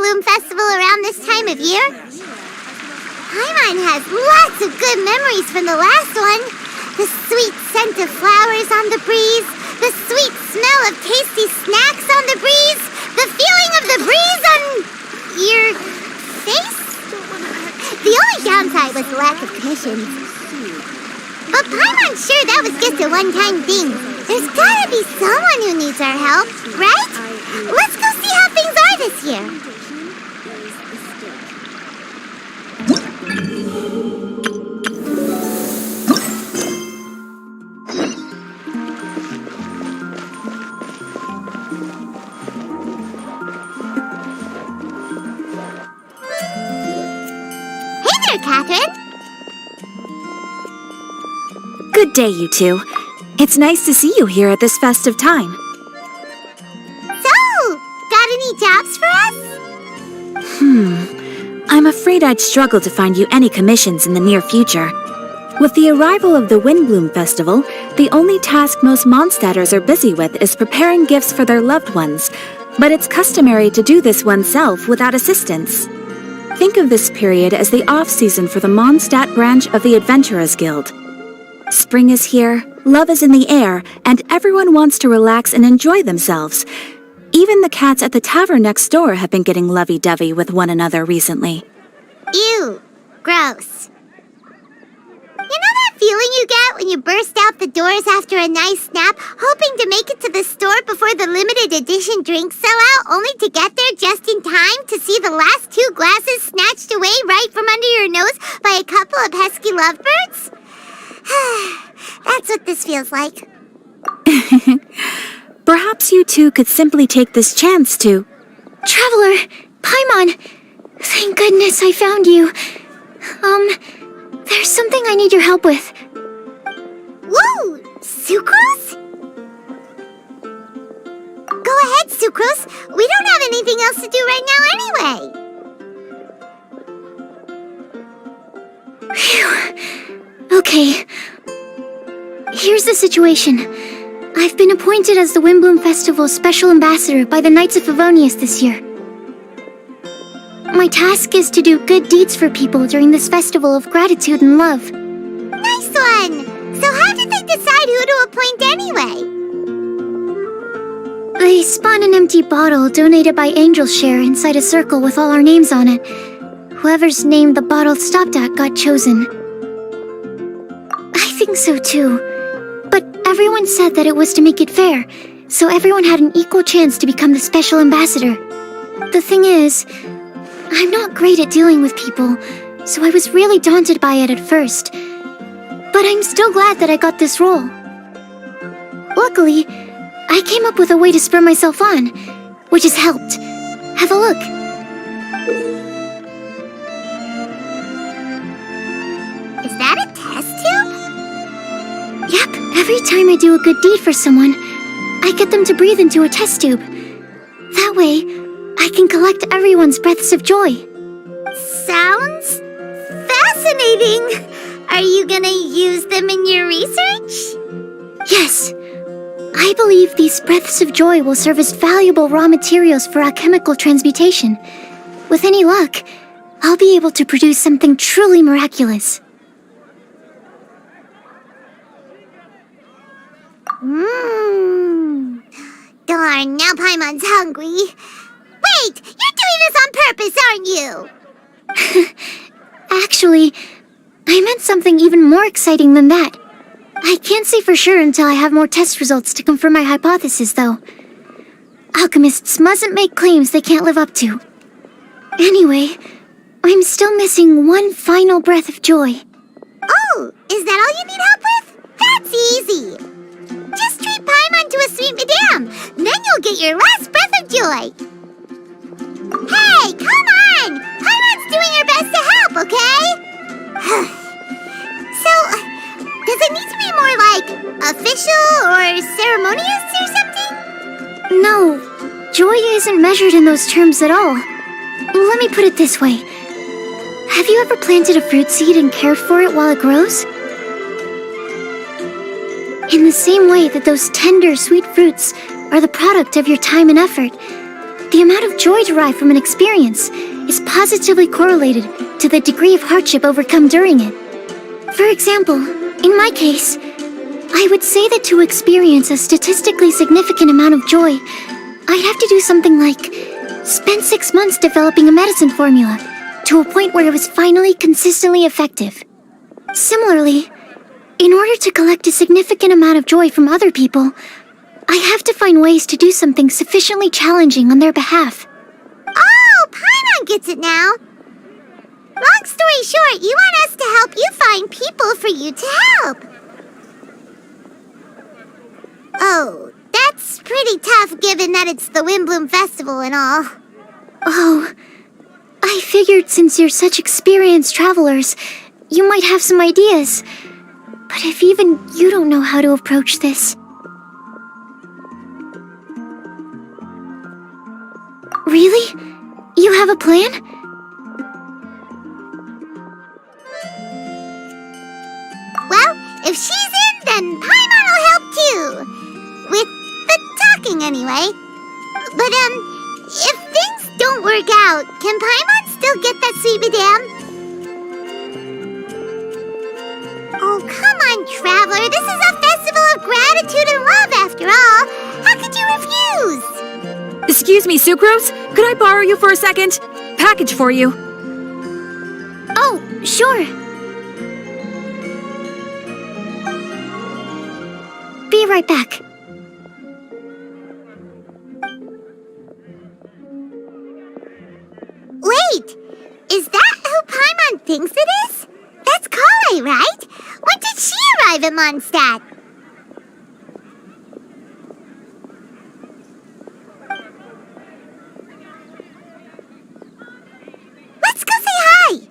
Windblume festival around this time of year? Paimon has lots of good memories from the last one. The sweet scent of flowers on the breeze, the sweet smell of tasty snacks on the breeze, the feeling of the breeze on your face? The only downside was the lack of commissions. But Paimon's sure that was just a one-time thing. There's gotta be someone who needs our help, right? Let's go see how things are this year. Hey there, Catherine. Good day, you two. It's nice to see you here at this festive time. So, got any jobs for us? I'm afraid I'd struggle to find you any commissions in the near future. With the arrival of the Windblume Festival, the only task most Mondstadters are busy with is preparing gifts for their loved ones, but it's customary to do this oneself without assistance. Think of this period as the off-season for the Mondstadt branch of the Adventurers Guild. Spring is here, love is in the air, and everyone wants to relax and enjoy themselves. Even the cats at the tavern next door have been getting lovey-dovey with one another recently. Ew. Gross. You know that feeling you get when you burst out the doors after a nice nap, hoping to make it to the store before the limited edition drinks sell out, only to get there just in time to see the last 2 glasses snatched away right from under your nose by a couple of pesky lovebirds? That's what this feels like. Perhaps you two could simply take this chance to... Traveler! Paimon! Thank goodness I found you. There's something I need your help with. Whoa! Sucrose? Go ahead, Sucrose. We don't have anything else to do right now anyway. Phew. Okay. Here's the situation. I've been appointed as the Windblume Festival's special ambassador by the Knights of Favonius this year. My task is to do good deeds for people during this festival of gratitude and love. Nice one! So how did they decide who to appoint anyway? They spun an empty bottle donated by Angel's Share inside a circle with all our names on it. Whoever's name the bottle stopped at got chosen. I think so too. But everyone said that it was to make it fair, so everyone had an equal chance to become the special ambassador. The thing is, I'm not great at dealing with people, so I was really daunted by it at first. But I'm still glad that I got this role. Luckily, I came up with a way to spur myself on, which has helped. Have a look. Is that a test tube? Yep, every time I do a good deed for someone, I get them to breathe into a test tube. That way, I can collect everyone's breaths of joy. Sounds fascinating. Are you gonna use them in your research? Yes. I believe these breaths of joy will serve as valuable raw materials for alchemical transmutation. With any luck, I'll be able to produce something truly miraculous. Darn, now Paimon's hungry. Wait, you're doing this on purpose, aren't you? Actually, I meant something even more exciting than that. I can't say for sure until I have more test results to confirm my hypothesis, though. Alchemists mustn't make claims they can't live up to. Anyway, I'm still missing one final breath of joy. Oh, is that all you need help with? That's easy. Just treat Paimon to a sweet madame. Then you'll get your last breath of joy. Hey, come on! Paimon's doing her best to help, okay? So, does it need to be more like official or ceremonious or something? No, joy isn't measured in those terms at all. Let me put it this way. Have you ever planted a fruit seed and cared for it while it grows? In the same way that those tender, sweet fruits are the product of your time and effort, the amount of joy derived from an experience is positively correlated to the degree of hardship overcome during it. For example, in my case, I would say that to experience a statistically significant amount of joy, I'd have to do something like spend 6 months developing a medicine formula to a point where it was finally consistently effective. Similarly, in order to collect a significant amount of joy from other people, I have to find ways to do something sufficiently challenging on their behalf. Oh, Paimon gets it now. Long story short, you want us to help you find people for you to help. Oh, that's pretty tough given that it's the Windblume Festival and all. Oh, I figured since you're such experienced travelers, you might have some ideas. But if even you don't know how to approach this... Really? You have a plan? Well, if she's in, then Paimon will help too. With the talking, anyway. But, if things don't work out, can Paimon still get that sweet madame? Oh, come on, Traveler. This is a festival of gratitude and love, after all. How could you refuse? Excuse me, Sucrose? Could I borrow you for a second? Package for you. Oh, sure. Be right back. Wait, is that who Paimon thinks it is? That's Kale, right? When did she arrive at Mondstadt? Let's go say hi!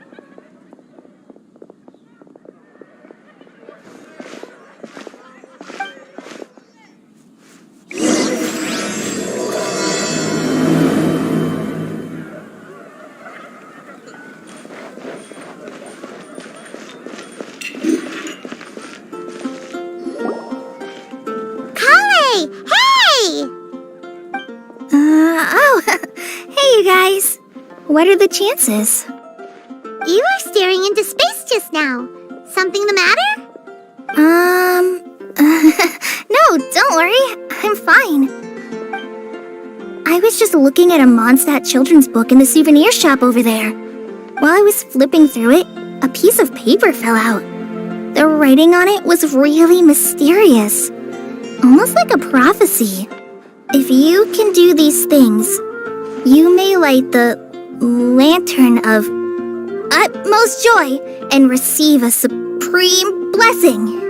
Kale! Hey! Hey, you guys. What are the chances? You were staring into space just now. Something the matter? No, don't worry. I'm fine. I was just looking at a Mondstadt children's book in the souvenir shop over there. While I was flipping through it, a piece of paper fell out. The writing on it was really mysterious. Almost like a prophecy. If you can do these things, you may light the lantern of utmost joy and receive a supreme blessing.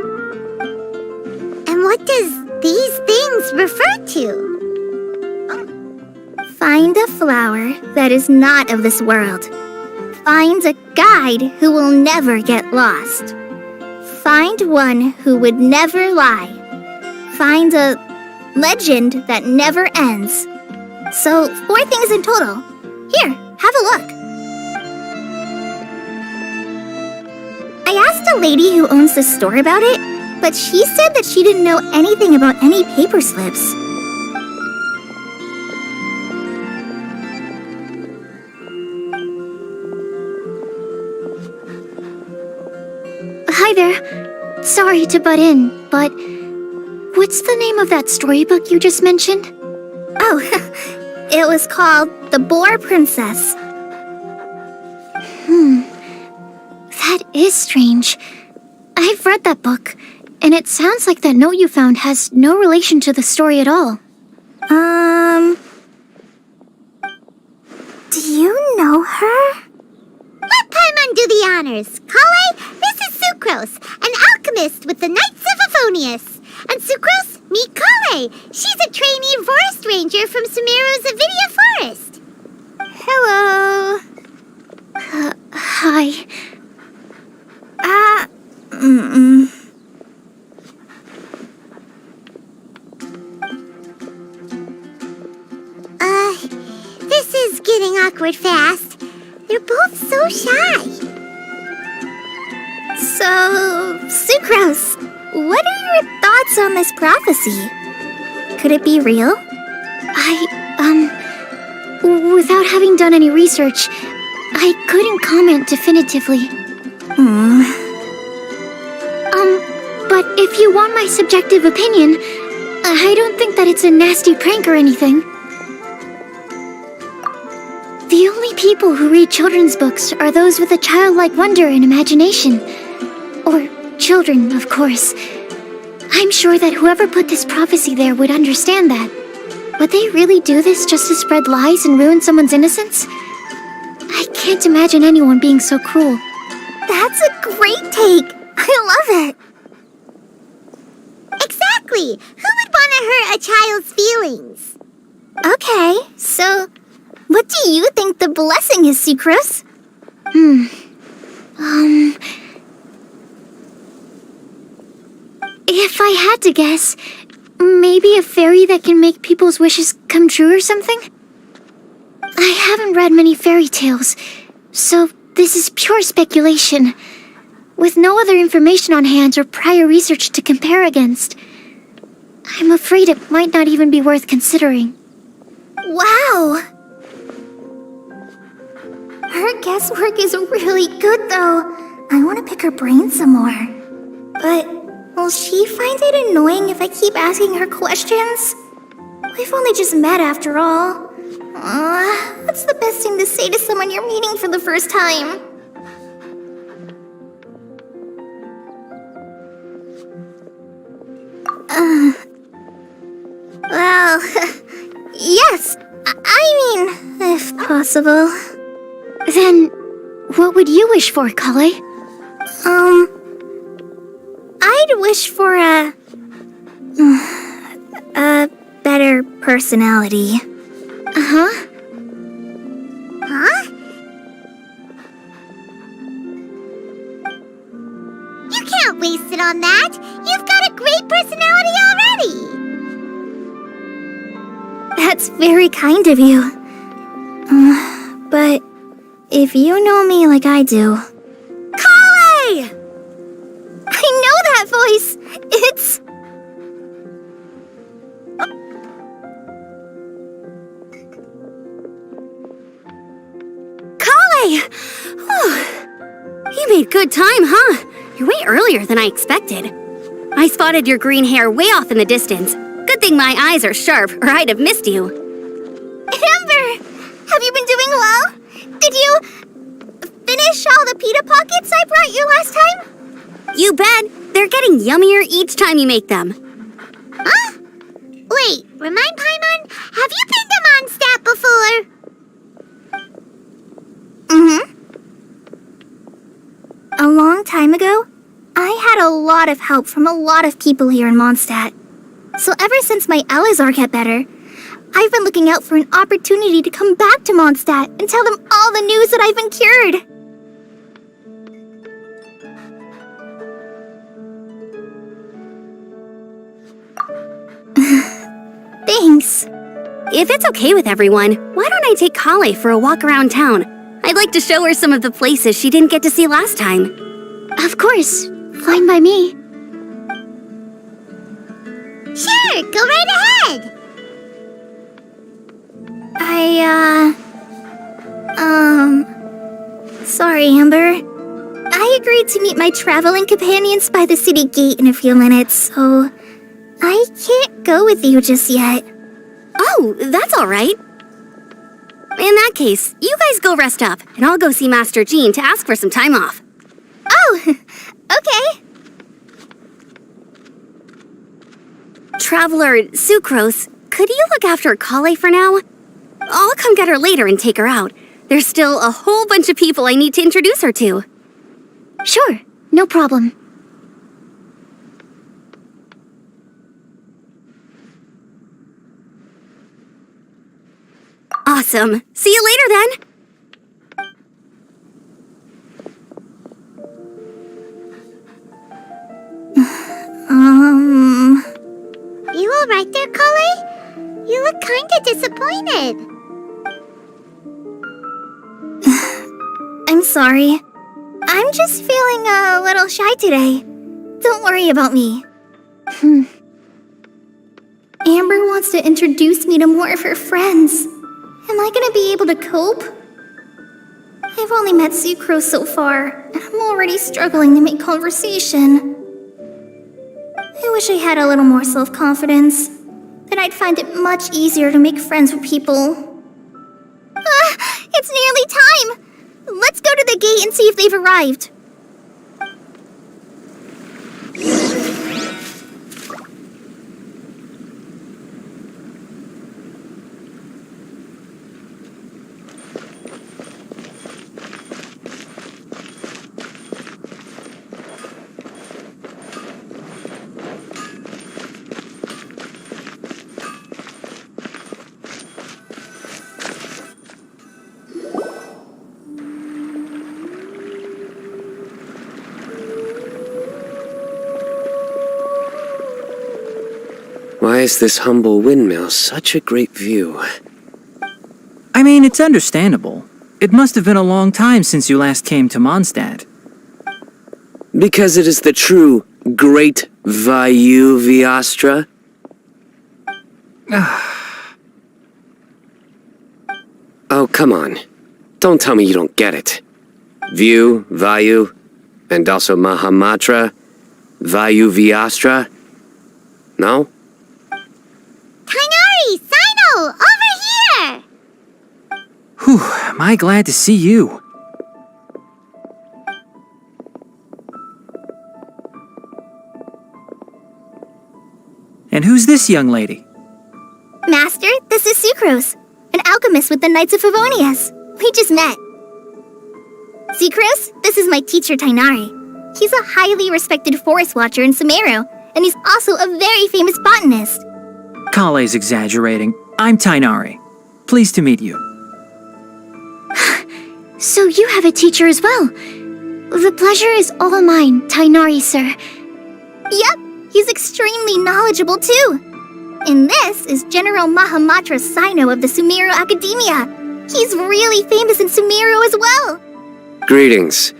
And what does these things refer to? Find a flower that is not of this world. Find a guide who will never get lost. Find one who would never lie. Find a legend that never ends. So, 4 things in total. Here, have a look. I asked a lady who owns the store about it, but she said that she didn't know anything about any paper slips. Hi there. Sorry to butt in, but what's the name of that storybook you just mentioned? Oh, it was called The Boar Princess. That is strange. I've read that book, and it sounds like that note you found has no relation to the story at all. Do you know her? Let Paimon do the honors. Kale, this is Sucrose, an alchemist with the Knights of Aphonius. And Sucrose, meet Kale. She's a trainee forest ranger from Sumeru's Avidia Forest. Hello. Hi. This is getting awkward fast. They're both so shy. So, Sucrose, what are your thoughts on this prophecy? Could it be real? without having done any research, I couldn't comment definitively. But if you want my subjective opinion, I don't think that it's a nasty prank or anything. The only people who read children's books are those with a childlike wonder and imagination. Or children, of course. I'm sure that whoever put this prophecy there would understand that. Would they really do this just to spread lies and ruin someone's innocence? I can't imagine anyone being so cruel. That's a great take. I love it. Exactly. Who would want to hurt a child's feelings? Okay, so what do you think the blessing is, Sucrose? If I had to guess, maybe a fairy that can make people's wishes come true or something? I haven't read many fairy tales, so this is pure speculation, with no other information on hand or prior research to compare against. I'm afraid it might not even be worth considering. Wow! Her guesswork is really good, though. I want to pick her brain some more. But will she find it annoying if I keep asking her questions? We've only just met after all. What's the best thing to say to someone you're meeting for the first time? Well, yes. I mean, if possible. Then, what would you wish for, Kale? I'd wish for a better personality. Uh-huh. Huh? You can't waste it on that. You've got a great personality already. That's very kind of you. But if you know me like I do... Kale! I know that voice. It's... Kale! You made good time, huh? You're way earlier than I expected. I spotted your green hair way off in the distance. Good thing my eyes are sharp, or I'd have missed you. Amber! Have you been doing well? Did you finish all the pita pockets I brought you last time? You bet. They're getting yummier each time you make them. Huh? Wait, remind Paimon, have you been to Mondstadt before? A long time ago, I had a lot of help from a lot of people here in Mondstadt. So ever since my Alizar got better, I've been looking out for an opportunity to come back to Mondstadt and tell them all the news that I've been cured. Thanks. If it's okay with everyone, why don't I take Kale for a walk around town? I'd like to show her some of the places she didn't get to see last time. Of course. Fine by me. Sure, go right ahead. Sorry, Amber. I agreed to meet my traveling companions by the city gate in a few minutes, so I can't go with you just yet. Oh, that's all right. In that case, you guys go rest up, and I'll go see Master Jean to ask for some time off. Oh, okay. Traveler Sucrose, could you look after Kale for now? I'll come get her later and take her out. There's still a whole bunch of people I need to introduce her to. Sure, no problem. Awesome. See you later then. You all right there, Kale? You look kinda disappointed. I'm sorry. I'm just feeling a little shy today. Don't worry about me. Amber wants to introduce me to more of her friends. Am I gonna be able to cope? I've only met Sucrose so far, and I'm already struggling to make conversation. I wish I had a little more self-confidence. Then I'd find it much easier to make friends with people. It's nearly time! Let's go to the gate and see if they've arrived. Why is this humble windmill such a great view? I mean, it's understandable. It must have been a long time since you last came to Mondstadt. Because it is the true Great Vayu Viastra? Oh, come on. Don't tell me you don't get it. View, Vayu, and also Mahamatra, Vayu Viastra? No? Tainari! Sino! Over here! Whew, am I glad to see you. And who's this young lady? Master, this is Sucrose, an alchemist with the Knights of Favonius. We just met. Sucrose, this is my teacher Tainari. He's a highly respected forest watcher in Sumeru, and he's also a very famous botanist. Kale's exaggerating. I'm Tainari. Pleased to meet you. So you have a teacher as well. The pleasure is all mine, Tainari, sir. Yep, he's extremely knowledgeable too. And this is General Mahamatra Sino of the Sumeru Academia. He's really famous in Sumeru as well. Greetings.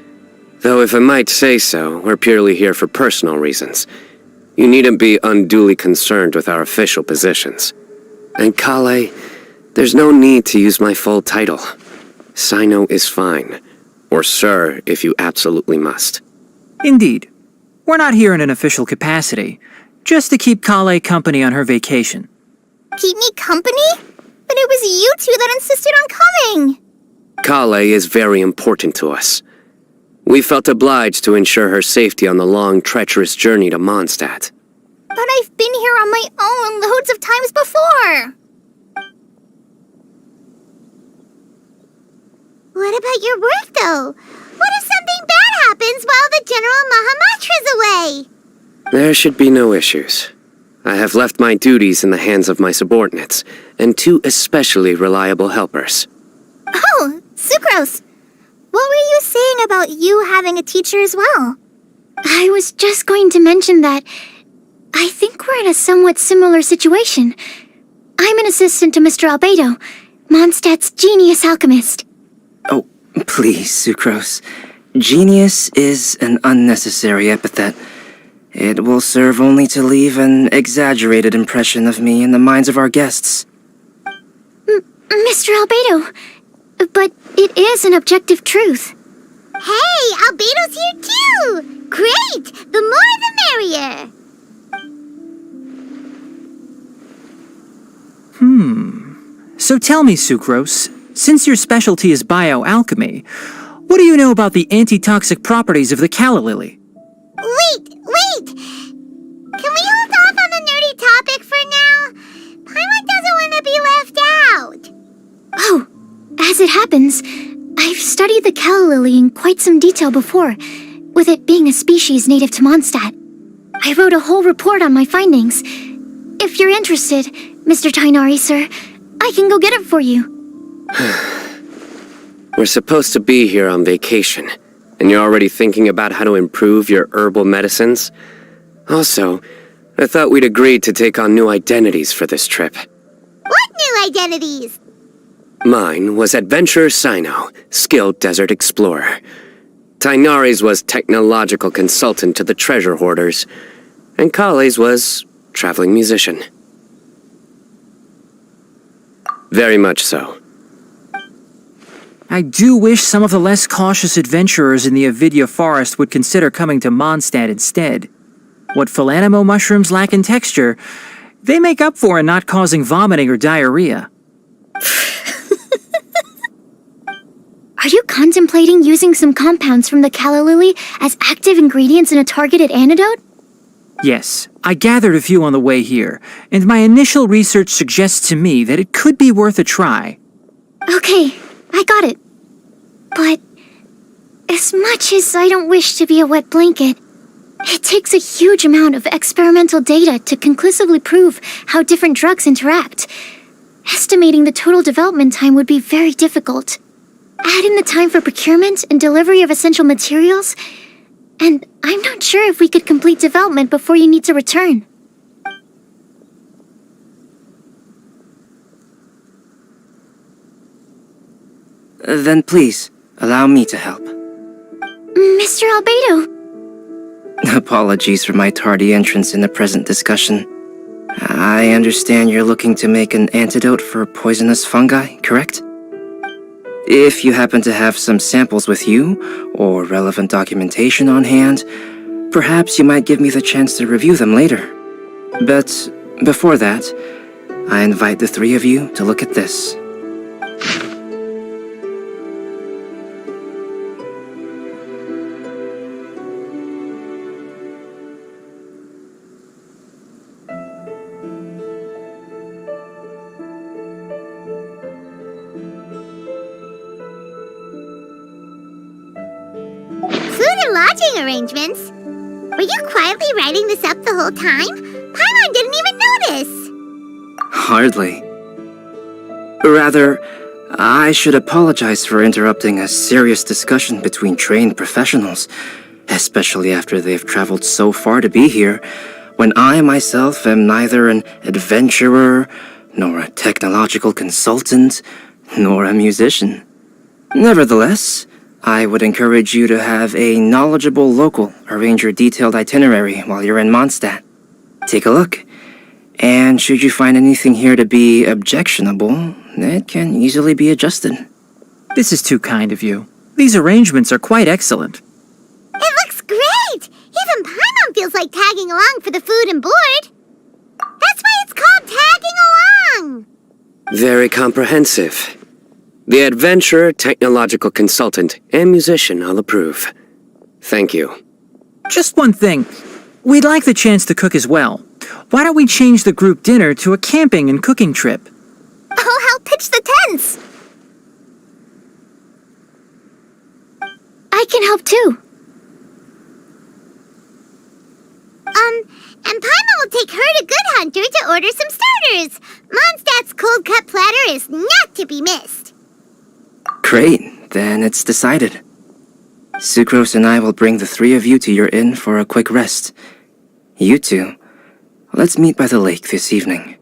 Though if I might say so, we're purely here for personal reasons. You needn't be unduly concerned with our official positions. And Kale, there's no need to use my full title. Sino is fine. Or sir, if you absolutely must. Indeed. We're not here in an official capacity, just to keep Kale company on her vacation. Keep me company? But it was you two that insisted on coming. Kale is very important to us. We felt obliged to ensure her safety on the long, treacherous journey to Mondstadt. But I've been here on my own loads of times before. What about your work, though? What if something bad happens while the General Mahamatra's away? There should be no issues. I have left my duties in the hands of my subordinates, and two especially reliable helpers. Oh, Sucrose. What were you saying about you having a teacher as well? I was just going to mention that I think we're in a somewhat similar situation. I'm an assistant to Mr. Albedo, Mondstadt's genius alchemist. Oh, please, Sucrose. Genius is an unnecessary epithet. It will serve only to leave an exaggerated impression of me in the minds of our guests. Mr. Albedo, but it is an objective truth. Hey, Albedo's here too! Great! The more the merrier! So tell me, Sucrose, since your specialty is bioalchemy, what do you know about the antitoxic properties of the calla lily? Wait! Can we hold off on the nerdy topic for now? Paimon doesn't want to be left out. Oh, as it happens, I've studied the calla lily in quite some detail before, with it being a species native to Mondstadt. I wrote a whole report on my findings. If you're interested, Mr. Tainari, sir, I can go get it for you. We're supposed to be here on vacation, and you're already thinking about how to improve your herbal medicines? Also, I thought we'd agreed to take on new identities for this trip. What new identities? Mine was Adventurer Sino, skilled desert explorer. Tainari's was technological consultant to the treasure hoarders, and Kale's was traveling musician. Very much so. I do wish some of the less cautious adventurers in the Avidya forest would consider coming to Mondstadt instead. What Philanimo mushrooms lack in texture, they make up for in not causing vomiting or diarrhea. Are you contemplating using some compounds from the calla lily as active ingredients in a targeted antidote? Yes, I gathered a few on the way here, and my initial research suggests to me that it could be worth a try. Okay, I got it. But as much as I don't wish to be a wet blanket, it takes a huge amount of experimental data to conclusively prove how different drugs interact. Estimating the total development time would be very difficult. Add in the time for procurement and delivery of essential materials, and I'm not sure if we could complete development before you need to return. Then please, allow me to help. Mr. Albedo, Apologies for my tardy entrance in the present discussion. I understand you're looking to make an antidote for poisonous fungi, correct? If you happen to have some samples with you, or relevant documentation on hand, perhaps you might give me the chance to review them later. But before that, I invite the three of you to look at this. Food and lodging arrangements? Were you quietly writing this up the whole time? Paimon didn't even notice! Hardly. Rather, I should apologize for interrupting a serious discussion between trained professionals, especially after they've traveled so far to be here, when I myself am neither an adventurer, nor a technological consultant, nor a musician. Nevertheless, I would encourage you to have a knowledgeable local arrange your detailed itinerary while you're in Mondstadt. Take a look, and should you find anything here to be objectionable, it can easily be adjusted. This is too kind of you. These arrangements are quite excellent. It looks great! Even Paimon feels like tagging along for the food and board. That's why it's called tagging along! Very comprehensive. The adventurer, technological consultant, and musician all approve. Thank you. Just one thing. We'd like the chance to cook as well. Why don't we change the group dinner to a camping and cooking trip? I'll help pitch the tents! I can help too. And Paimon will take her to Good Hunter to order some starters. Mondstadt's cold cut platter is not to be missed. Great, then it's decided. Sucrose and I will bring the three of you to your inn for a quick rest. You two, let's meet by the lake this evening.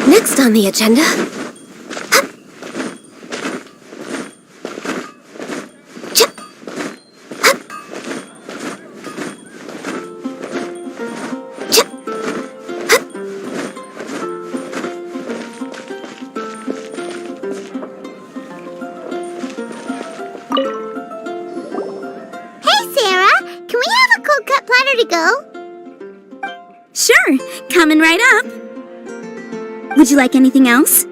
Next on the agenda. Sure, Coming right up. Would you like anything else?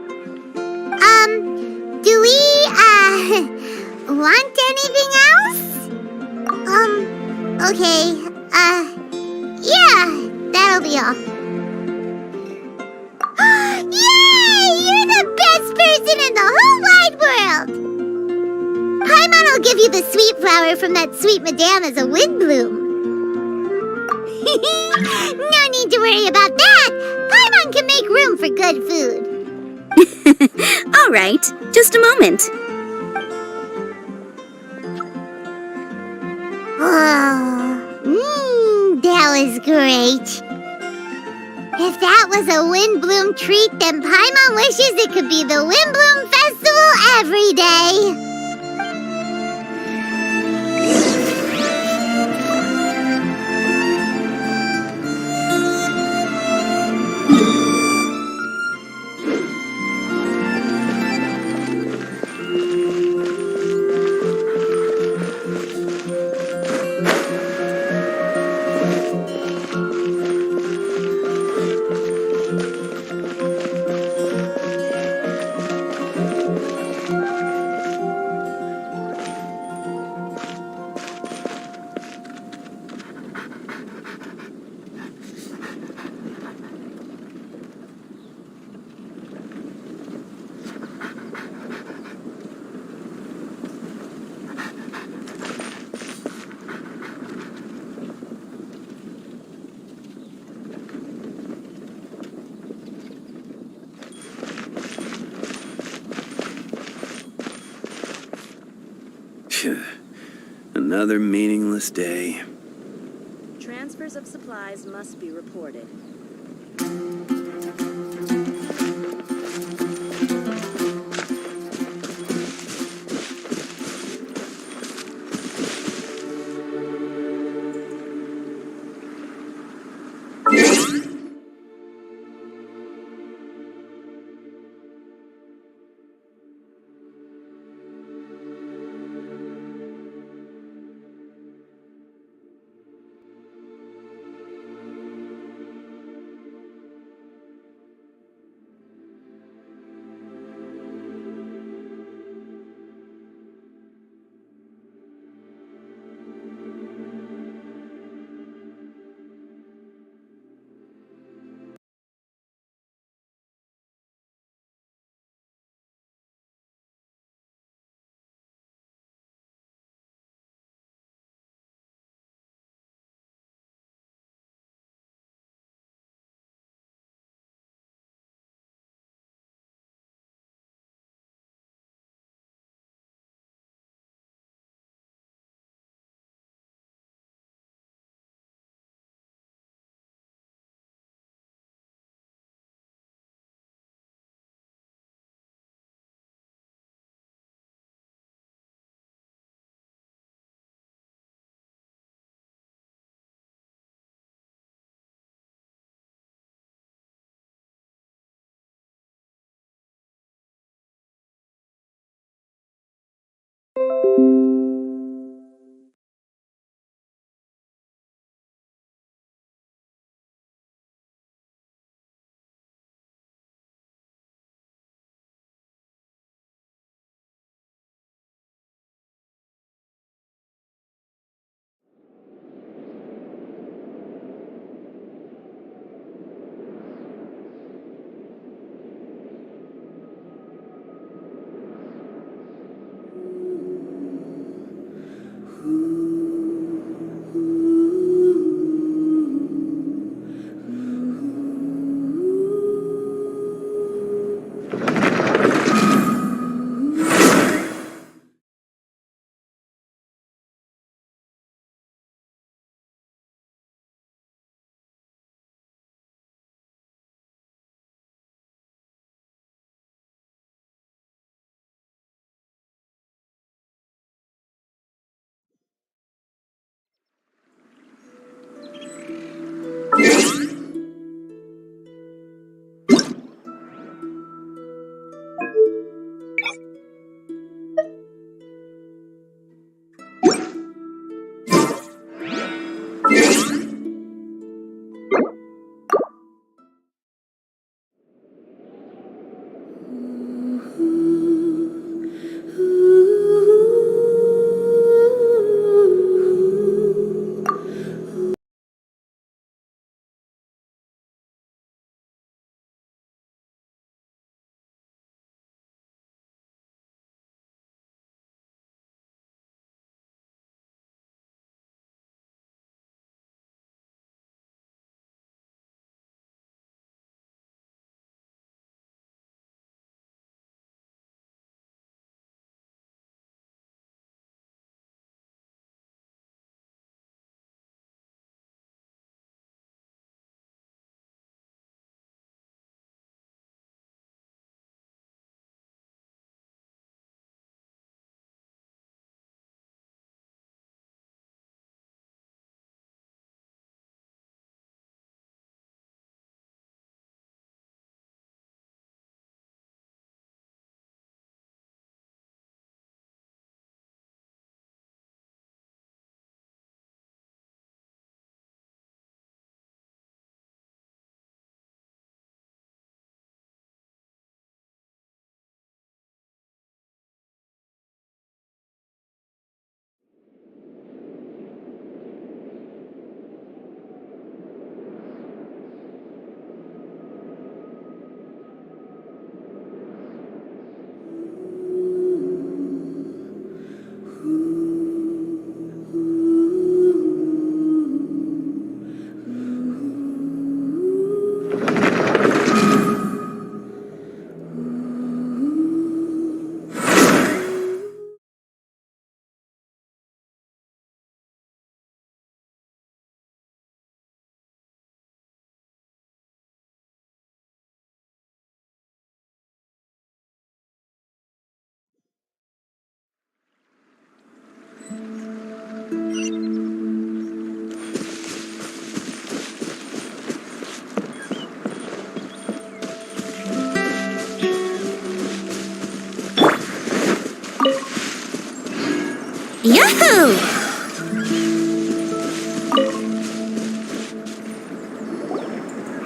do we, want anything else? Okay, yeah, that'll be all. Yay! You're the best person in the whole wide world! Paimon I'll give you the sweet flower from that sweet madame as a Windblume. No need to worry about that. Paimon can make room for good food. All right, just a moment. Oh, that was great. If that was a Windblume treat, then Paimon wishes it could be the Windblume Festival every day. Another meaningless day. Transfers of supplies must be reported.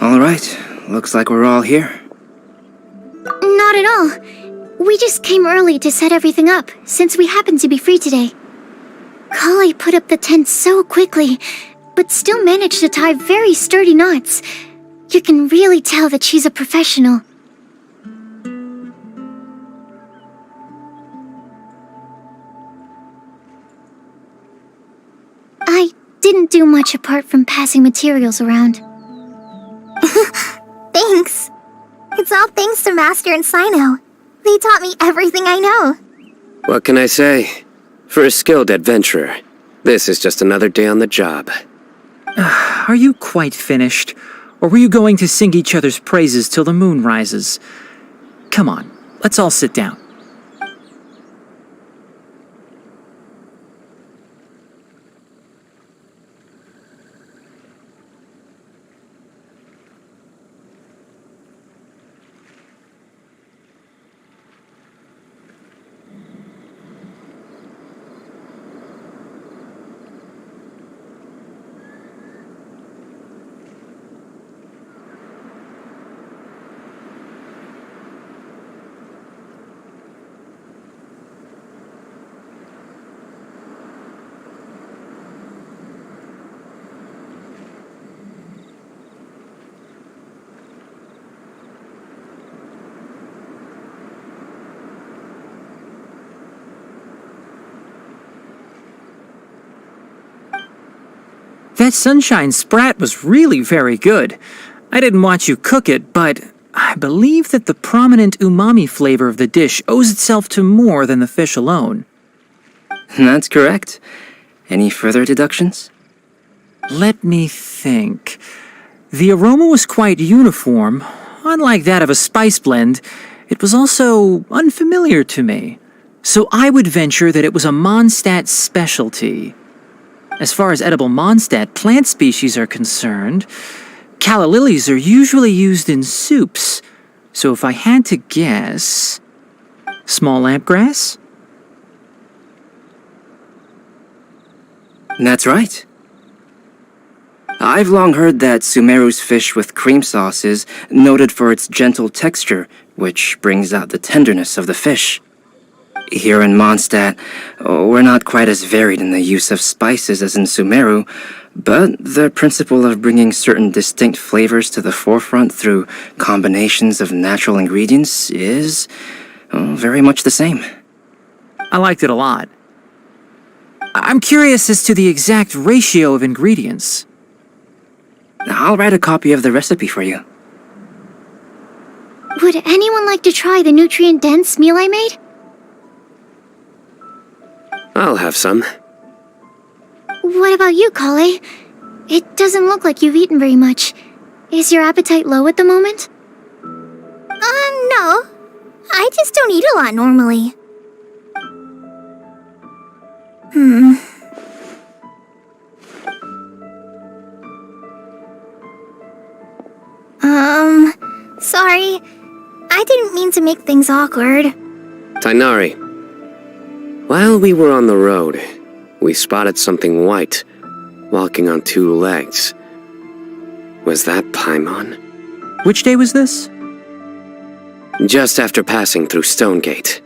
Alright, looks like we're all here. Not at all. We just came early to set everything up, since we happen to be free today. Kale put up the tent so quickly, but still managed to tie very sturdy knots. You can really tell that she's a professional. I didn't do much apart from passing materials around. Thanks. It's all thanks to Master and Sino. They taught me everything I know. What can I say? For a skilled adventurer, this is just another day on the job. Are you quite finished? Or were you going to sing each other's praises till the moon rises? Come on, let's all sit down. That sunshine sprat was really very good. I didn't watch you cook it, but I believe that the prominent umami flavor of the dish owes itself to more than the fish alone. That's correct. Any further deductions? Let me think. The aroma was quite uniform. Unlike that of a spice blend, it was also unfamiliar to me. So I would venture that it was a Mondstadt specialty. As far as edible Mondstadt plant species are concerned, calla lilies are usually used in soups. So if I had to guess... small lampgrass? That's right. I've long heard that Sumeru's fish with cream sauce is noted for its gentle texture, which brings out the tenderness of the fish. Here in Mondstadt, we're not quite as varied in the use of spices as in Sumeru, but the principle of bringing certain distinct flavors to the forefront through combinations of natural ingredients is very much the same. I liked it a lot. I'm curious as to the exact ratio of ingredients. I'll write a copy of the recipe for you. Would anyone like to try the nutrient-dense meal I made? I'll have some. What about you, Kale? It doesn't look like you've eaten very much. Is your appetite low at the moment? No. I just don't eat a lot normally. Sorry. I didn't mean to make things awkward. Tainari, while we were on the road, we spotted something white, walking on two legs. Was that Paimon? Which day was this? Just after passing through Stonegate.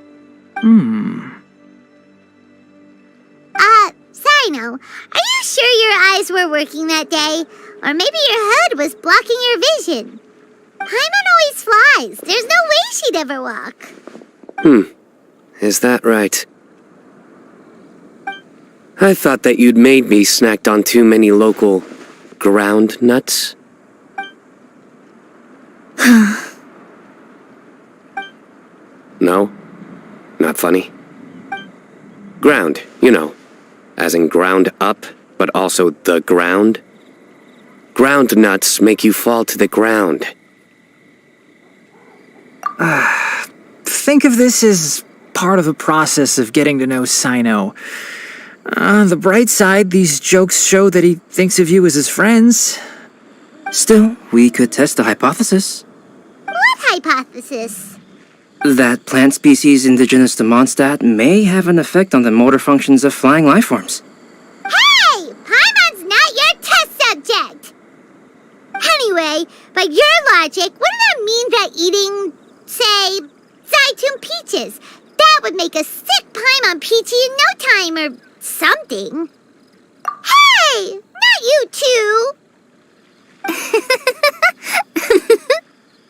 Sino, are you sure your eyes were working that day? Or maybe your hood was blocking your vision? Paimon always flies. There's no way she'd ever walk. Is that right? I thought that you'd made me snacked on too many local ground nuts. No? Not funny? Ground, you know. As in ground up, but also the ground. Ground nuts make you fall to the ground. Think of this as part of the process of getting to know Sino. On the bright side, these jokes show that he thinks of you as his friends. Still, we could test the hypothesis. What hypothesis? That plant species indigenous to Mondstadt may have an effect on the motor functions of flying lifeforms. Hey! Paimon's not your test subject! Anyway, by By your logic, wouldn't that mean that eating, say, Zaytun peaches, that would make a sick Paimon peachy in no time or something? Hey! Not you two!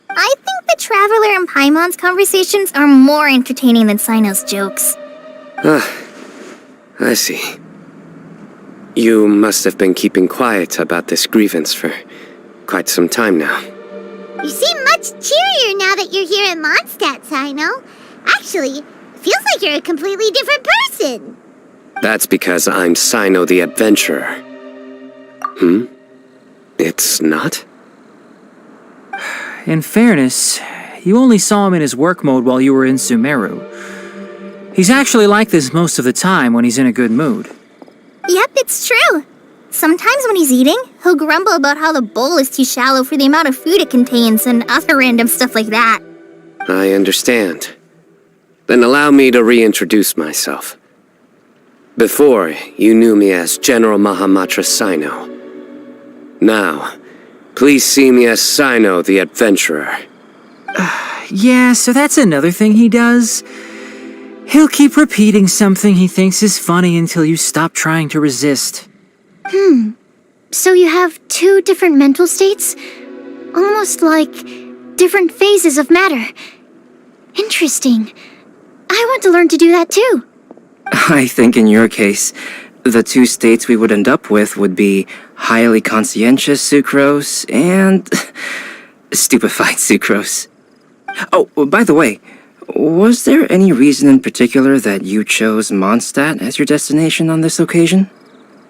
I think the Traveler and Paimon's conversations are more entertaining than Sino's jokes. I see. You must have been keeping quiet about this grievance for quite some time now. You seem much cheerier now that you're here in Mondstadt, Sino. Actually, feels like you're a completely different person. That's because I'm Sino the Adventurer. It's not? In fairness, you only saw him in his work mode while you were in Sumeru. He's actually like this most of the time when he's in a good mood. Yep, it's true. Sometimes when he's eating, he'll grumble about how the bowl is too shallow for the amount of food it contains and other random stuff like that. I understand. Then allow me to reintroduce myself. Before, you knew me as General Mahamatra Sino. Now, please see me as Sino the Adventurer. Yeah, so that's another thing he does. He'll keep repeating something he thinks is funny until you stop trying to resist. So you have two different mental states? Almost like different phases of matter. Interesting. I want to learn to do that too. I think in your case, the two states we would end up with would be highly conscientious sucrose and stupefied sucrose. Oh, by the way, was there any reason in particular that you chose Mondstadt as your destination on this occasion?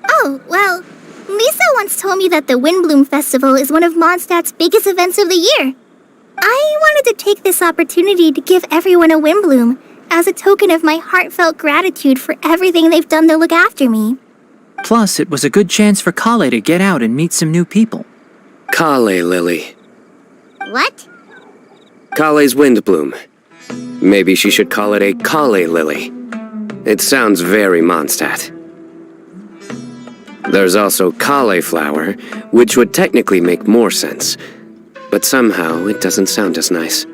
Oh, well, Lisa once told me that the Windblume Festival is one of Mondstadt's biggest events of the year. I wanted to take this opportunity to give everyone a Windblume as a token of my heartfelt gratitude for everything they've done to look after me. Plus, it was a good chance for Kale to get out and meet some new people. Kale Lily. What? Kale's Windblume. Maybe she should call it a Kale Lily. It sounds very Mondstadt. There's also cauliflower, which would technically make more sense, but somehow it doesn't sound as nice.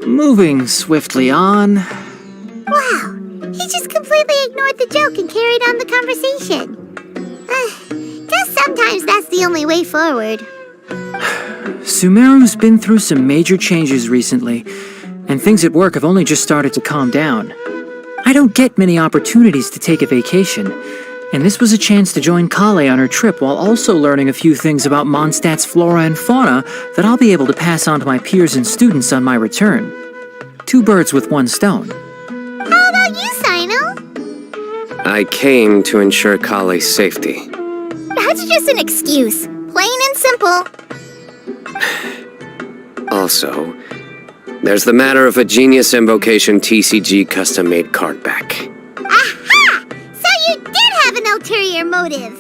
Moving swiftly on. Wow, he just completely ignored the joke and carried on the conversation. Guess sometimes that's the only way forward. Sumeru's been through some major changes recently, and things at work have only just started to calm down. I don't get many opportunities to take a vacation, and this was a chance to join Kale on her trip while also learning a few things about Mondstadt's flora and fauna that I'll be able to pass on to my peers and students on my return. Two birds with one stone. How about you, Sino? I came to ensure Kale's safety. That's just an excuse. Plain and simple. Also, there's the matter of a Genius Invocation TCG custom-made card back. Aha! So you did have an ulterior motive.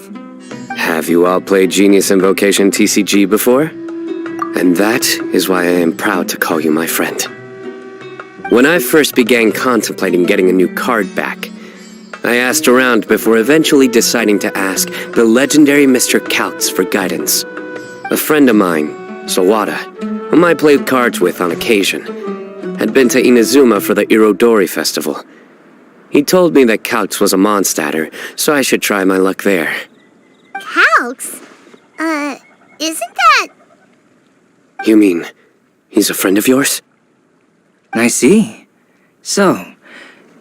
Have you all played Genius Invocation TCG before? And that is why I am proud to call you my friend. When I first began contemplating getting a new card back, I asked around before eventually deciding to ask the legendary Mr. Kaltz for guidance. A friend of mine, Sawada, whom I played cards with on occasion, had been to Inazuma for the Irodori festival. He told me that Kaltz was a Mondstadter, so I should try my luck there. Kaltz? Isn't that... You mean, he's a friend of yours? I see. So,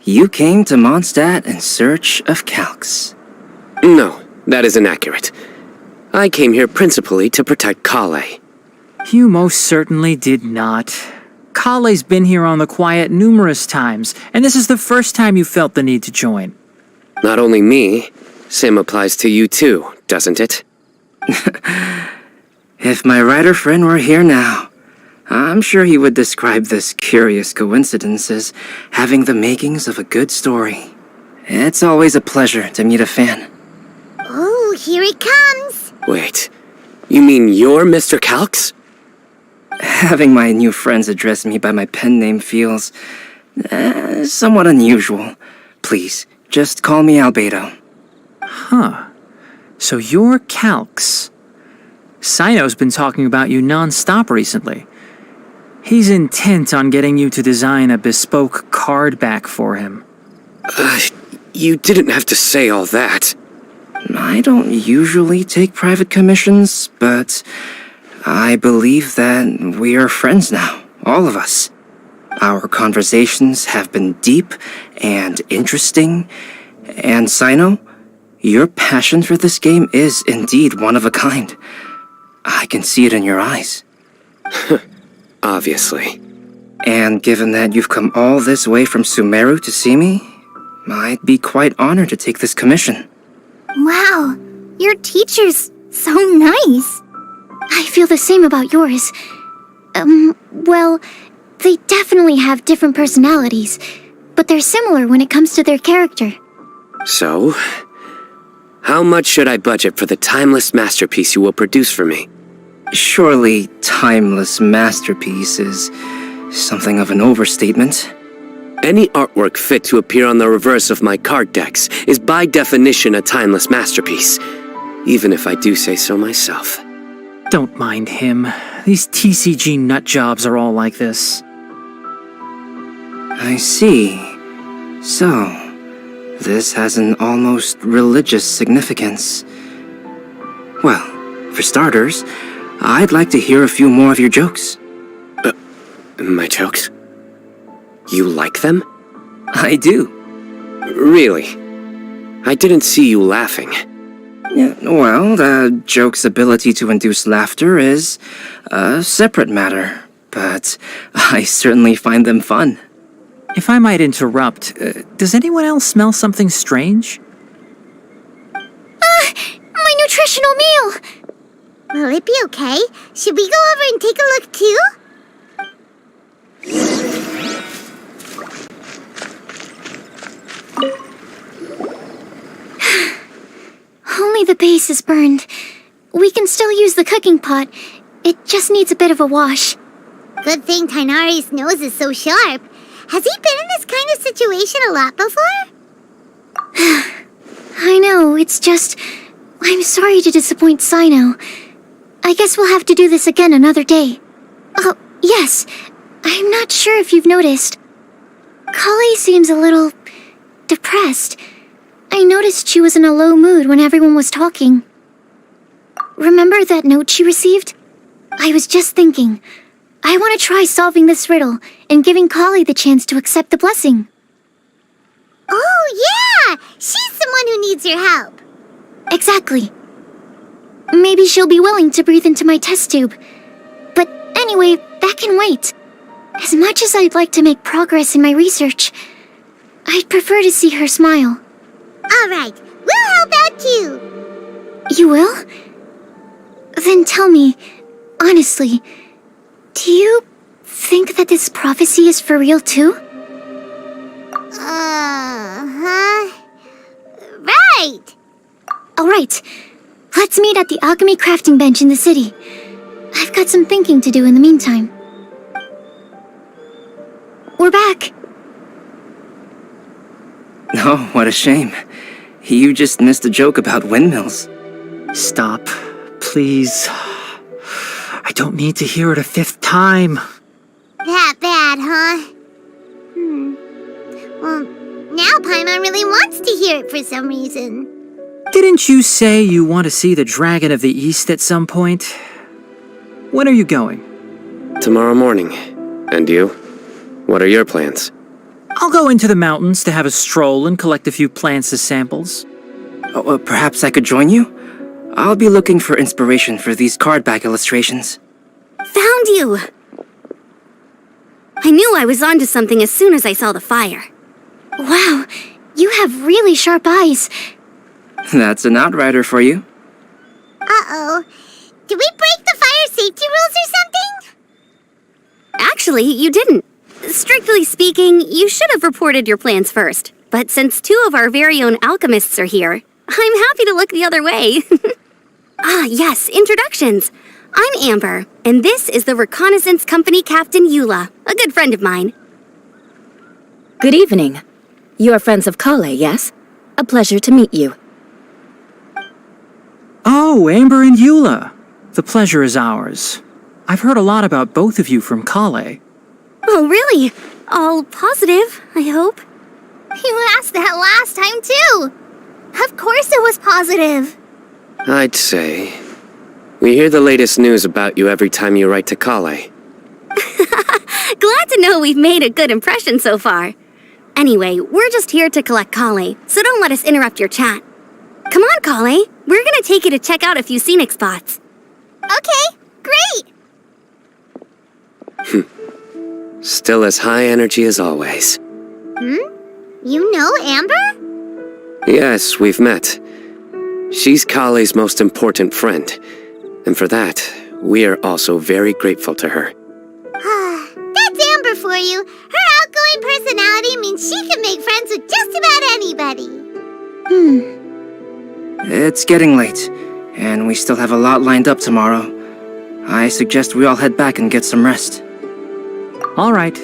you came to Mondstadt in search of Kaltz. No, that is inaccurate. I came here principally to protect Kale. You most certainly did not. Kale's been here on the quiet numerous times, and this is the first time you felt the need to join. Not only me, same applies to you too, doesn't it? If my writer friend were here now, I'm sure he would describe this curious coincidence as having the makings of a good story. It's always a pleasure to meet a fan. Oh, here he comes. Wait, you mean you're Mr. Kaltz? Having my new friends address me by my pen name feels somewhat unusual. Please, just call me Albedo. Huh. So you're Calx. Sino's been talking about you non-stop recently. He's intent on getting you to design a bespoke card back for him. You didn't have to say all that. I don't usually take private commissions, but I believe that we are friends now, all of us. Our conversations have been deep and interesting, and Sino, your passion for this game is indeed one of a kind. I can see it in your eyes. Obviously. And given that you've come all this way from Sumeru to see me, I'd be quite honored to take this commission. Wow, your teacher's so nice. I feel the same about yours. Well, they definitely have different personalities, but they're similar when it comes to their character. So, how much should I budget for the timeless masterpiece you will produce for me? Surely, timeless masterpiece is something of an overstatement. Any artwork fit to appear on the reverse of my card decks is by definition a timeless masterpiece, even if I do say so myself. Don't mind him. These TCG nutjobs are all like this. I see. So, this has an almost religious significance. Well, for starters, I'd like to hear a few more of your jokes. My jokes? You like them? I do. Really? I didn't see you laughing. Yeah, well, the joke's ability to induce laughter is a separate matter, but I certainly find them fun. If I might interrupt, does anyone else smell something strange? My nutritional meal! Will it be okay? Should we go over and take a look too? Only the base is burned. We can still use the cooking pot. It just needs a bit of a wash. Good thing Tainari's nose is so sharp. Has he been in this kind of situation a lot before? I know, it's just... I'm sorry to disappoint Sino. I guess we'll have to do this again another day. Oh, yes. I'm not sure if you've noticed. Kale seems a little... depressed. I noticed she was in a low mood when everyone was talking. Remember that note she received? I was just thinking, I want to try solving this riddle and giving Kale the chance to accept the blessing. Oh, yeah! She's someone who needs your help. Exactly. Maybe she'll be willing to breathe into my test tube. But anyway, that can wait. As much as I'd like to make progress in my research, I'd prefer to see her smile. All right, we'll help out too. You will? Then tell me, honestly, do you think that this prophecy is for real too? Right. All right, let's meet at the alchemy crafting bench in the city. I've got some thinking to do in the meantime. We're back. Oh, what a shame. You just missed a joke about windmills. Stop, please. I don't need to hear it a fifth time. That bad, huh? Well, now Paimon really wants to hear it for some reason. Didn't you say you want to see the Dragon of the East at some point? When are you going? Tomorrow morning. And you? What are your plans? I'll go into the mountains to have a stroll and collect a few plants as samples. Oh, perhaps I could join you? I'll be looking for inspiration for these card back illustrations. Found you! I knew I was onto something as soon as I saw the fire. Wow, you have really sharp eyes. That's an outrider for you. Uh-oh. Did we break the fire safety rules or something? Actually, you didn't. Strictly speaking, you should have reported your plans first. But since two of our very own alchemists are here, I'm happy to look the other way. Ah, yes, introductions. I'm Amber, and this is the Reconnaissance Company Captain Eula, a good friend of mine. Good evening. You are friends of Kale, yes? A pleasure to meet you. Oh, Amber and Eula. The pleasure is ours. I've heard a lot about both of you from Kale. Oh, really? All positive, I hope. You asked that last time, too. Of course it was positive. I'd say. We hear the latest news about you every time you write to Kale. Glad to know we've made a good impression so far. Anyway, we're just here to collect Kale, so don't let us interrupt your chat. Come on, Kale. We're gonna take you to check out a few scenic spots. Okay, great. Still as high energy as always. You know Amber? Yes, we've met. She's Kale's most important friend. And for that, we are also very grateful to her. That's Amber for you. Her outgoing personality means she can make friends with just about anybody. It's getting late, and we still have a lot lined up tomorrow. I suggest we all head back and get some rest. All right,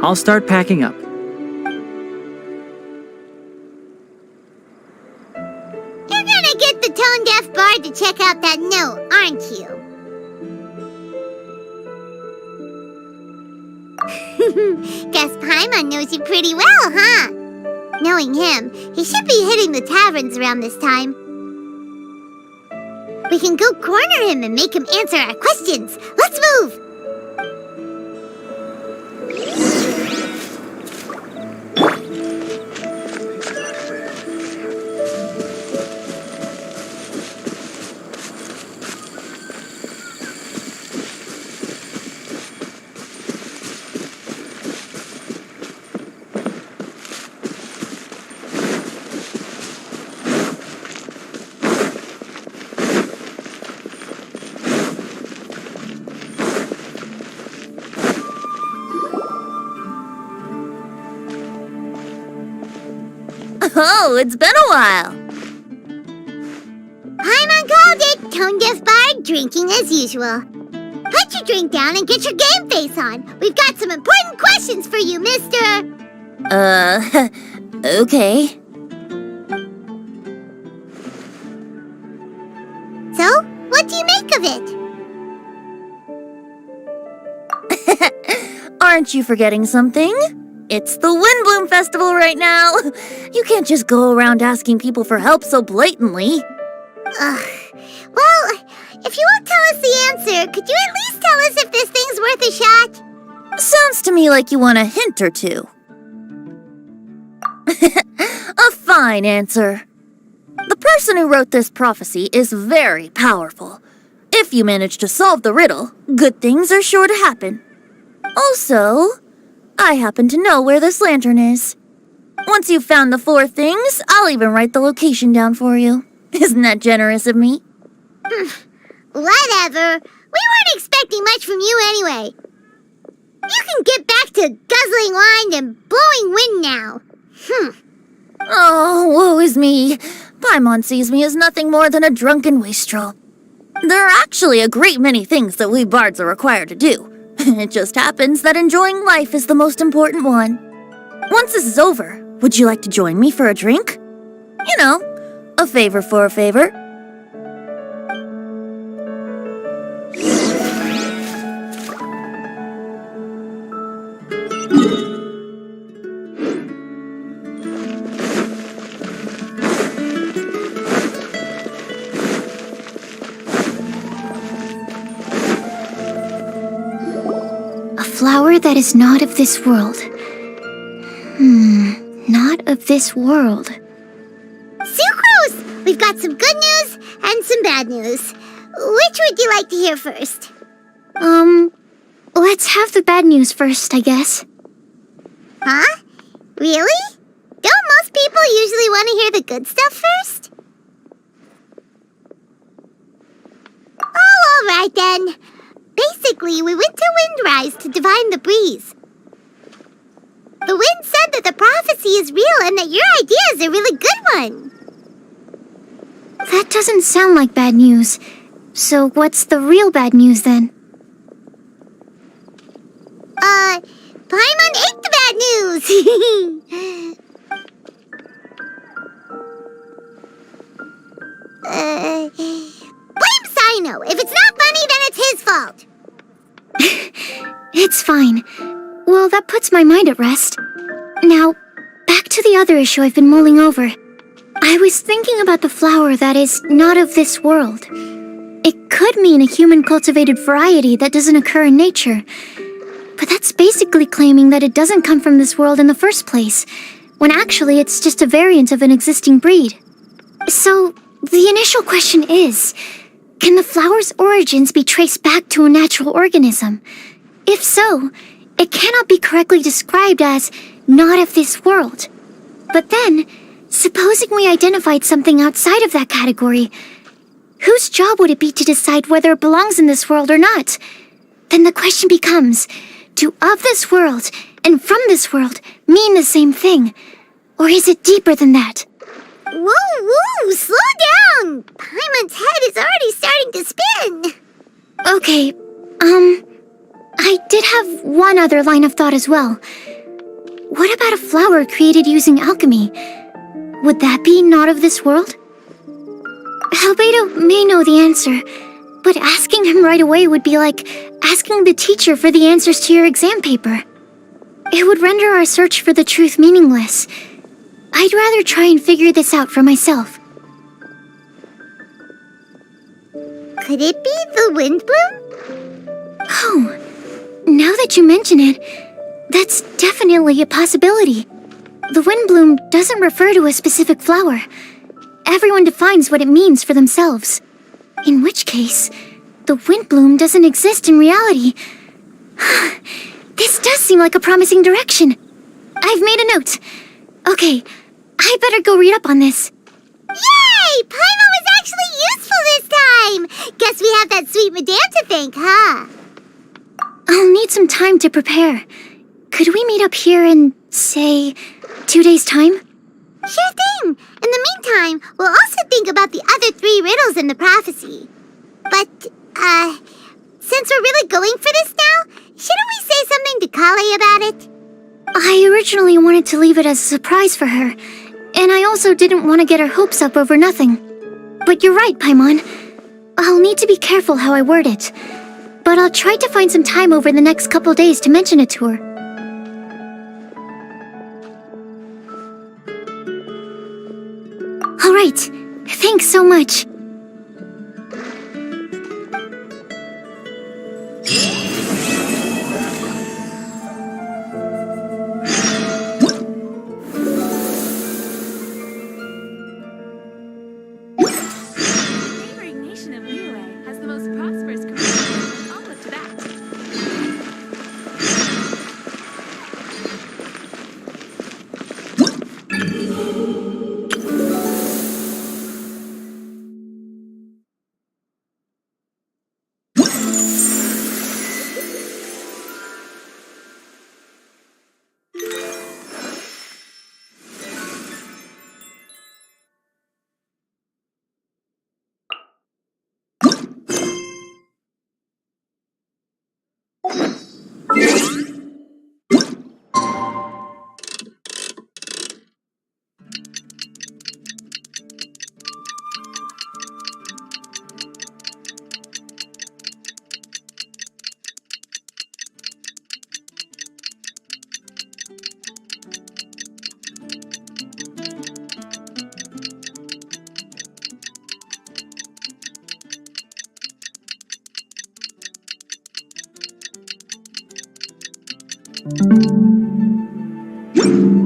I'll start packing up. You're gonna get the tone-deaf bard to check out that note, aren't you? Guess Paimon knows you pretty well, huh? Knowing him, he should be hitting the taverns around this time. We can go corner him and make him answer our questions. Let's move! Oh, it's been a while. Paimon called it, tone-deaf bard drinking as usual. Put your drink down and get your game face on. We've got some important questions for you, mister. Okay. So, what do you make of it? Aren't you forgetting something? It's the Windblume Festival right now. You can't just go around asking people for help so blatantly. Ugh. Well, if you won't tell us the answer, could you at least tell us if this thing's worth a shot? Sounds to me like you want a hint or two. A fine answer. The person who wrote this prophecy is very powerful. If you manage to solve the riddle, good things are sure to happen. Also, I happen to know where this lantern is. Once you've found the 4 things, I'll even write the location down for you. Isn't that generous of me? Whatever. We weren't expecting much from you anyway. You can get back to guzzling wine and blowing wind now. Oh, woe is me. Paimon sees me as nothing more than a drunken wastrel. There are actually a great many things that we bards are required to do. It just happens that enjoying life is the most important one. Once this is over, would you like to join me for a drink? You know, a favor for a favor. A flower that is not of this world. Not of this world. Sucrose! We've got some good news and some bad news. Which would you like to hear first? Let's have the bad news first, I guess. Huh? Really? Don't most people usually want to hear the good stuff first? Oh, all right then. Basically, we went to Windrise to divine the breeze. The wind said that the prophecy is real and that your idea is a really good one. That doesn't sound like bad news. So what's the real bad news then? Paimon ate the bad news. Sino. If it's not funny, then it's his fault. It's fine. Well, that puts my mind at rest. Now, back to the other issue I've been mulling over. I was thinking about the flower that is not of this world. It could mean a human-cultivated variety that doesn't occur in nature. But that's basically claiming that it doesn't come from this world in the first place, when actually it's just a variant of an existing breed. So, the initial question is, can the flower's origins be traced back to a natural organism? If so, it cannot be correctly described as not of this world. But then, supposing we identified something outside of that category, whose job would it be to decide whether it belongs in this world or not? Then the question becomes, do of this world and from this world mean the same thing? Or is it deeper than that? Whoa, slow down! Paimon's head is already starting to spin. Okay, I did have one other line of thought as well. What about a flower created using alchemy? Would that be not of this world? Albedo may know the answer, but asking him right away would be like asking the teacher for the answers to your exam paper. It would render our search for the truth meaningless. I'd rather try and figure this out for myself. Could it be the Windblume? Oh, now that you mention it, that's definitely a possibility. The Windblume doesn't refer to a specific flower. Everyone defines what it means for themselves. In which case, the Windblume doesn't exist in reality. This does seem like a promising direction. I've made a note. Okay, I better go read up on this. Yay! Paimon was actually useful this time! Guess we have that sweet madame to thank, huh? I'll need some time to prepare. Could we meet up here in, say, 2 days' time? Sure thing! In the meantime, we'll also think about the other 3 riddles in the prophecy. But, since we're really going for this now, shouldn't we say something to Kale about it? I originally wanted to leave it as a surprise for her, and I also didn't want to get her hopes up over nothing. But you're right, Paimon. I'll need to be careful how I word it. But I'll try to find some time over the next couple days to mention it to her. All right. Thanks so much. Neighboring nation of Liyue has the most prosperous career. I'll look to that.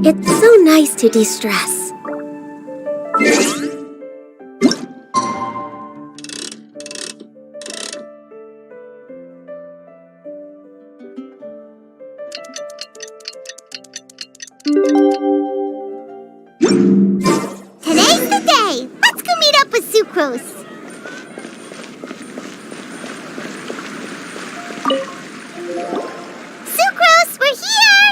It's so nice to de-stress. Today's the day! Let's go meet up with Sucrose! Sucrose, we're here!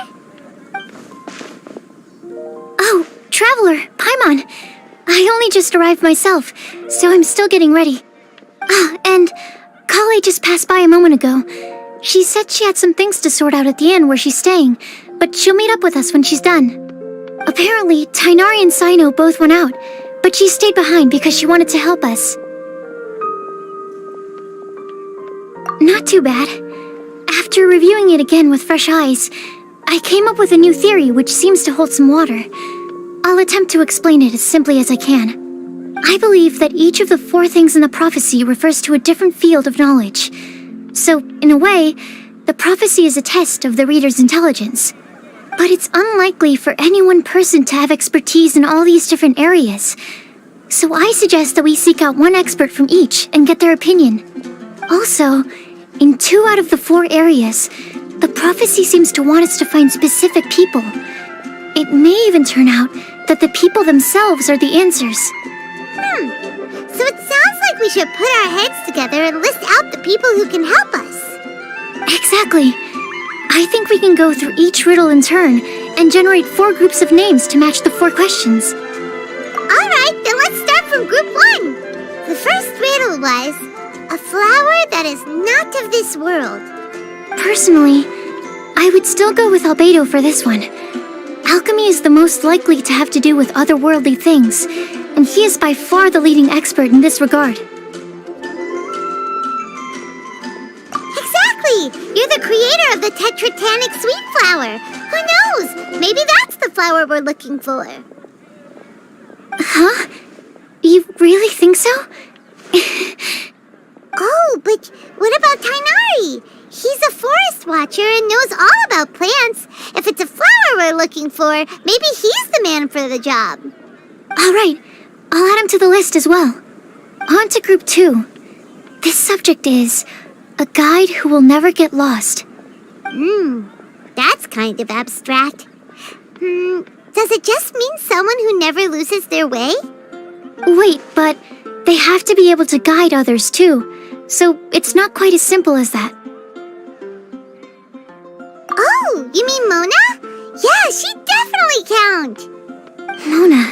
Oh, Traveler, Paimon. I only just arrived myself, so I'm still getting ready. Ah, and Kale just passed by a moment ago. She said she had some things to sort out at the inn where she's staying, but she'll meet up with us when she's done. Apparently, Tainari and Sino both went out, but she stayed behind because she wanted to help us. Not too bad. After reviewing it again with fresh eyes, I came up with a new theory which seems to hold some water. I'll attempt to explain it as simply as I can. I believe that each of the 4 things in the prophecy refers to a different field of knowledge. So, in a way, the prophecy is a test of the reader's intelligence. But it's unlikely for any one person to have expertise in all these different areas. So I suggest that we seek out one expert from each and get their opinion. Also, in 2 out of the 4 areas, the prophecy seems to want us to find specific people. It may even turn out that the people themselves are the answers. So it sounds like we should put our heads together and list out the people who can help us. Exactly. I think we can go through each riddle in turn and generate 4 groups of names to match the 4 questions. Alright, then let's start from group 1. The first riddle was, a flower that is not of this world. Personally, I would still go with Albedo for this one. Alchemy is the most likely to have to do with otherworldly things, and he is by far the leading expert in this regard. Exactly! You're the creator of the tetratanic sweet flower. Who knows? Maybe that's the flower we're looking for. Huh? You really think so? Oh, but what about Tainari? He's a forest watcher and knows all about plants. If it's a flower we're looking for, maybe he's the man for the job. All right, I'll add him to the list as well. On to group 2. This subject is a guide who will never get lost. That's kind of abstract. Does it just mean someone who never loses their way? Wait, but they have to be able to guide others too, so it's not quite as simple as that. Oh, you mean Mona? Yeah, she definitely count. Mona.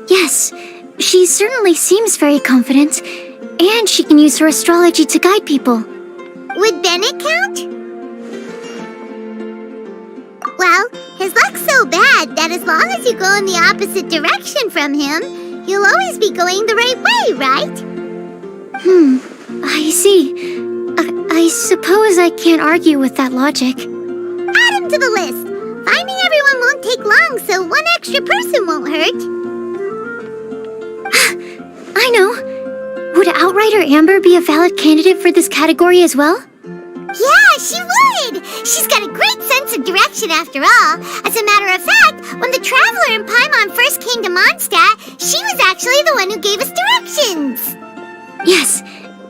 Yes, she certainly seems very confident, and she can use her astrology to guide people. Would Bennett count? Well, his luck's so bad that as long as you go in the opposite direction from him, you'll always be going the right way, right? I see. I suppose I can't argue with that logic. Add him to the list. Finding everyone won't take long, so one extra person won't hurt. I know. Would Outrider Amber be a valid candidate for this category as well? Yeah, she would! She's got a great sense of direction after all. As a matter of fact, when the Traveler and Paimon first came to Mondstadt, she was actually the one who gave us directions. Yes,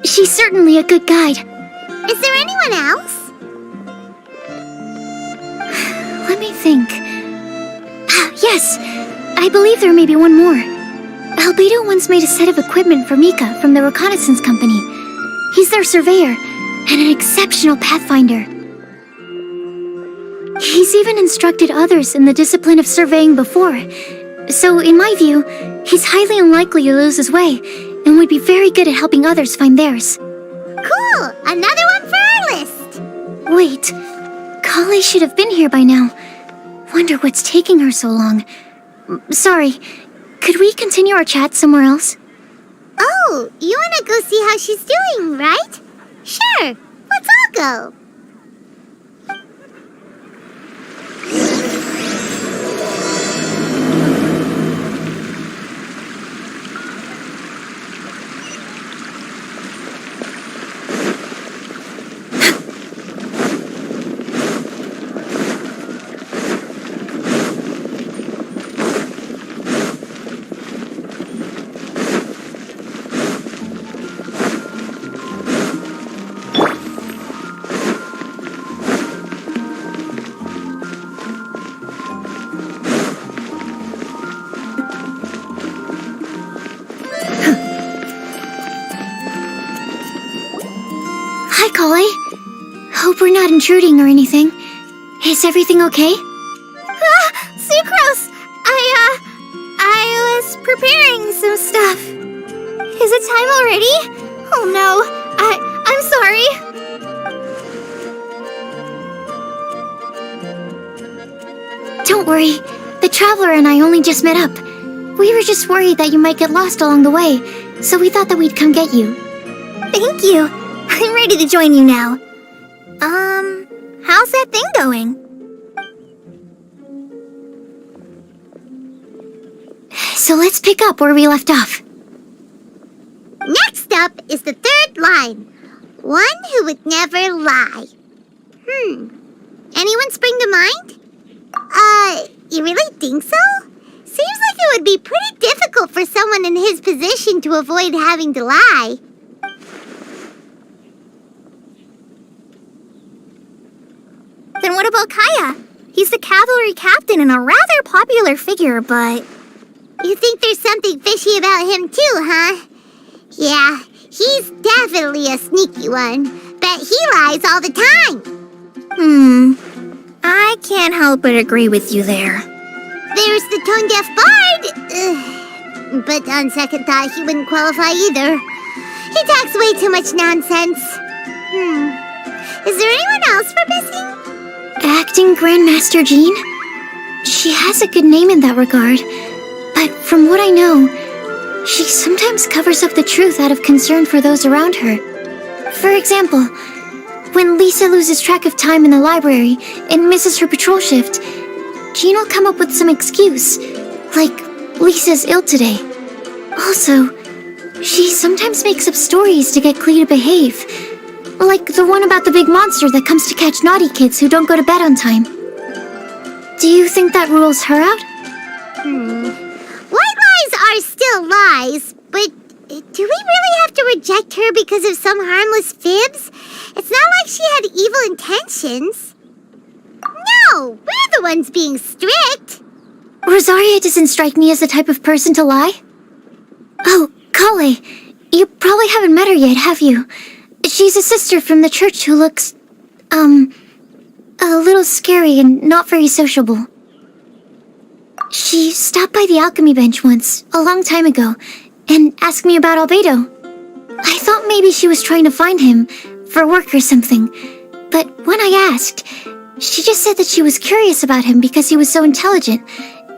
she's certainly a good guide. Is there anyone else? Let me think. Yes, I believe there may be one more. Albedo once made a set of equipment for Mika from the reconnaissance company. He's their surveyor and an exceptional pathfinder. He's even instructed others in the discipline of surveying before. So, in my view, he's highly unlikely to lose his way and would be very good at helping others find theirs. Cool! Another one for our list! Wait, Kale should have been here by now. Wonder what's taking her so long. Sorry, could we continue our chat somewhere else? Oh, you want to go see how she's doing, right? Sure, let's all go. Hi, Kale. Hope we're not intruding or anything. Is everything okay? Sucrose! I was preparing some stuff. Is it time already? Oh no, I'm sorry. Don't worry. The Traveler and I only just met up. We were just worried that you might get lost along the way, so we thought that we'd come get you. Thank you. I'm ready to join you now. How's that thing going? So let's pick up where we left off. Next up is the third line. One who would never lie. Anyone spring to mind? You really think so? Seems like it would be pretty difficult for someone in his position to avoid having to lie. Then what about Kaya? He's the cavalry captain and a rather popular figure, but... You think there's something fishy about him too, huh? Yeah, he's definitely a sneaky one. Bet he lies all the time. I can't help but agree with you there. There's the tone-deaf bard. Ugh. But on second thought, he wouldn't qualify either. He talks way too much nonsense. Is there anyone else we're missing? Acting Grandmaster Jean? She has a good name in that regard. But from what I know, she sometimes covers up the truth out of concern for those around her. For example, when Lisa loses track of time in the library and misses her patrol shift, Jean will come up with some excuse, like Lisa's ill today. Also, she sometimes makes up stories to get Klee to behave, like the one about the big monster that comes to catch naughty kids who don't go to bed on time. Do you think that rules her out? White lies are still lies, but do we really have to reject her because of some harmless fibs? It's not like she had evil intentions. No, we're the ones being strict. Rosaria doesn't strike me as the type of person to lie. Oh, Kale, you probably haven't met her yet, have you? She's a sister from the church who looks, a little scary and not very sociable. She stopped by the alchemy bench once, a long time ago, and asked me about Albedo. I thought maybe she was trying to find him, for work or something. But when I asked, she just said that she was curious about him because he was so intelligent,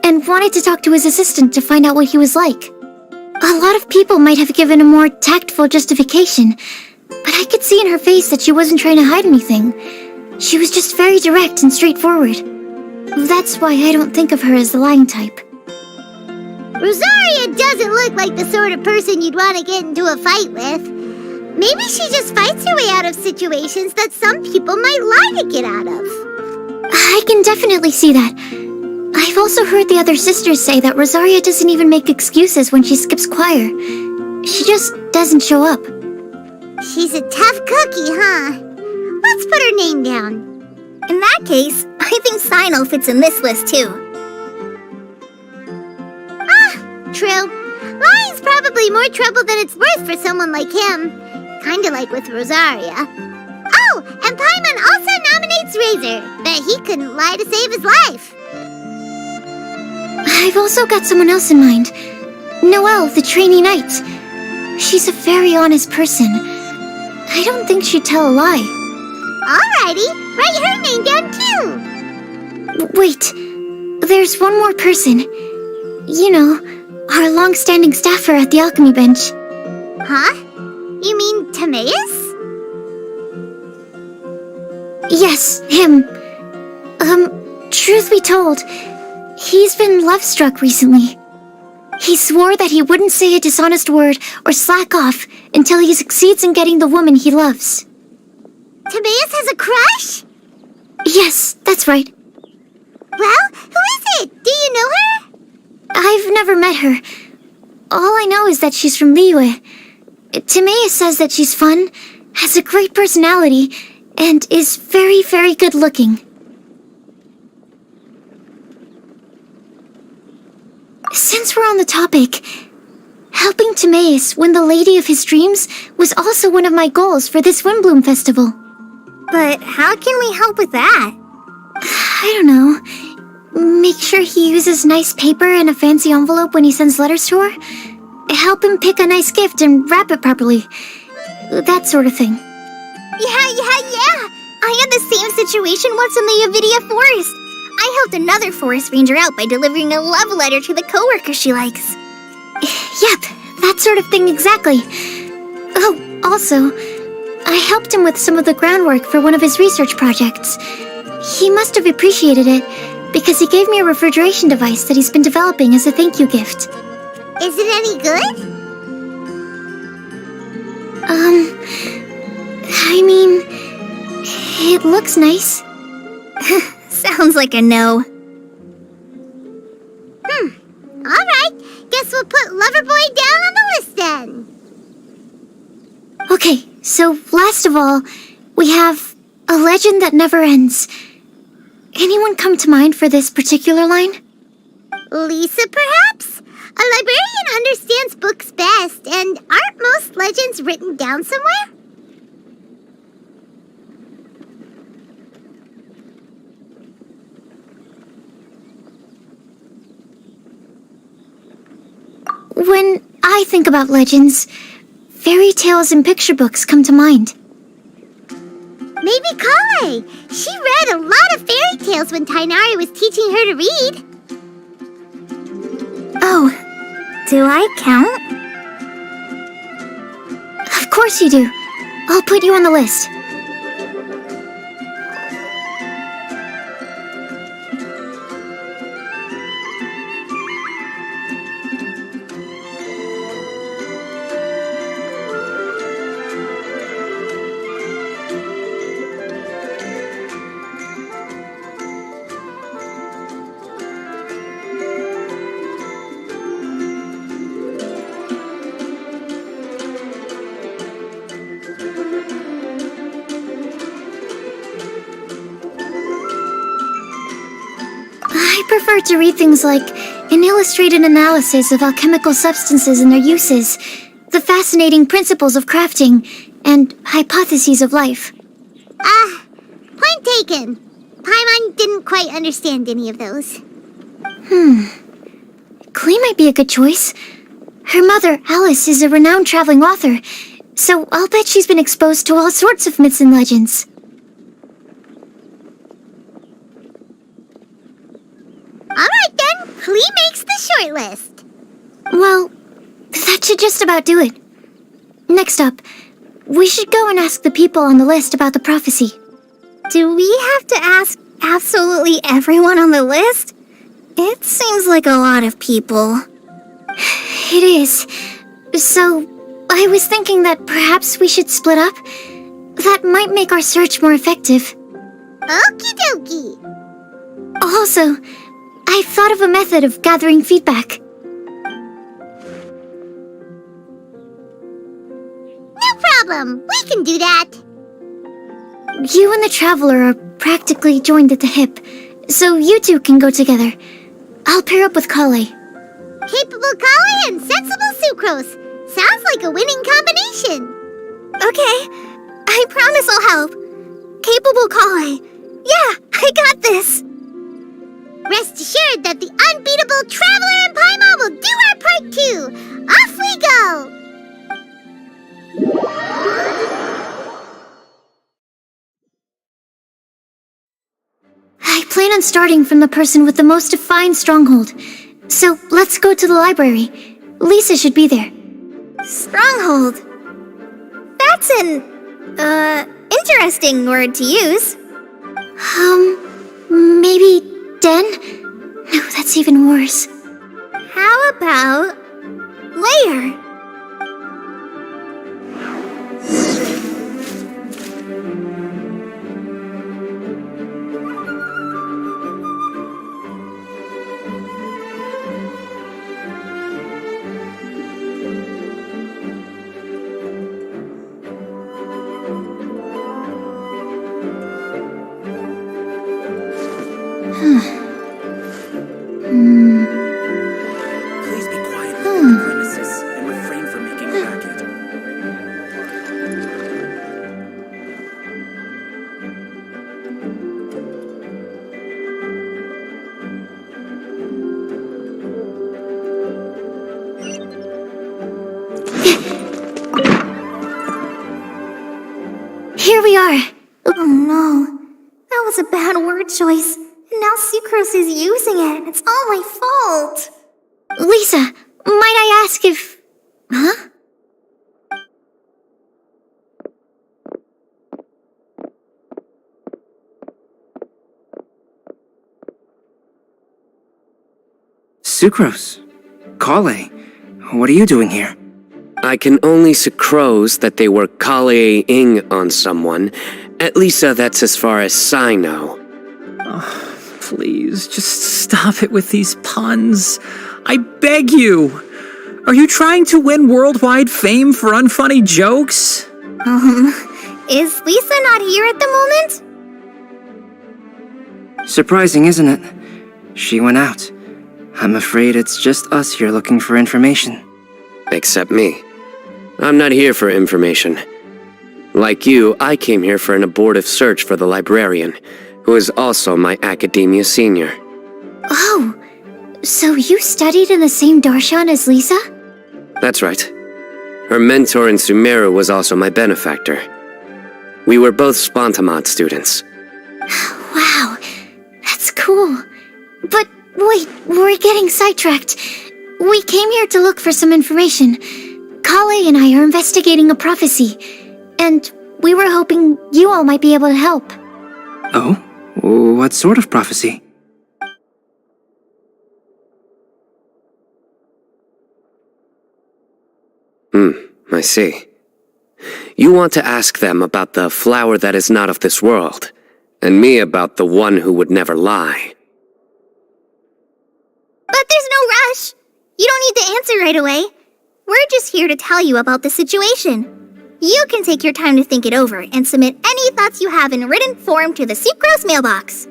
and wanted to talk to his assistant to find out what he was like. A lot of people might have given a more tactful justification, but I could see in her face that she wasn't trying to hide anything. She was just very direct and straightforward. That's why I don't think of her as the lying type. Rosaria doesn't look like the sort of person you'd want to get into a fight with. Maybe she just fights her way out of situations that some people might lie to get out of. I can definitely see that. I've also heard the other sisters say that Rosaria doesn't even make excuses when she skips choir. She just doesn't show up. She's a tough cookie, huh? Let's put her name down. In that case, I think Sino fits in this list too. True. Lying's probably more trouble than it's worth for someone like him. Kinda like with Rosaria. Oh, and Paimon also nominates Razor. Bet he couldn't lie to save his life. I've also got someone else in mind. Noelle, the trainee knight. She's a very honest person. I don't think she'd tell a lie. Alrighty, write her name down too. Wait, there's one more person. You know, our long-standing staffer at the alchemy bench. Huh? You mean Timaeus? Yes, him. Truth be told, he's been love-struck recently. He swore that he wouldn't say a dishonest word or slack off until he succeeds in getting the woman he loves. Timaeus has a crush? Yes, that's right. Well, who is it? Do you know her? I've never met her. All I know is that she's from Liyue. Timaeus says that she's fun, has a great personality, and is very, very good looking. Since we're on the topic, helping Timaeus win the lady of his dreams was also one of my goals for this Windblume festival. But how can we help with that? I don't know. Make sure he uses nice paper and a fancy envelope when he sends letters to her. Help him pick a nice gift and wrap it properly. That sort of thing. Yeah. I had the same situation once in the Avidia Forest. I helped another forest ranger out by delivering a love letter to the coworker she likes. Yep, that sort of thing exactly. Oh, also, I helped him with some of the groundwork for one of his research projects. He must have appreciated it, because he gave me a refrigeration device that he's been developing as a thank you gift. Is it any good? I mean, it looks nice. Sounds like a no. Alright, guess we'll put Loverboy down on the list then. Okay, so last of all, we have a legend that never ends. Anyone come to mind for this particular line? Lisa, perhaps? A librarian understands books best, and aren't most legends written down somewhere? When I think about legends, fairy tales and picture books come to mind. Maybe Kale. She read a lot of fairy tales when Tainari was teaching her to read. Oh, Do I count? of course you do. I'll put you on the list. I prefer to read things like an illustrated analysis of alchemical substances and their uses, the fascinating principles of crafting, and hypotheses of life. Point taken. Paimon didn't quite understand any of those. Klee might be a good choice. Her mother, Alice, is a renowned traveling author, so I'll bet she's been exposed to all sorts of myths and legends. Alright then, Klee makes the short list. Well, that should just about do it. Next up, we should go and ask the people on the list about the prophecy. Do we have to ask absolutely everyone on the list? It seems like a lot of people. It is. So, I was thinking that perhaps we should split up. That might make our search more effective. Okie dokie. Also, I've thought of a method of gathering feedback. No problem. We can do that. You and the Traveler are practically joined at the hip, so you two can go together. I'll pair up with Kale. Capable Kale and sensible Sucrose. Sounds like a winning combination. Okay, I promise I'll help. Capable Kale. Yeah, I got this. Rest assured that the unbeatable Traveler and Paimon will do our part too. Off we go! I plan on starting from the person with the most defined stronghold. So let's go to the library. Lisa should be there. Stronghold. That's an, interesting word to use. Maybe den? No, that's even worse. How about layer? Please be quiet on the premises and refrain from making a racket. Here we are. Oh no, that was a bad word choice. And now Sucrose is using it. It's all my fault. Lisa, might I ask if... Huh? Sucrose. Kale, what are you doing here? I can only sucrose that they were Kale-ing on someone. At least that's as far as I know. Please, just stop it with these puns. I beg you. Are you trying to win worldwide fame for unfunny jokes? Is Lisa not here at the moment? Surprising, isn't it? She went out. I'm afraid it's just us here looking for information. Except me. I'm not here for information. Like you, I came here for an abortive search for the librarian, who is also my academia senior. Oh, so you studied in the same darshan as Lisa? That's right. Her mentor in Sumeru was also my benefactor. We were both Spontamod students. Wow, that's cool. But wait, we're getting sidetracked. We came here to look for some information. Kale and I are investigating a prophecy, and we were hoping you all might be able to help. Oh? What sort of prophecy? I see. You want to ask them about the flower that is not of this world, and me about the one who would never lie. But there's no rush. You don't need to answer right away. We're just here to tell you about the situation. You can take your time to think it over and submit any thoughts you have in written form to the Sucrose mailbox.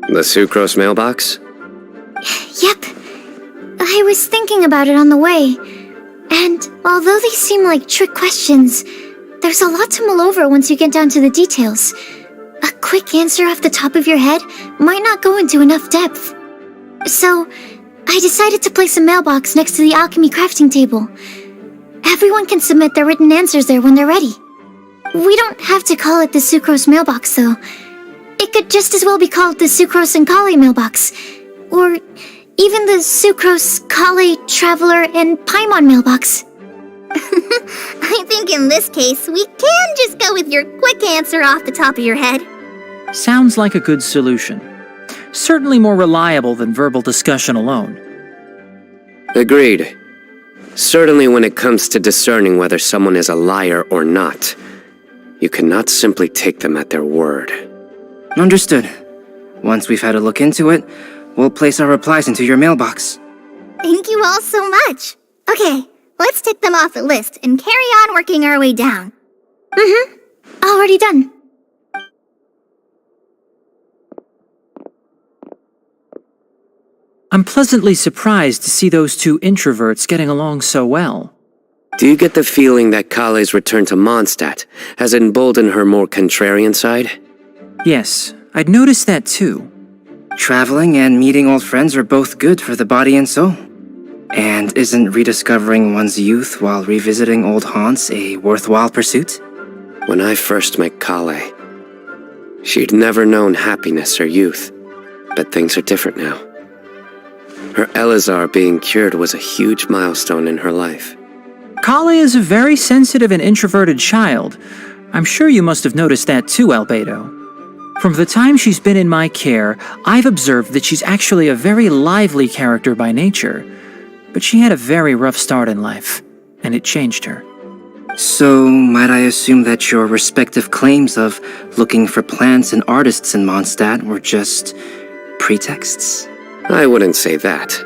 The Sucrose mailbox? Yep. I was thinking about it on the way. And although they seem like trick questions, there's a lot to mull over once you get down to the details. A quick answer off the top of your head might not go into enough depth. So, I decided to place a mailbox next to the alchemy crafting table. Everyone can submit their written answers there when they're ready. We don't have to call it the Sucrose mailbox, though. It could just as well be called the Sucrose and Kale mailbox. Or even the Sucrose, Kale, Traveler, and Paimon mailbox. I think in this case, we can just go with your quick answer off the top of your head. Sounds like a good solution. Certainly more reliable than verbal discussion alone. Agreed. Certainly when it comes to discerning whether someone is a liar or not, you cannot simply take them at their word. Understood. Once we've had a look into it, we'll place our replies into your mailbox. Thank you all so much. Okay, let's tick them off the list and carry on working our way down. Already done. I'm pleasantly surprised to see those two introverts getting along so well. Do you get the feeling that Kale's return to Mondstadt has emboldened her more contrarian side? Yes, I'd noticed that too. Traveling and meeting old friends are both good for the body and soul. And isn't rediscovering one's youth while revisiting old haunts a worthwhile pursuit? When I first met Kale, she'd never known happiness or youth, but things are different now. Her Elazar being cured was a huge milestone in her life. Kale is a very sensitive and introverted child. I'm sure you must have noticed that too, Albedo. From the time she's been in my care, I've observed that she's actually a very lively character by nature. But she had a very rough start in life, and it changed her. So, might I assume that your respective claims of looking for plants and artists in Mondstadt were just pretexts? I wouldn't say that.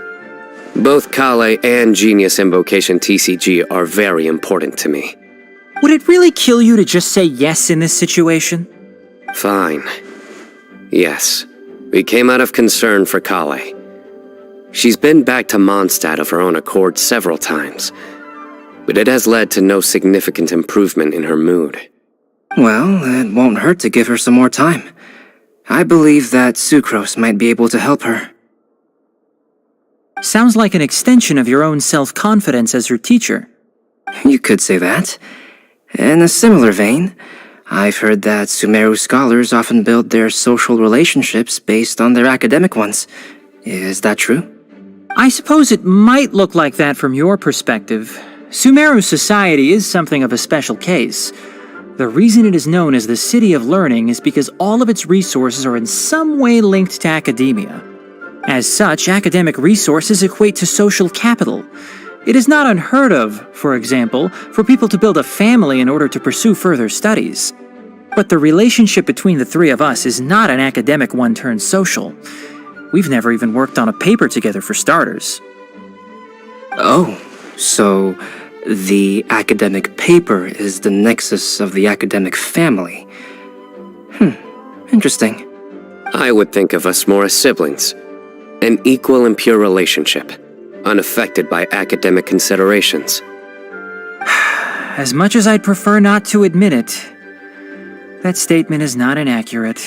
Both Kale and Genius Invocation TCG are very important to me. Would it really kill you to just say yes in this situation? Fine. Yes, we came out of concern for Kale. She's been back to Mondstadt of her own accord several times, but it has led to no significant improvement in her mood. Well, it won't hurt to give her some more time. I believe that Sucrose might be able to help her. Sounds like an extension of your own self-confidence as her teacher. You could say that. In a similar vein, I've heard that Sumeru scholars often build their social relationships based on their academic ones. Is that true? I suppose it might look like that from your perspective. Sumeru society is something of a special case. The reason it is known as the City of Learning is because all of its resources are in some way linked to academia. As such, academic resources equate to social capital. It is not unheard of, for example, for people to build a family in order to pursue further studies. But the relationship between the three of us is not an academic one turned social. We've never even worked on a paper together for starters. Oh, so the academic paper is the nexus of the academic family. Interesting. I would think of us more as siblings. An equal and pure relationship, unaffected by academic considerations. As much as I'd prefer not to admit it, that statement is not inaccurate.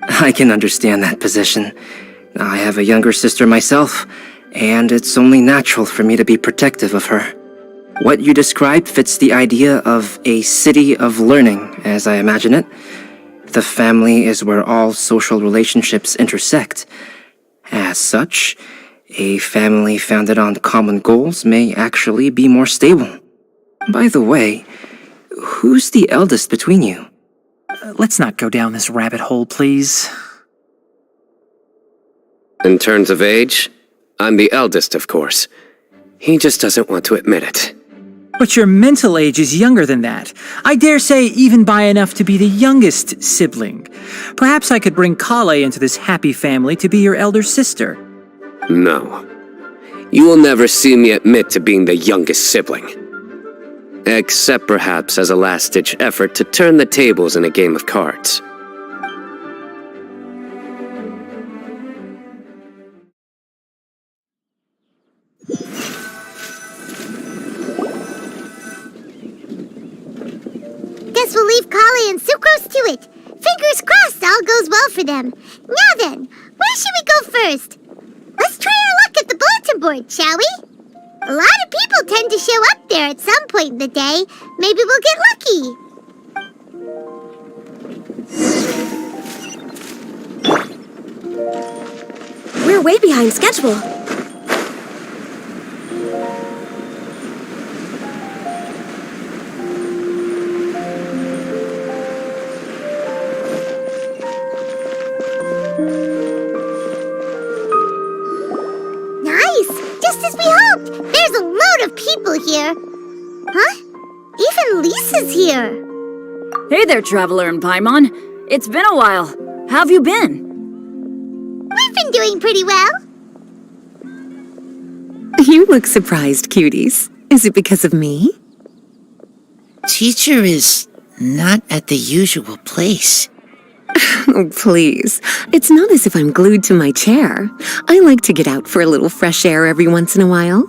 I can understand that position. I have a younger sister myself, and it's only natural for me to be protective of her. What you describe fits the idea of a city of learning, as I imagine it. The family is where all social relationships intersect. As such, a family founded on common goals may actually be more stable. By the way, who's the eldest between you? Let's not go down this rabbit hole, please. In terms of age, I'm the eldest, of course. He just doesn't want to admit it. But your mental age is younger than that. I dare say even by enough to be the youngest sibling. Perhaps I could bring Kale into this happy family to be your elder sister. No. You will never see me admit to being the youngest sibling. Except perhaps as a last-ditch effort to turn the tables in a game of cards. Guess we'll leave Kale and Sucrose to it. Fingers crossed all goes well for them. Now then, where should we go first? Let's try our luck at the bulletin board, shall we? A lot of people tend to show up there at some point in the day. Maybe we'll get lucky. We're way behind schedule. There's a load of people here. Huh? Even Lisa's here. Hey there, Traveler and Paimon. It's been a while. How have you been? We've been doing pretty well. You look surprised, cuties. Is it because of me? Teacher is not at the usual place. Oh, please. It's not as if I'm glued to my chair. I like to get out for a little fresh air every once in a while.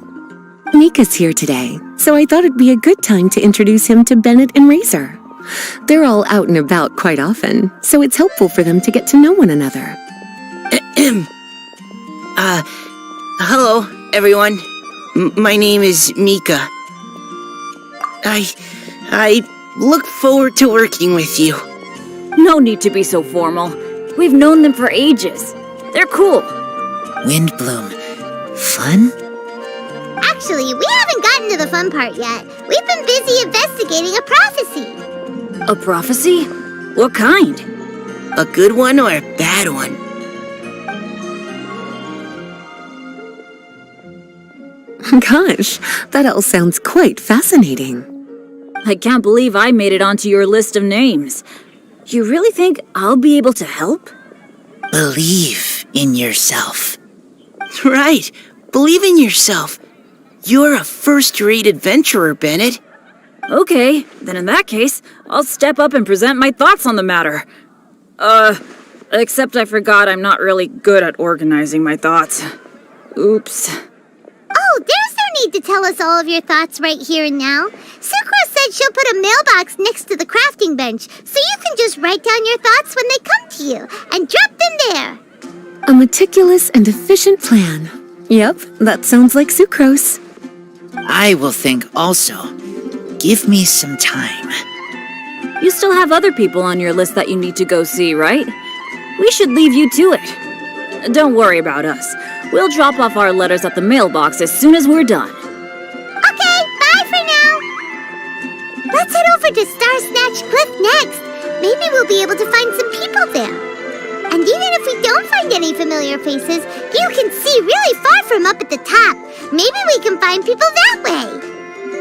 Mika's here today, so I thought it'd be a good time to introduce him to Bennett and Razor. They're all out and about quite often, so it's helpful for them to get to know one another. Hello, everyone. My name is Mika. I look forward to working with you. No need to be so formal. We've known them for ages. They're cool. Windblume. Fun? Actually, we haven't gotten to the fun part yet. We've been busy investigating a prophecy. A prophecy? What kind? A good one or a bad one? Gosh, that all sounds quite fascinating. I can't believe I made it onto your list of names. You really think I'll be able to help? Believe in yourself. Right. Believe in yourself. You're a first-rate adventurer, Bennett. Okay, then in that case, I'll step up and present my thoughts on the matter. Except I forgot I'm not really good at organizing my thoughts. Oops. Oh, there's no need to tell us all of your thoughts right here and now. Sakura said she'll put a mailbox next to the crafting bench, so you can just write down your thoughts when they come to you, and drop them there. A meticulous and efficient plan. Yep, that sounds like sucrose. I will think also. Give me some time. You still have other people on your list that you need to go see, right? We should leave you to it. Don't worry about us. We'll drop off our letters at the mailbox as soon as we're done. Okay, bye for now. Let's head over to Star Snatch Cliff next. Maybe we'll be able to find some people there. And even if we don't find any familiar faces, you can see really far from up at the top. Maybe we can find people that way.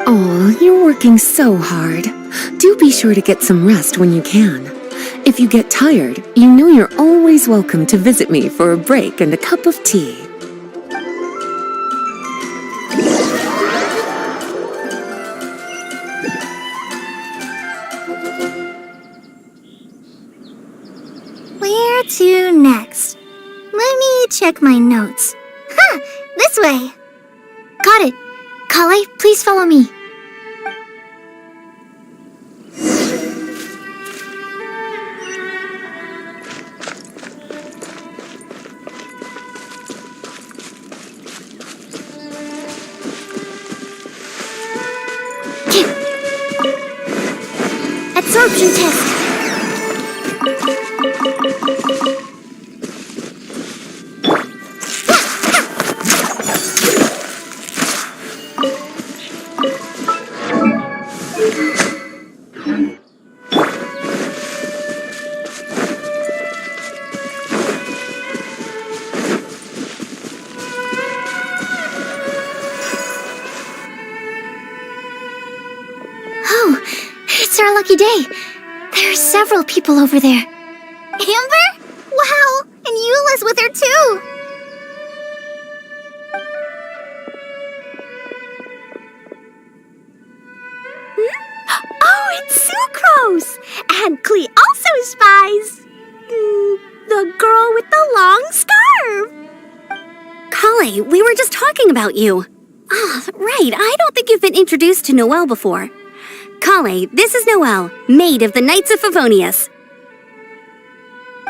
Oh, you're working so hard. Do be sure to get some rest when you can. If you get tired, you know you're always welcome to visit me for a break and a cup of tea. Where to next? Let me check my notes. Huh, this way. Got it. Kale, please follow me. Absorption test. Oh, it's our lucky day. There are several people over there. Amber? Wow, and Eula's with her too. Oh, it's Sucrose! And Klee also spies the girl with the long scarf. Kale, we were just talking about you. Ah, right. I don't think you've been introduced to Noelle before. Kale, this is Noelle, maid of the Knights of Favonius.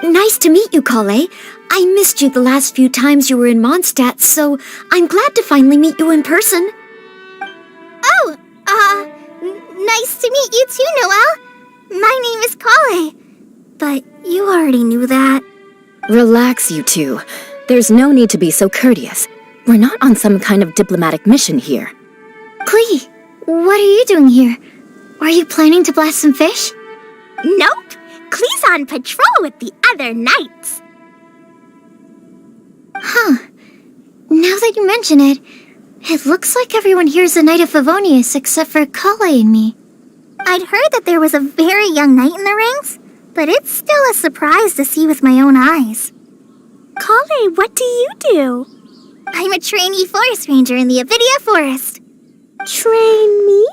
Nice to meet you, Kale. I missed you the last few times you were in Mondstadt, so I'm glad to finally meet you in person. Oh, nice to meet you too, Noelle. My name is Kale. But you already knew that. Relax, you two. There's no need to be so courteous. We're not on some kind of diplomatic mission here. Klee, what are you doing here? Are you planning to blast some fish? Nope. Klee's on patrol with the other knights. Huh. Now that you mention it, it looks like everyone here is a Knight of Favonius except for Kale and me. I'd heard that there was a very young knight in the ranks, but it's still a surprise to see with my own eyes. Kale, what do you do? I'm a trainee forest ranger in the Avidia Forest. Trainee?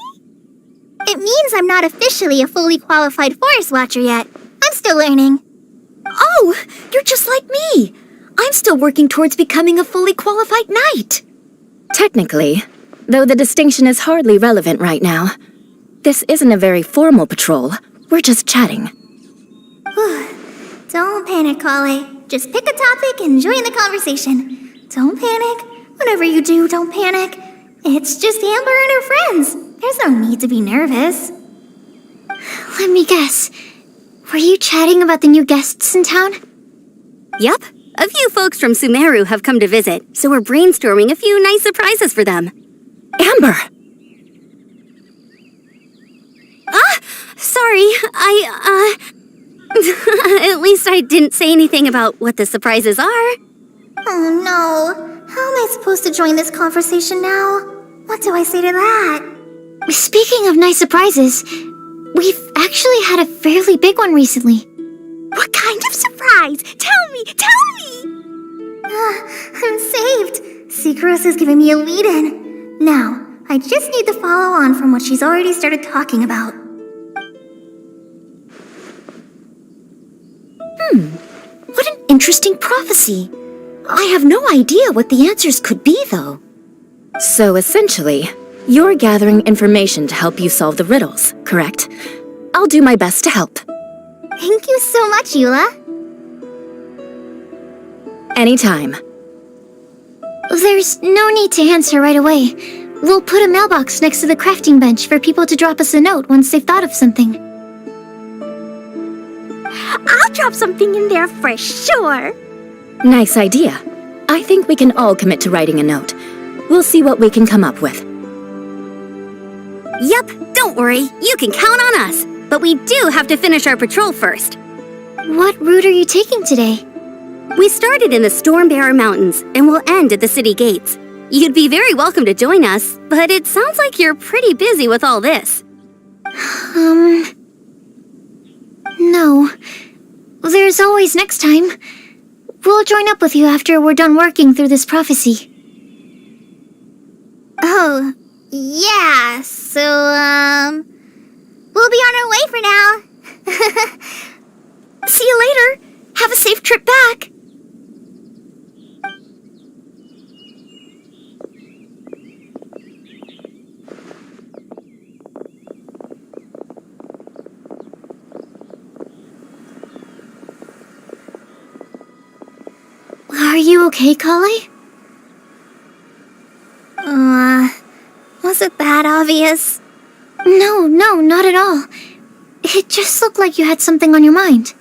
It means I'm not officially a fully qualified forest watcher yet. I'm still learning. Oh, you're just like me. I'm still working towards becoming a fully qualified knight. Technically, though the distinction is hardly relevant right now. This isn't a very formal patrol. We're just chatting. Don't panic, Kale. Just pick a topic and join the conversation. Don't panic. Whatever you do, don't panic. It's just Amber and her friends. There's no need to be nervous. Let me guess. Were you chatting about the new guests in town? Yup. A few folks from Sumeru have come to visit, so we're brainstorming a few nice surprises for them. Amber! Sorry, at least I didn't say anything about what the surprises are. Oh no. How am I supposed to join this conversation now? What do I say to that? Speaking of nice surprises, we've actually had a fairly big one recently. What kind of surprise? Tell me! I'm saved. Sucrose is giving me a lead-in. Now, I just need to follow on from what she's already started talking about. What an interesting prophecy. I have no idea what the answers could be, though. So essentially, you're gathering information to help you solve the riddles, correct? I'll do my best to help. Thank you so much, Eula. Anytime. There's no need to answer right away. We'll put a mailbox next to the crafting bench for people to drop us a note once they've thought of something. I'll drop something in there for sure. Nice idea. I think we can all commit to writing a note. We'll see what we can come up with. Yup, don't worry. You can count on us. But we do have to finish our patrol first. What route are you taking today? We started in the Stormbearer Mountains and will end at the city gates. You'd be very welcome to join us, but it sounds like you're pretty busy with all this. No. There's always next time. We'll join up with you after we're done working through this prophecy. Oh, yeah, so, we'll be on our way for now. See you later. Have a safe trip back. Are you okay, Kale? Was it that obvious? No, not at all. It just looked like you had something on your mind.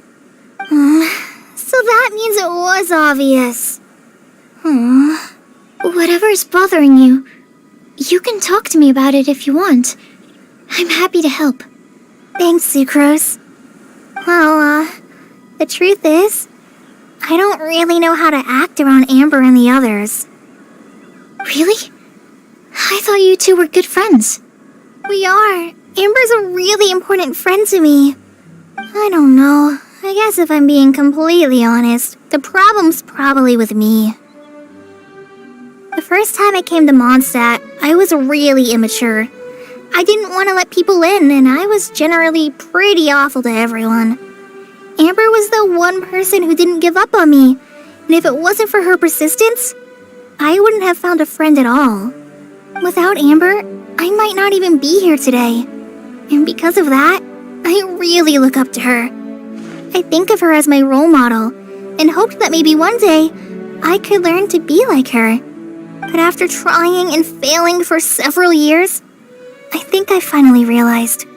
So that means it was obvious. Whatever's bothering you, you can talk to me about it if you want. I'm happy to help. Thanks, Sucrose. Well, the truth is, I don't really know how to act around Amber and the others. Really? I thought you two were good friends. We are. Amber's a really important friend to me. I don't know. I guess if I'm being completely honest, the problem's probably with me. The first time I came to Mondstadt, I was really immature. I didn't want to let people in, and I was generally pretty awful to everyone. Amber was the one person who didn't give up on me, and if it wasn't for her persistence, I wouldn't have found a friend at all. Without Amber, I might not even be here today. And because of that, I really look up to her. I think of her as my role model, and hoped that maybe one day, I could learn to be like her. But after trying and failing for several years, I think I finally realized.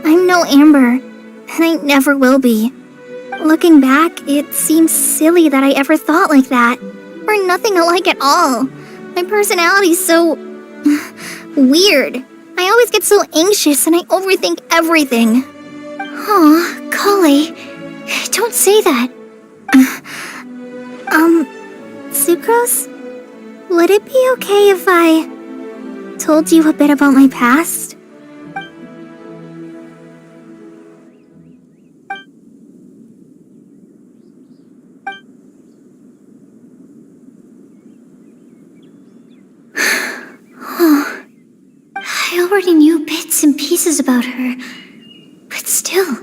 I'm no Amber, and I never will be. Looking back, it seems silly that I ever thought like that. We're nothing alike at all. My personality's so... weird. I always get so anxious and I overthink everything. Aw, Kale, don't say that. Sucrose? Would it be okay if I told you a bit about my past? I already knew bits and pieces about her, but still,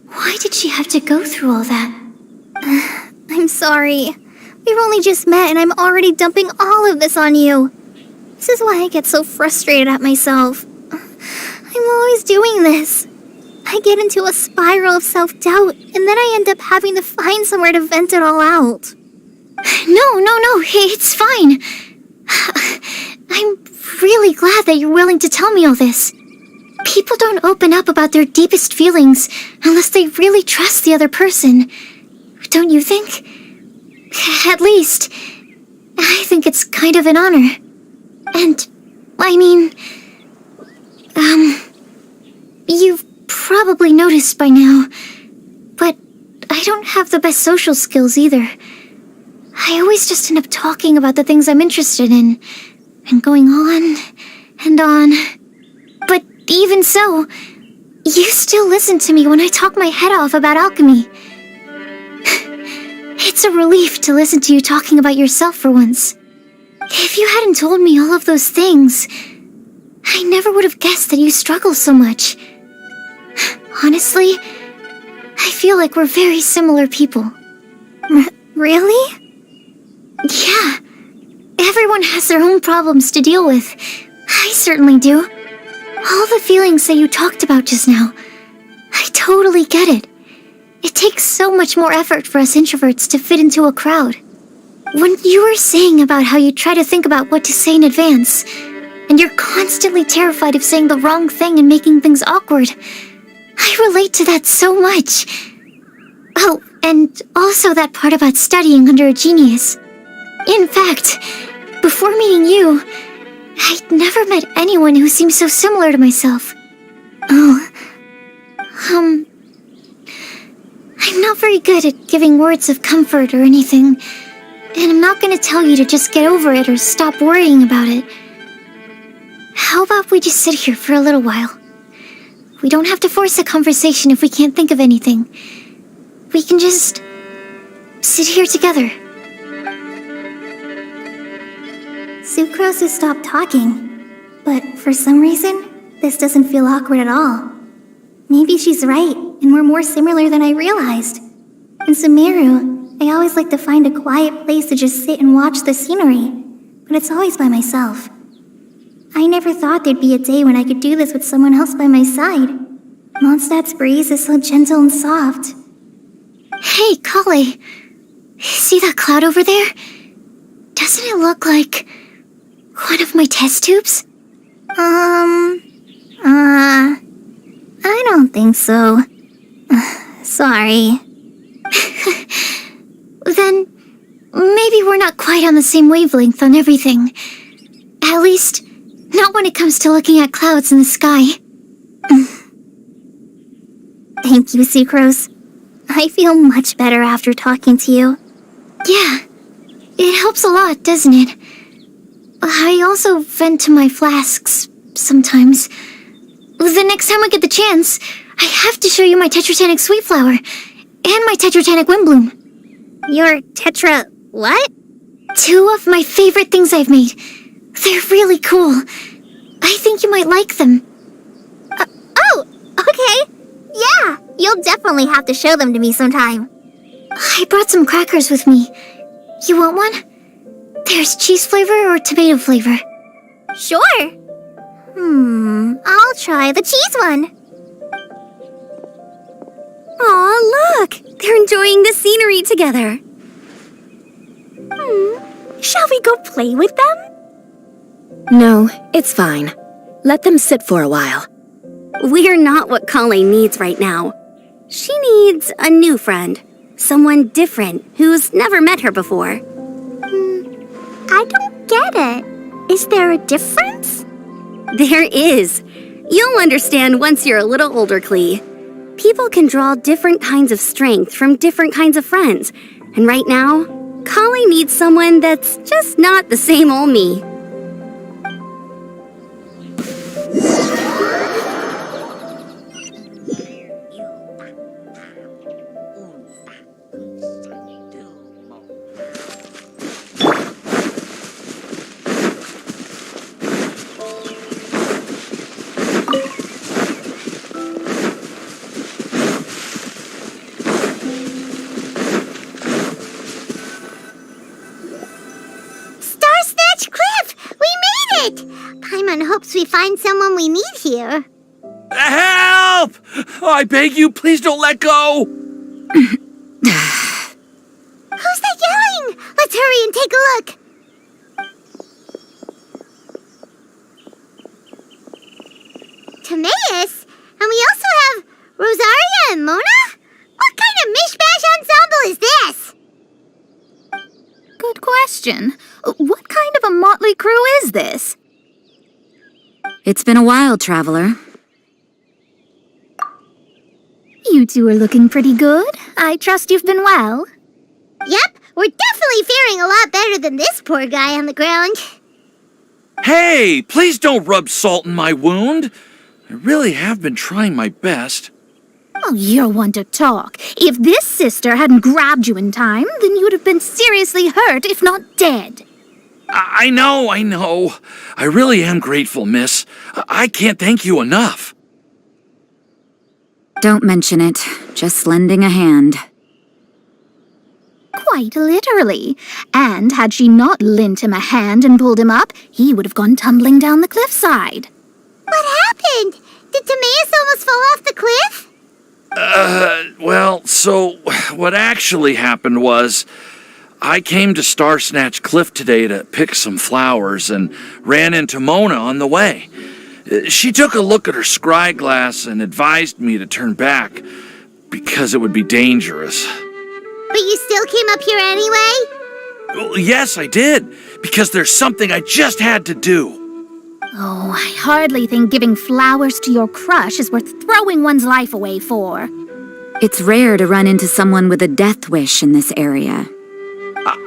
why did she have to go through all that? I'm sorry. We've only just met and I'm already dumping all of this on you. This is why I get so frustrated at myself. I'm always doing this. I get into a spiral of self-doubt, and then I end up having to find somewhere to vent it all out. No, it's fine. I'm really glad that you're willing to tell me all this. People don't open up about their deepest feelings unless they really trust the other person. Don't you think? At least, I think it's kind of an honor. And, I mean, you've probably noticed by now, but I don't have the best social skills either. I always just end up talking about the things I'm interested in, and going on and on. But even so, you still listen to me when I talk my head off about alchemy. It's a relief to listen to you talking about yourself for once. If you hadn't told me all of those things, I never would have guessed that you struggle so much. Honestly, I feel like we're very similar people. Really? Yeah. Everyone has their own problems to deal with. I certainly do. All the feelings that you talked about just now, I totally get it. It takes so much more effort for us introverts to fit into a crowd. When you were saying about how you try to think about what to say in advance, and you're constantly terrified of saying the wrong thing and making things awkward, I relate to that so much. Oh, and also that part about studying under a genius. In fact, before meeting you, I'd never met anyone who seemed so similar to myself. Oh, I'm not very good at giving words of comfort or anything, and I'm not gonna tell you to just get over it or stop worrying about it. How about we just sit here for a little while? We don't have to force a conversation if we can't think of anything. We can just sit here together. Sucrose has stopped talking, but for some reason, this doesn't feel awkward at all. Maybe she's right, and we're more similar than I realized. In Sumeru, I always like to find a quiet place to just sit and watch the scenery, but it's always by myself. I never thought there'd be a day when I could do this with someone else by my side. Mondstadt's breeze is so gentle and soft. Hey, Kale. See that cloud over there? Doesn't it look like one of my test tubes? I don't think so. Sorry. Then maybe we're not quite on the same wavelength on everything. At least, not when it comes to looking at clouds in the sky. Thank you, Sucrose. I feel much better after talking to you. Yeah, it helps a lot, doesn't it? I also vent to my flasks sometimes. The next time I get the chance, I have to show you my Tetratanic Sweet Flower and my Tetratanic Windblume. Your Tetra... what? 2 of my favorite things I've made. They're really cool. I think you might like them. Oh, okay. Yeah, you'll definitely have to show them to me sometime. I brought some crackers with me. You want one? There's cheese flavor or tomato flavor. Sure. I'll try the cheese one. Aw, look! They're enjoying the scenery together. Shall we go play with them? No, it's fine. Let them sit for a while. We're not what Colleen needs right now. She needs a new friend. Someone different who's never met her before. I don't get it. Is there a difference? There is. You'll understand once you're a little older, Klee. People can draw different kinds of strength from different kinds of friends. And right now, Colleen needs someone that's just not the same old me. Paimon hopes we find someone we need here. Help! I beg you, please don't let go! Who's that yelling? Let's hurry and take a look. Timaeus? And we also have Rosaria and Mona? What kind of mishmash ensemble is this? Good question. What kind of a motley crew is this? It's been a while, Traveler. You two are looking pretty good. I trust you've been well. Yep, we're definitely faring a lot better than this poor guy on the ground. Hey, please don't rub salt in my wound. I really have been trying my best. Oh, you're one to talk. If this sister hadn't grabbed you in time, then you'd have been seriously hurt, if not dead. I know. I really am grateful, miss. I can't thank you enough. Don't mention it. Just lending a hand. Quite literally. And had she not lent him a hand and pulled him up, he would have gone tumbling down the cliffside. What happened? Did Timaeus almost fall off the cliff? Well, so what actually happened was I came to Star Snatch Cliff today to pick some flowers and ran into Mona on the way. She took a look at her scry glass and advised me to turn back because it would be dangerous. But you still came up here anyway? Well, yes, I did, because there's something I just had to do. Oh, I hardly think giving flowers to your crush is worth throwing one's life away for. It's rare to run into someone with a death wish in this area.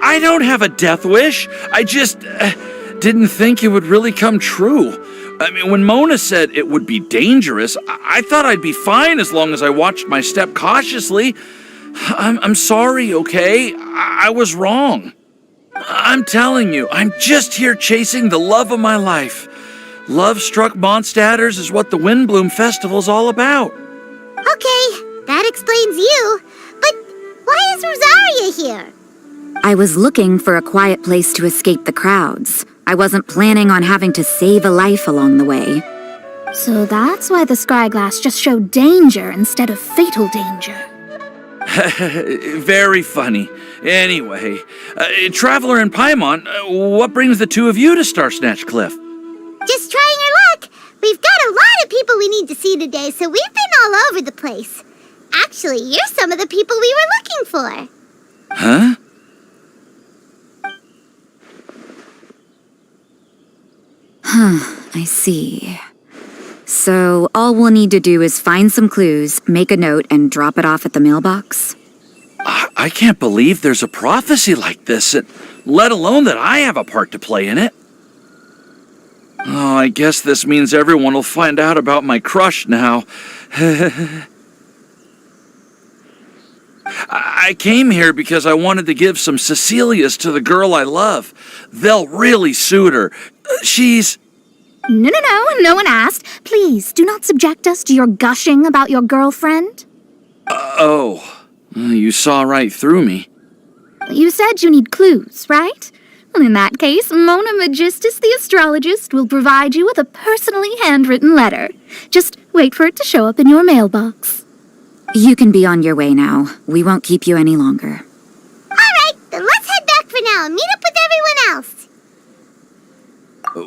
I don't have a death wish. I just didn't think it would really come true. I mean, when Mona said it would be dangerous, I thought I'd be fine as long as I watched my step cautiously. I'm sorry, okay? I was wrong. I'm telling you, I'm just here chasing the love of my life. Love-struck Mondstadters is what the Windblume Festival's all about. Okay, that explains you. But why is Rosaria here? I was looking for a quiet place to escape the crowds. I wasn't planning on having to save a life along the way. So that's why the scryglass just showed danger instead of fatal danger. Very funny. Anyway, Traveler and Paimon, what brings the two of you to Star Snatch Cliff? Just trying our luck. We've got a lot of people we need to see today, so we've been all over the place. Actually, you're some of the people we were looking for. Huh? I see. So all we'll need to do is find some clues, make a note, and drop it off at the mailbox? I can't believe there's a prophecy like this, let alone that I have a part to play in it. Oh, I guess this means everyone will find out about my crush now. I came here because I wanted to give some Cecilias to the girl I love. They'll really suit her. She's... No one asked. Please, do not subject us to your gushing about your girlfriend. You saw right through me. You said you need clues, right? Well, in that case, Mona Magistus the astrologist will provide you with a personally handwritten letter. Just wait for it to show up in your mailbox. You can be on your way now. We won't keep you any longer. All right, then let's head back for now and meet up with everyone else.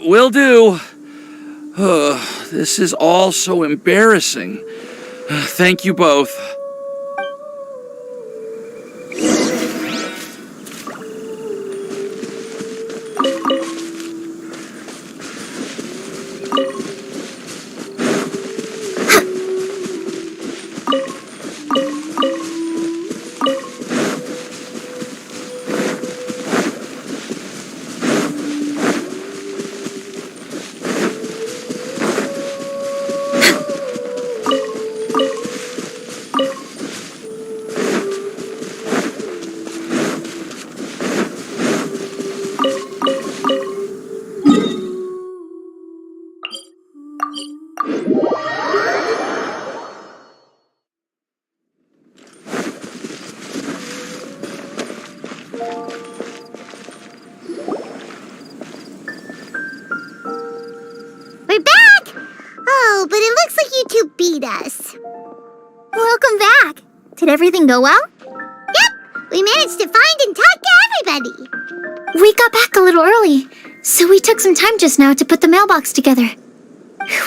Will do. This is all so embarrassing. Thank you both. We're back! Oh, but it looks like you two beat us. Welcome back. Did everything go well? Yep, we managed to find and talk to everybody. We got back a little early, so we took some time just now to put the mailbox together.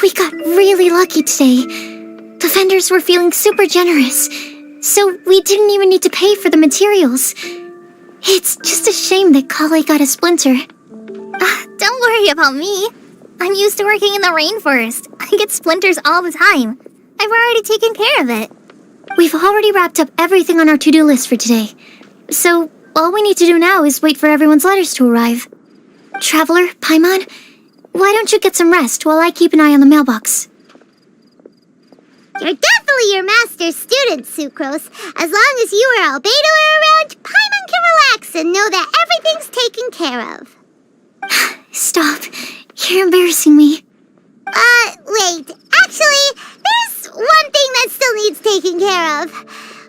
We got really lucky today. The vendors were feeling super generous, so we didn't even need to pay for the materials. It's just a shame that Kale got a splinter. Don't worry about me. I'm used to working in the rainforest. I get splinters all the time. I've already taken care of it. We've already wrapped up everything on our to-do list for today. So, all we need to do now is wait for everyone's letters to arrive. Traveler, Paimon, why don't you get some rest while I keep an eye on the mailbox? You're definitely your master's student, Sucrose. As long as you or Albedo are around, Paimon can relax and know that everything's taken care of. Stop. You're embarrassing me. Wait. Actually, there's one thing that still needs taking care of.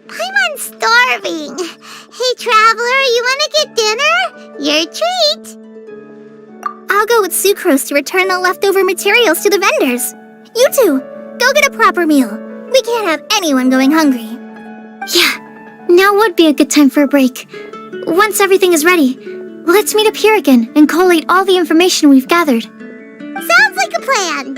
Paimon's starving. Hey, Traveler, you want to get dinner? Your treat. I'll go with Sucrose to return the leftover materials to the vendors. You two, go get a proper meal. We can't have anyone going hungry. Yeah, now would be a good time for a break. Once everything is ready, let's meet up here again and collate all the information we've gathered. Sounds like a plan.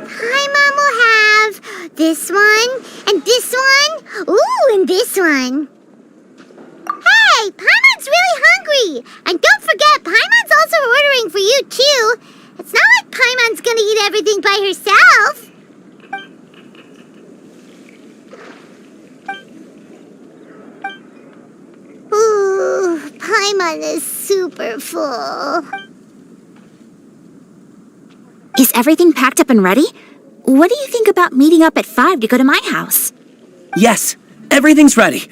Paimon will this one, and this one. Ooh, and this one. Hey, Paimon's really hungry. And don't forget, Paimon's also ordering for you, too. It's not like Paimon's gonna eat everything by herself. Ooh, Paimon is super full. Is everything packed up and ready? What do you think about meeting up at 5 to go to my house? Yes, everything's ready.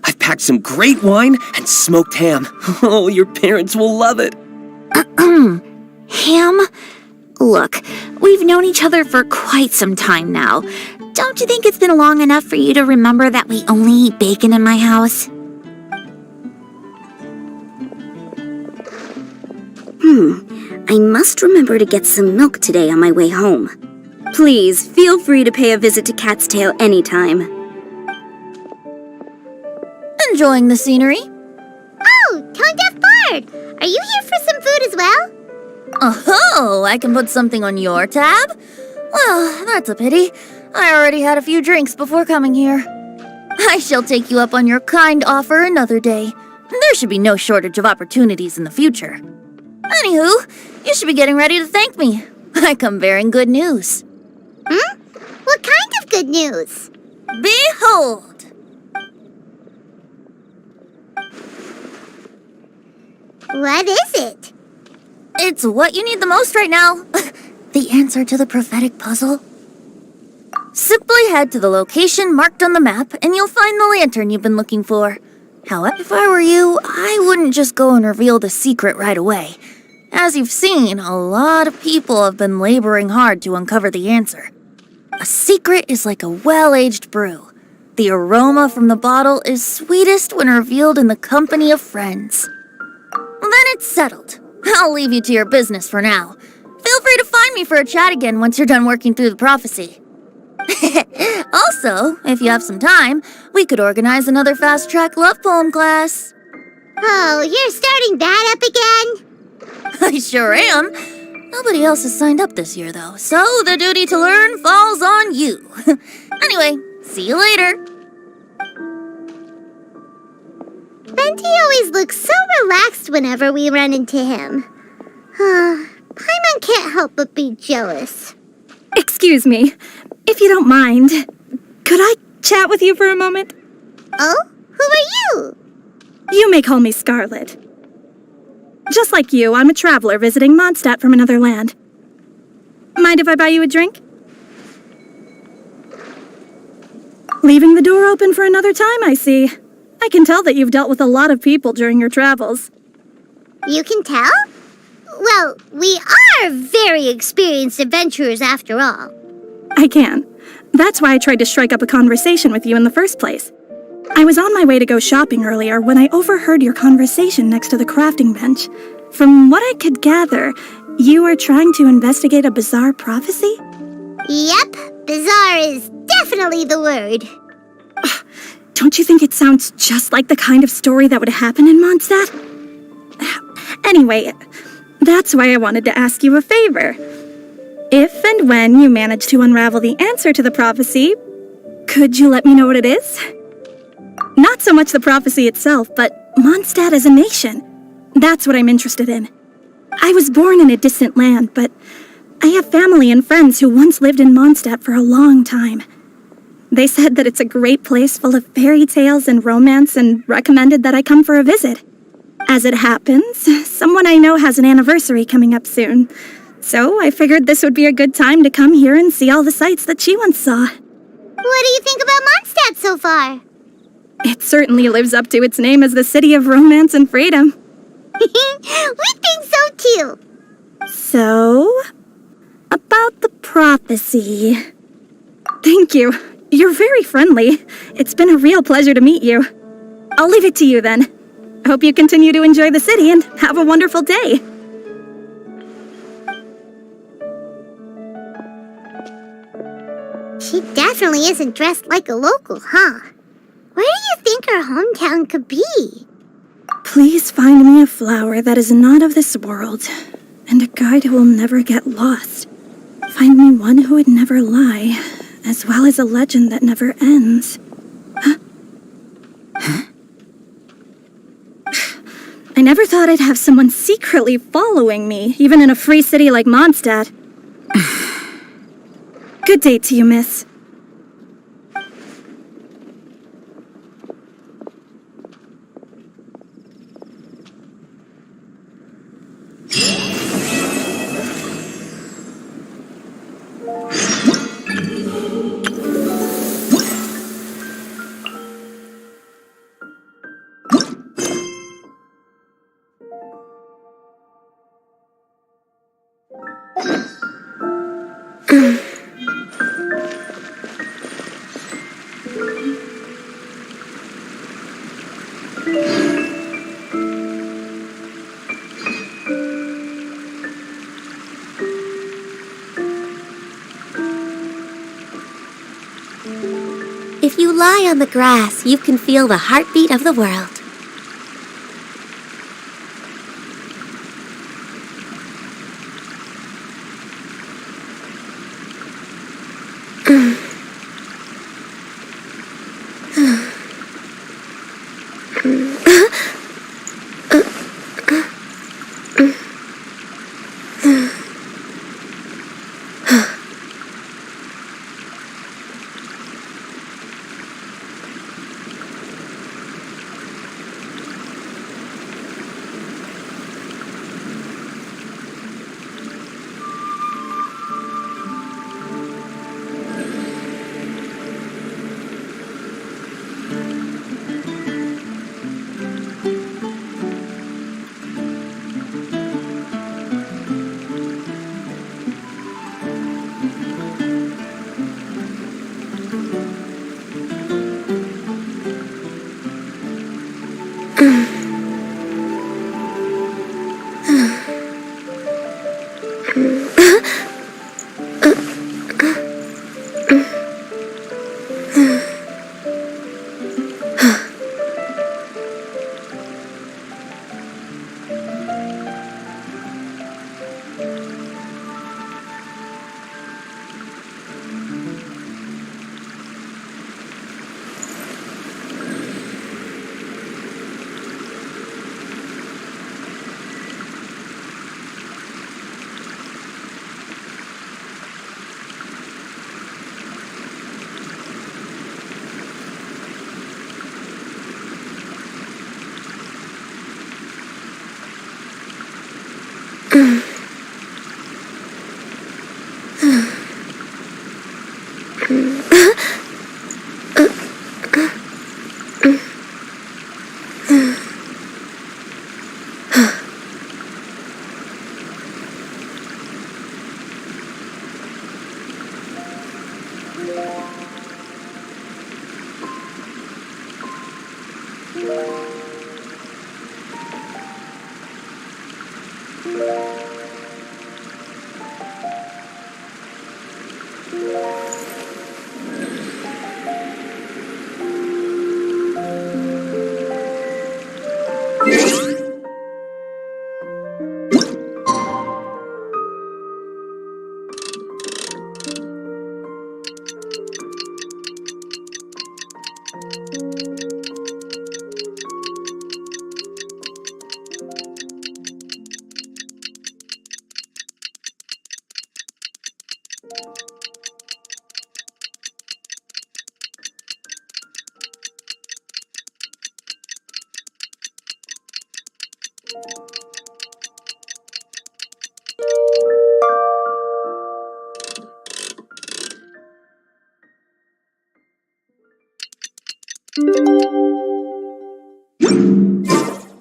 I've packed some great wine and smoked ham. Oh, your parents will love it. Ham? Look, we've known each other for quite some time now. Don't you think it's been long enough for you to remember that we only eat bacon in my house? I must remember to get some milk today on my way home. Please, feel free to pay a visit to Cat's Tail anytime. Enjoying the scenery? Oh, Tone Deaf Bard! Are you here for some food as well? Oh, I can put something on your tab? Well, that's a pity. I already had a few drinks before coming here. I shall take you up on your kind offer another day. There should be no shortage of opportunities in the future. Anywho, you should be getting ready to thank me. I come bearing good news. What kind of good news? Behold! What is it? It's what you need the most right now. The answer to the prophetic puzzle. Simply head to the location marked on the map and you'll find the lantern you've been looking for. However, if I were you, I wouldn't just go and reveal the secret right away. As you've seen, a lot of people have been laboring hard to uncover the answer. A secret is like a well-aged brew. The aroma from the bottle is sweetest when revealed in the company of friends. Then it's settled. I'll leave you to your business for now. Feel free to find me for a chat again once you're done working through the prophecy. Also, if you have some time, we could organize another fast-track love poem class. Oh, you're starting that up again? I sure am. Nobody else has signed up this year, though, so the duty to learn falls on you. Anyway, see you later. Venti always looks so relaxed whenever we run into him. Paimon can't help but be jealous. Excuse me, if you don't mind, could I chat with you for a moment? Oh? Who are you? You may call me Scarlet. Just like you, I'm a traveler visiting Mondstadt from another land. Mind if I buy you a drink? Leaving the door open for another time, I see. I can tell that you've dealt with a lot of people during your travels. You can tell? Well, we are very experienced adventurers after all. I can. That's why I tried to strike up a conversation with you in the first place. I was on my way to go shopping earlier when I overheard your conversation next to the crafting bench. From what I could gather, you are trying to investigate a bizarre prophecy? Yep, bizarre is definitely the word. Don't you think it sounds just like the kind of story that would happen in Mondstadt? Anyway, that's why I wanted to ask you a favor. If and when you manage to unravel the answer to the prophecy, could you let me know what it is? Not so much the prophecy itself, but Mondstadt as a nation. That's what I'm interested in. I was born in a distant land, but I have family and friends who once lived in Mondstadt for a long time. They said that it's a great place full of fairy tales and romance and recommended that I come for a visit. As it happens, someone I know has an anniversary coming up soon, so I figured this would be a good time to come here and see all the sights that she once saw. What do you think about Mondstadt so far? It certainly lives up to its name as the city of romance and freedom. We think so too. So, about the prophecy. Thank you. You're very friendly. It's been a real pleasure to meet you. I'll leave it to you then. Hope you continue to enjoy the city and have a wonderful day. She definitely isn't dressed like a local, huh? Where do you think her hometown could be? Please find me a flower that is not of this world, and a guide who will never get lost. Find me one who would never lie, as well as a legend that never ends. Huh? I never thought I'd have someone secretly following me, even in a free city like Mondstadt. Good day to you, miss. If you lie on the grass, you can feel the heartbeat of the world.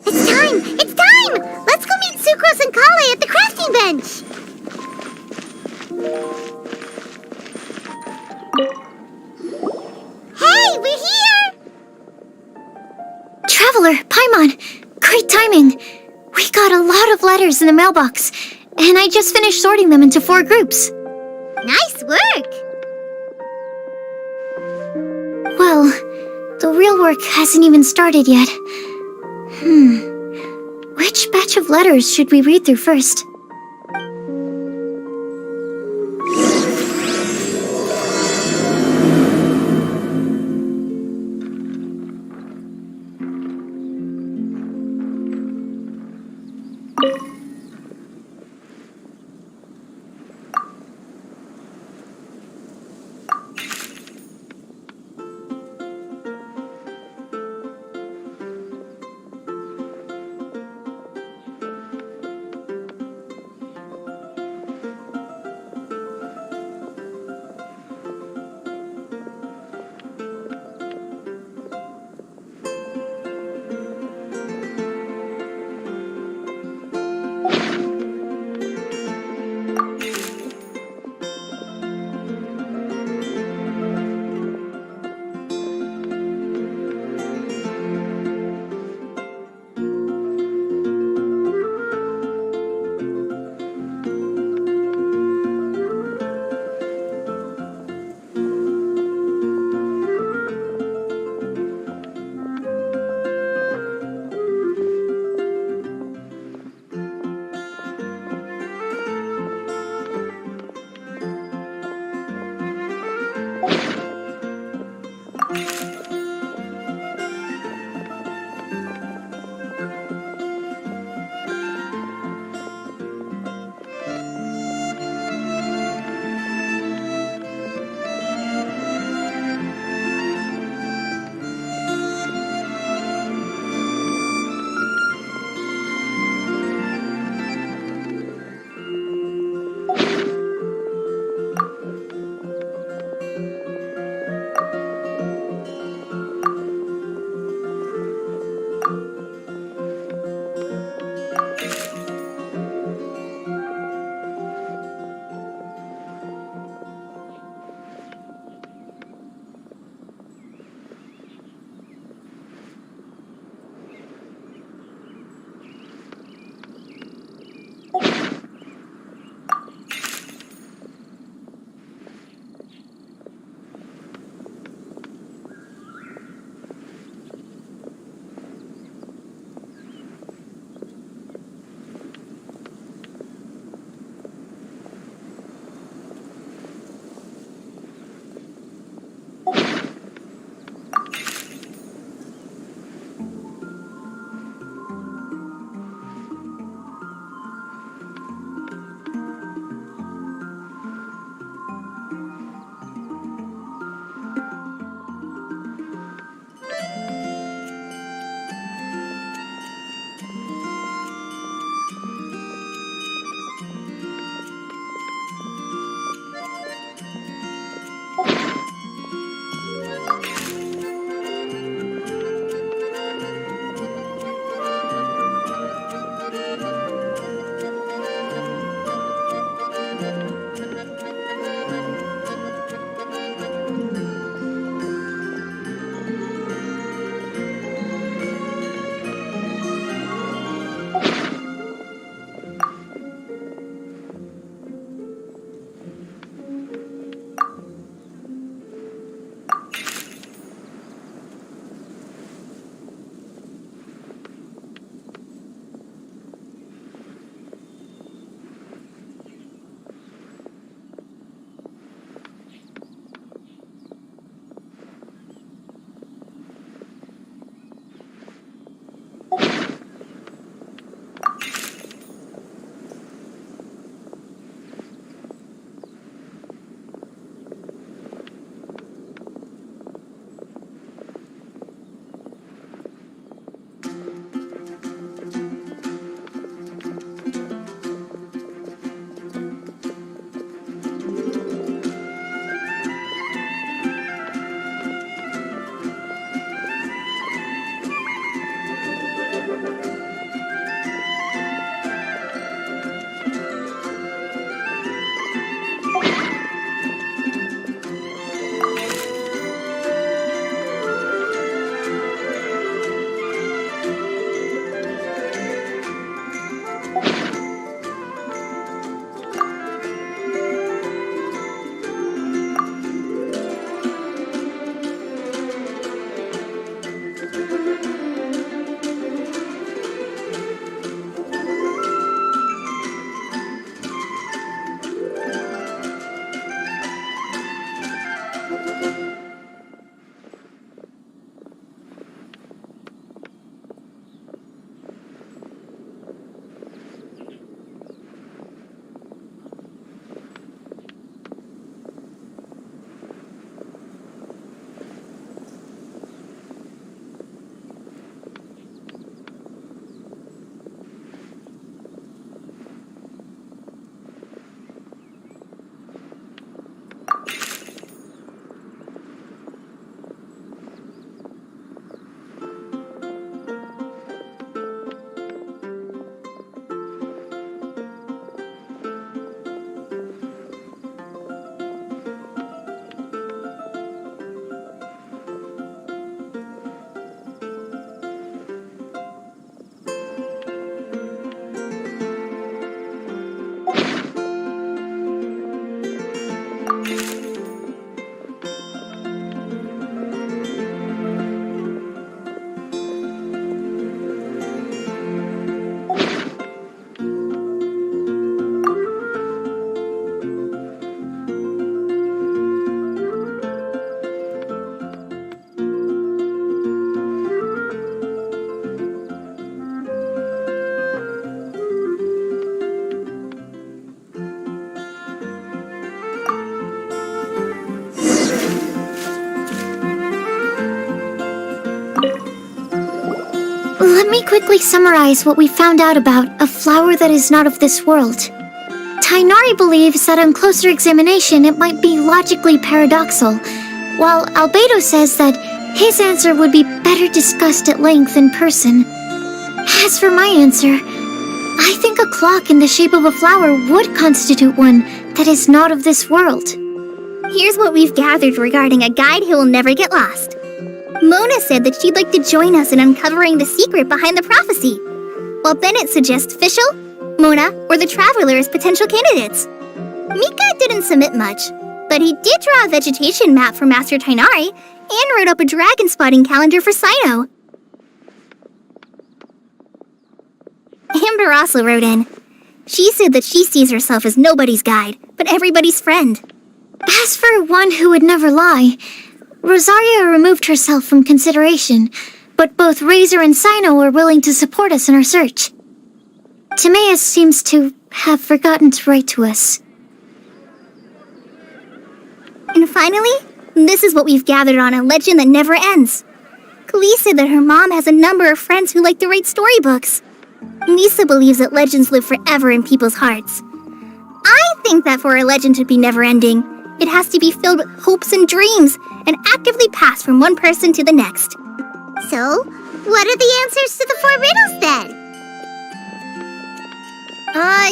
It's time! It's time! Let's go meet Sucrose and Kale at the crafting bench! Hey, we're here! Traveler, Paimon, great timing. We got a lot of letters in the mailbox, and I just finished sorting them into 4 groups. Nice work! Well, the real work hasn't even started yet. Which batch of letters should we read through first? quickly summarize what we found out about a flower that is not of this world. Tainari believes that on closer examination it might be logically paradoxal, while Albedo says that his answer would be better discussed at length in person. As for my answer, I think a clock in the shape of a flower would constitute one that is not of this world. Here's what we've gathered regarding a guide who will never get lost. Mona said that she'd like to join us in uncovering the secret behind the prophecy, while Bennett suggests Fischl, Mona, or the Traveler as potential candidates. Mika didn't submit much, but he did draw a vegetation map for Master Tainari and wrote up a dragon spotting calendar for Sino. Amber also wrote in. She said that she sees herself as nobody's guide, but everybody's friend. As for one who would never lie, Rosaria removed herself from consideration, but both Razor and Sino are willing to support us in our search. Timaeus seems to have forgotten to write to us. And finally, this is what we've gathered on a legend that never ends. Klee said that her mom has a number of friends who like to write storybooks. Lisa believes that legends live forever in people's hearts. I think that for a legend to be never-ending, it has to be filled with hopes and dreams and actively pass from one person to the next. So, what are the answers to the 4 riddles then?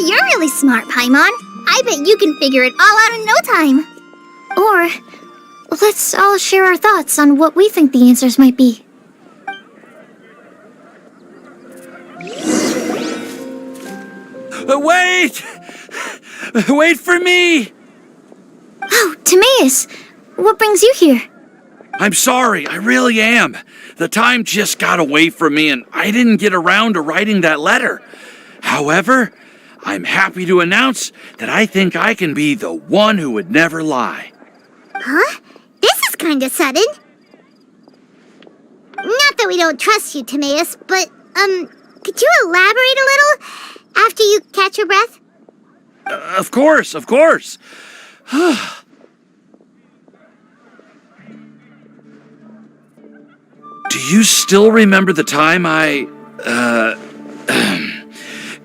You're really smart, Paimon. I bet you can figure it all out in no time. Or, let's all share our thoughts on what we think the answers might be. Wait! Wait for me! Oh, Timaeus! What brings you here? I'm sorry, I really am. The time just got away from me and I didn't get around to writing that letter. However, I'm happy to announce that I think I can be the one who would never lie. Huh? This is kinda sudden. Not that we don't trust you, Timaeus, but, could you elaborate a little after you catch your breath? Of course. Do you still remember the time I,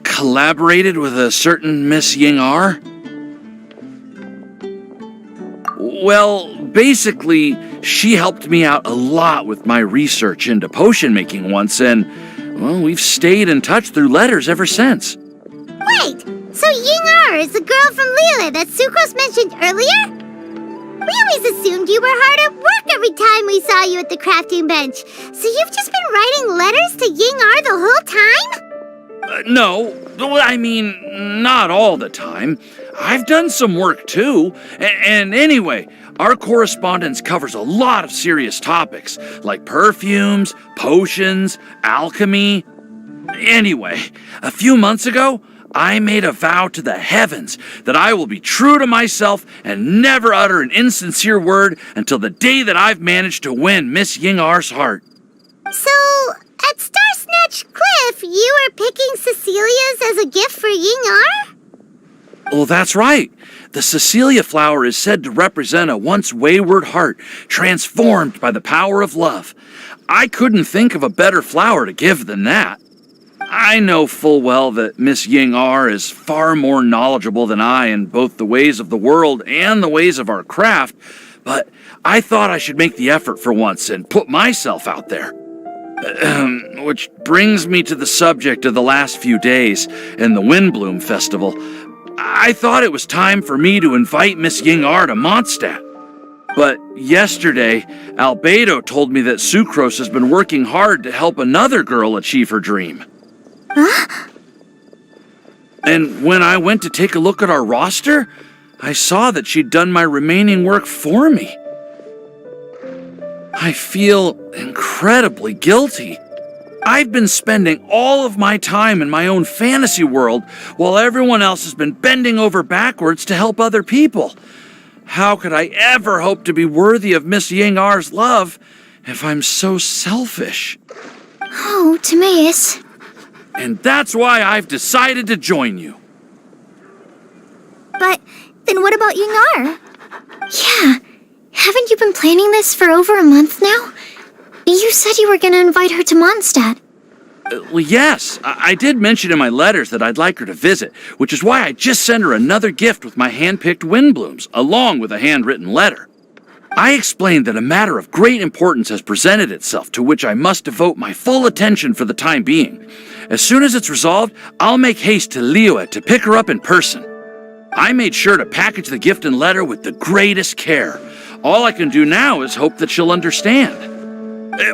collaborated with a certain Miss Ying-ar? Well, basically, she helped me out a lot with my research into potion making once, and, well, we've stayed in touch through letters ever since. Wait, so Ying-ar is the girl from Liyue that Sucrose mentioned earlier? We always assumed you were hard at work every time we saw you at the crafting bench. So you've just been writing letters to Ying-ar the whole time? No, I mean, not all the time. I've done some work too. And anyway, our correspondence covers a lot of serious topics, like perfumes, potions, alchemy. Anyway, a few months ago, I made a vow to the heavens that I will be true to myself and never utter an insincere word until the day that I've managed to win Miss Ying-ar's heart. So, at Star Snatch Cliff, you were picking Cecilia's as a gift for Ying-ar? Well, that's right. The Cecilia flower is said to represent a once wayward heart transformed by the power of love. I couldn't think of a better flower to give than that. I know full well that Miss Ying-ar is far more knowledgeable than I in both the ways of the world and the ways of our craft, but I thought I should make the effort for once and put myself out there. Which brings me to the subject of the last few days and the Windblume Festival. I thought it was time for me to invite Miss Ying-ar to Mondstadt. But yesterday, Albedo told me that Sucrose has been working hard to help another girl achieve her dream. Huh? And when I went to take a look at our roster, I saw that she'd done my remaining work for me. I feel incredibly guilty. I've been spending all of my time in my own fantasy world while everyone else has been bending over backwards to help other people. How could I ever hope to be worthy of Miss Ying-ar's love if I'm so selfish? Oh, Timaeus. And that's why I've decided to join you. But then what about Ying-ar? Yeah, haven't you been planning this for over a month now? You said you were going to invite her to Mondstadt. Well, yes. I did mention in my letters that I'd like her to visit, which is why I just sent her another gift with my hand-picked Windblooms, along with a handwritten letter. I explained that a matter of great importance has presented itself to which I must devote my full attention for the time being. As soon as it's resolved, I'll make haste to Liyue to pick her up in person. I made sure to package the gift and letter with the greatest care. All I can do now is hope that she'll understand.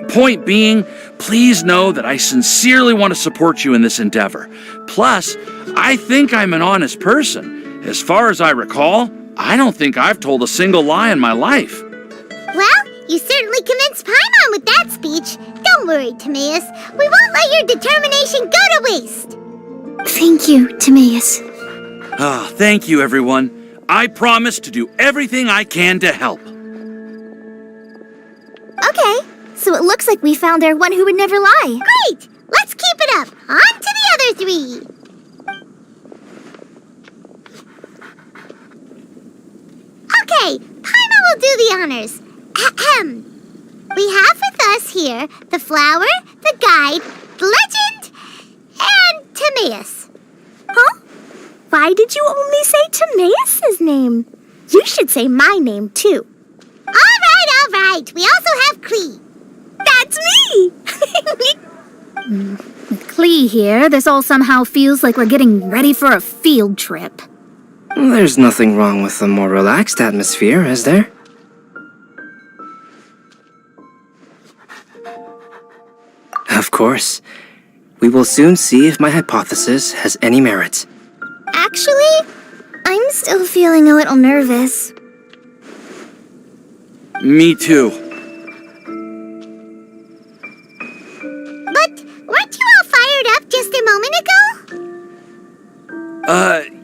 Point being, please know that I sincerely want to support you in this endeavor. Plus, I think I'm an honest person. As far as I recall, I don't think I've told a single lie in my life. Well, you certainly convinced Paimon with that speech. Don't worry, Timaeus. We won't let your determination go to waste. Thank you, Timaeus. Ah, thank you, everyone. I promise to do everything I can to help. Okay, so it looks like we found our one who would never lie. Great! Let's keep it up. On to the other three. Okay, Paimon will do the honors. Ahem. We have with us here the flower, the guide, the legend, and Timaeus. Huh? Why did you only say Timaeus' name? You should say my name, too. All right. We also have Klee. That's me! With Klee here, this all somehow feels like we're getting ready for a field trip. There's nothing wrong with a more relaxed atmosphere, is there? Of course. We will soon see if my hypothesis has any merit. Actually, I'm still feeling a little nervous. Me too. But weren't you all fired up just a moment ago?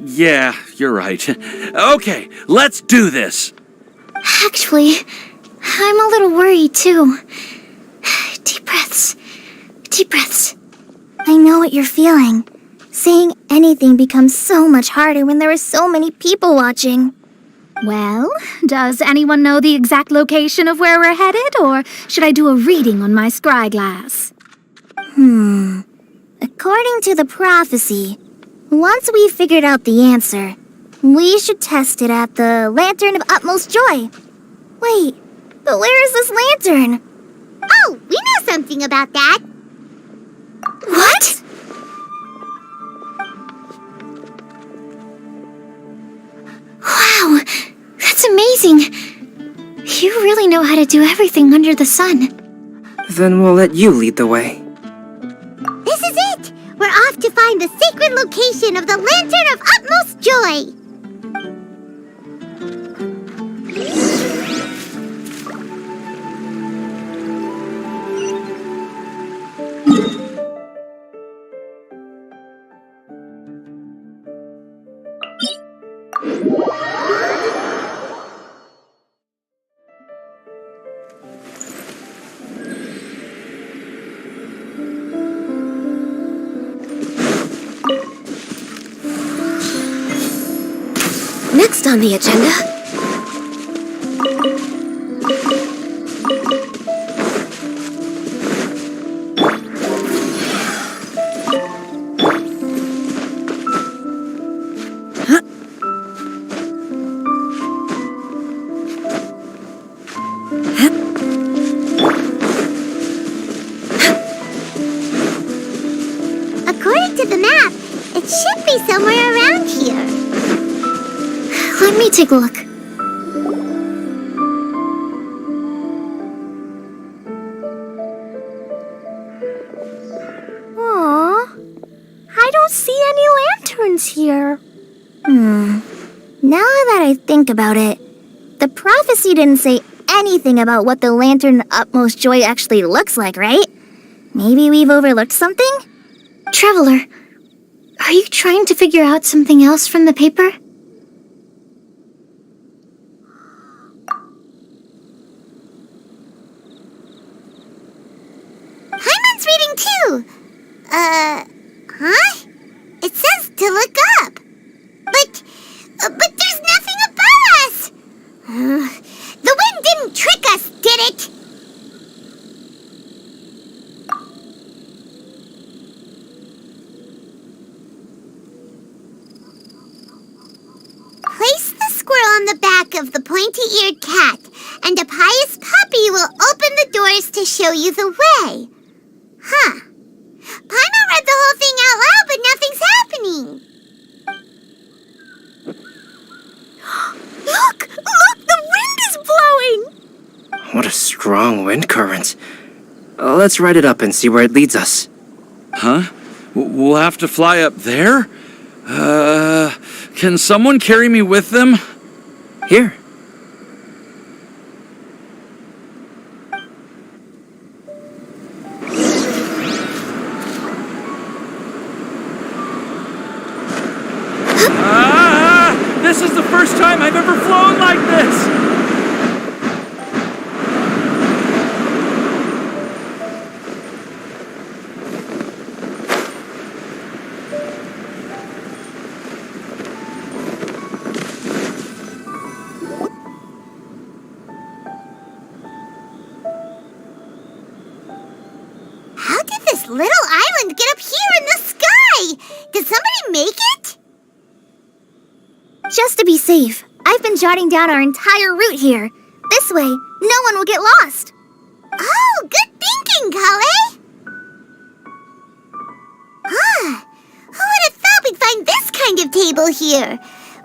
Yeah, you're right. Okay, let's do this. Actually, I'm a little worried too. Deep breaths. Deep breaths. I know what you're feeling. Saying anything becomes so much harder when there are so many people watching. Well, does anyone know the exact location of where we're headed, or should I do a reading on my scry glass? According to the prophecy, once we've figured out the answer, we should test it at the Lantern of Utmost Joy. Wait, but where is this lantern? Oh, we know something about that. What? Wow, that's amazing. You really know how to do everything under the sun. Then we'll let you lead the way. This is it. We're off to find the sacred location of the Lantern of Utmost Joy. Next on the agenda... According to the map, it should be somewhere around here. Let me take a look. Aw, I don't see any lanterns here. Now that I think about it, the prophecy didn't say anything about what the Lantern of Utmost Joy actually looks like, right? Maybe we've overlooked something? Traveler, are you trying to figure out something else from the paper? Paimon's reading too. Huh? It says to look up. But there's nothing above us. The wind didn't trick us, did it? of the pointy-eared cat, and a pious puppy will open the doors to show you the way. Huh. Paimon read the whole thing out loud, but nothing's happening. Look! Look! The wind is blowing! What a strong wind current. Let's write it up and see where it leads us. Huh? We'll have to fly up there? Can someone carry me with them? Here. This is the first time I've ever flown like this! How did this little island get up here in the sky? Did somebody make it? Just to be safe, I've been jotting down our entire route here. This way, no one will get lost. Oh, good thinking, Kale. Who would have thought we'd find this kind of table here?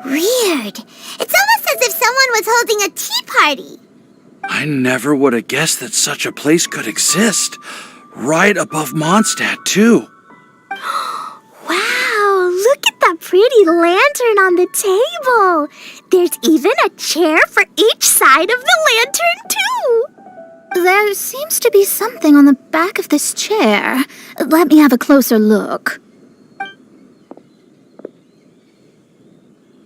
Weird. It's almost as if someone was holding a tea party. I never would have guessed that such a place could exist. Right above Mondstadt, too. Wow, look at that pretty lantern on the table. There's even a chair for each side of the lantern, too. There seems to be something on the back of this chair. Let me have a closer look.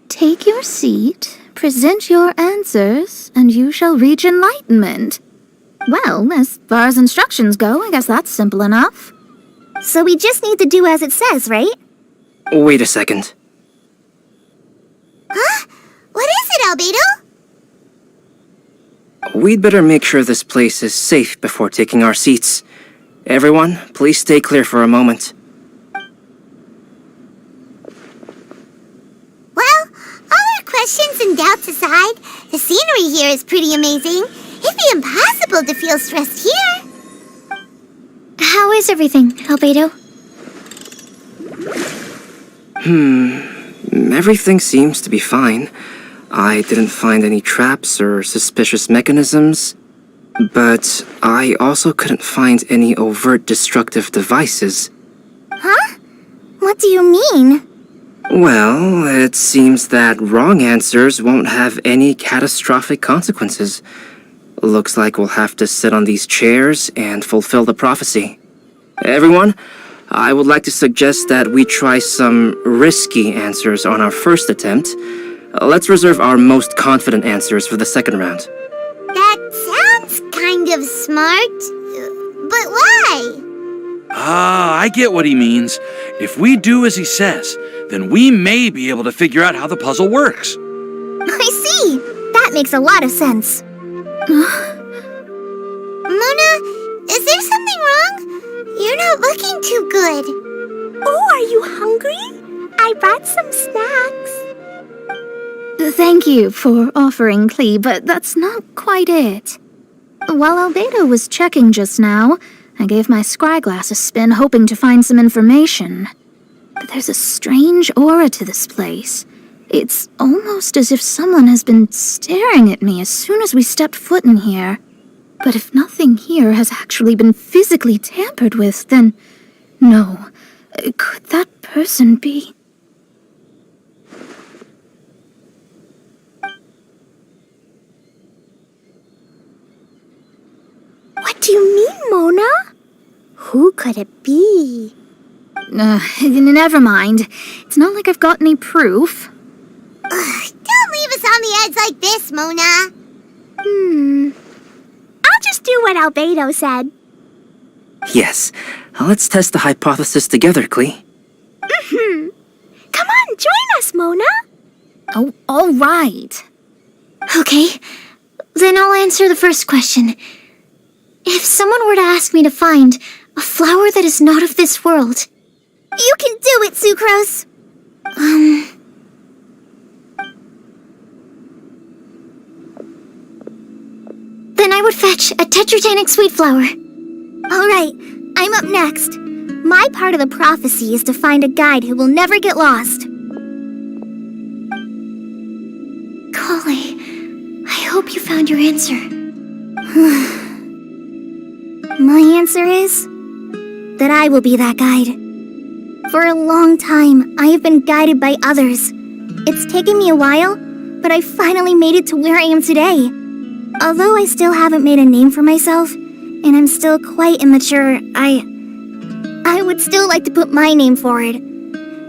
Take your seat, present your answers, and you shall reach enlightenment. Well, as far as instructions go, I guess that's simple enough. So we just need to do as it says, right? Wait a second. Huh? What is it, Albedo? We'd better make sure this place is safe before taking our seats. Everyone, please stay clear for a moment. Well, all our questions and doubts aside, the scenery here is pretty amazing. It'd be impossible to feel stressed here. How is everything, Albedo? Everything seems to be fine. I didn't find any traps or suspicious mechanisms, but I also couldn't find any overt destructive devices. Huh? What do you mean? Well, it seems that wrong answers won't have any catastrophic consequences. Looks like we'll have to sit on these chairs and fulfill the prophecy. Everyone, I would like to suggest that we try some risky answers on our first attempt. Let's reserve our most confident answers for the second round. That sounds kind of smart, but why? I get what he means. If we do as he says, then we may be able to figure out how the puzzle works. I see. That makes a lot of sense. Mona, is there something wrong? You're not looking too good. Oh, are you hungry? I brought some snacks. Thank you for offering, Klee, but that's not quite it. While Albedo was checking just now, I gave my scryglass a spin hoping to find some information. But there's a strange aura to this place. It's almost as if someone has been staring at me as soon as we stepped foot in here. But if nothing here has actually been physically tampered with, then no. Could that person be... What do you mean, Mona? Who could it be? Never mind. It's not like I've got any proof. Don't leave us on the edge like this, Mona. I'll just do what Albedo said. Yes, let's test the hypothesis together, Klee. Come on, join us, Mona. Oh, all right. Okay, then I'll answer the first question. If someone were to ask me to find a flower that is not of this world... You can do it, Sucrose. would fetch a tetragenic sweet flower. Alright, I'm up next. My part of the prophecy is to find a guide who will never get lost. Kale, I hope you found your answer. My answer is that I will be that guide. For a long time, I have been guided by others. It's taken me a while, but I finally made it to where I am today. Although I still haven't made a name for myself, and I'm still quite immature, I would still like to put my name forward.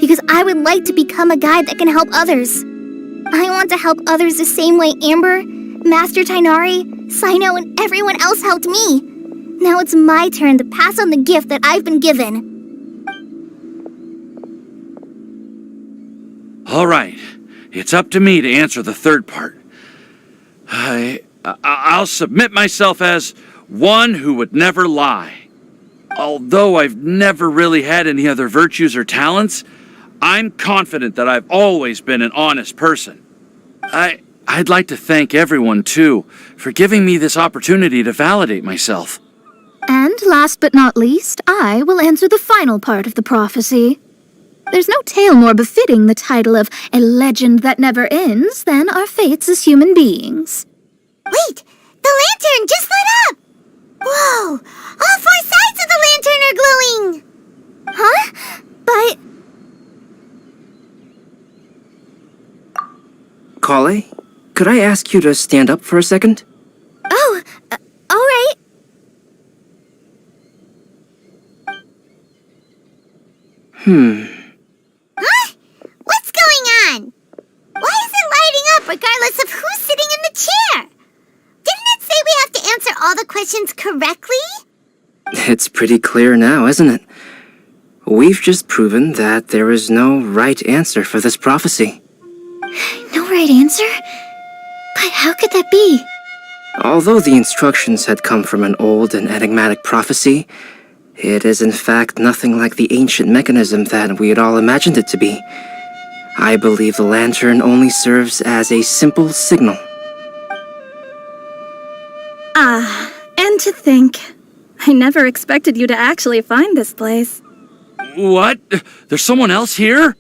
Because I would like to become a guide that can help others. I want to help others the same way Amber, Master Tainari, Sino, and everyone else helped me. Now it's my turn to pass on the gift that I've been given. All right, it's up to me to answer the third part. I'll submit myself as one who would never lie. Although I've never really had any other virtues or talents, I'm confident that I've always been an honest person. I'd like to thank everyone, too, for giving me this opportunity to validate myself. And last but not least, I will answer the final part of the prophecy. There's no tale more befitting the title of a legend that never ends than our fates as human beings. Wait! The lantern just lit up! Whoa! All 4 sides of the lantern are glowing! Huh? But... Kale, could I ask you to stand up for a second? Oh, alright. Huh? What's going on? Why is it lighting up regardless of who's sitting in the chair? Didn't it say we have to answer all the questions correctly? It's pretty clear now, isn't it? We've just proven that there is no right answer for this prophecy. No right answer? But how could that be? Although the instructions had come from an old and enigmatic prophecy, it is in fact nothing like the ancient mechanism that we had all imagined it to be. I believe the lantern only serves as a simple signal. And to think, I never expected you to actually find this place. What? There's someone else here?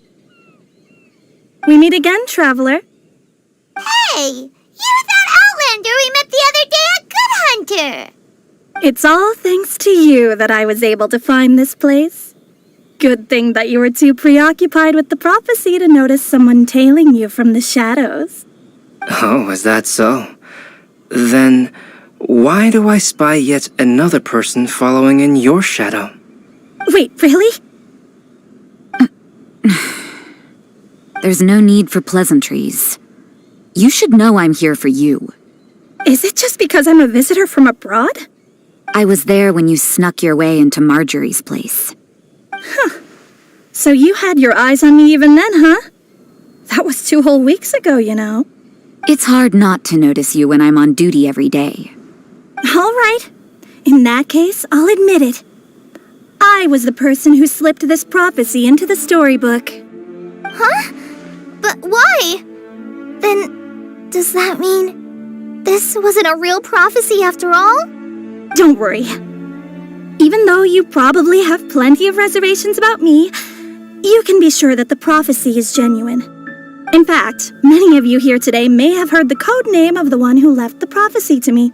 We meet again, traveler. Hey! You're that Outlander we met the other day at Good Hunter! It's all thanks to you that I was able to find this place. Good thing that you were too preoccupied with the prophecy to notice someone tailing you from the shadows. Oh, is that so? Then, why do I spy yet another person following in your shadow? Wait, really? There's no need for pleasantries. You should know I'm here for you. Is it just because I'm a visitor from abroad? I was there when you snuck your way into Marjorie's place. So you had your eyes on me even then, huh? That was 2 whole weeks ago, you know. It's hard not to notice you when I'm on duty every day. All right. In that case, I'll admit it. I was the person who slipped this prophecy into the storybook. Huh? But why? Then, does that mean this wasn't a real prophecy after all? Don't worry. Even though you probably have plenty of reservations about me, you can be sure that the prophecy is genuine. In fact, many of you here today may have heard the code name of the one who left the prophecy to me.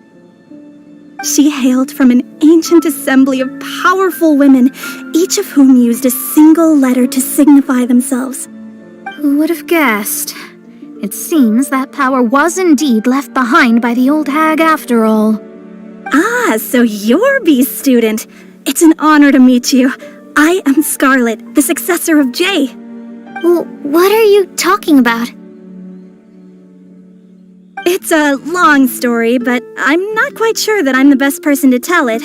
She hailed from an ancient assembly of powerful women, each of whom used a single letter to signify themselves. Who would have guessed? It seems that power was indeed left behind by the old hag after all. Ah, so you're B's student. It's an honor to meet you. I am Scarlet, the successor of Jay. Well, what are you talking about? It's a long story, but I'm not quite sure that I'm the best person to tell it.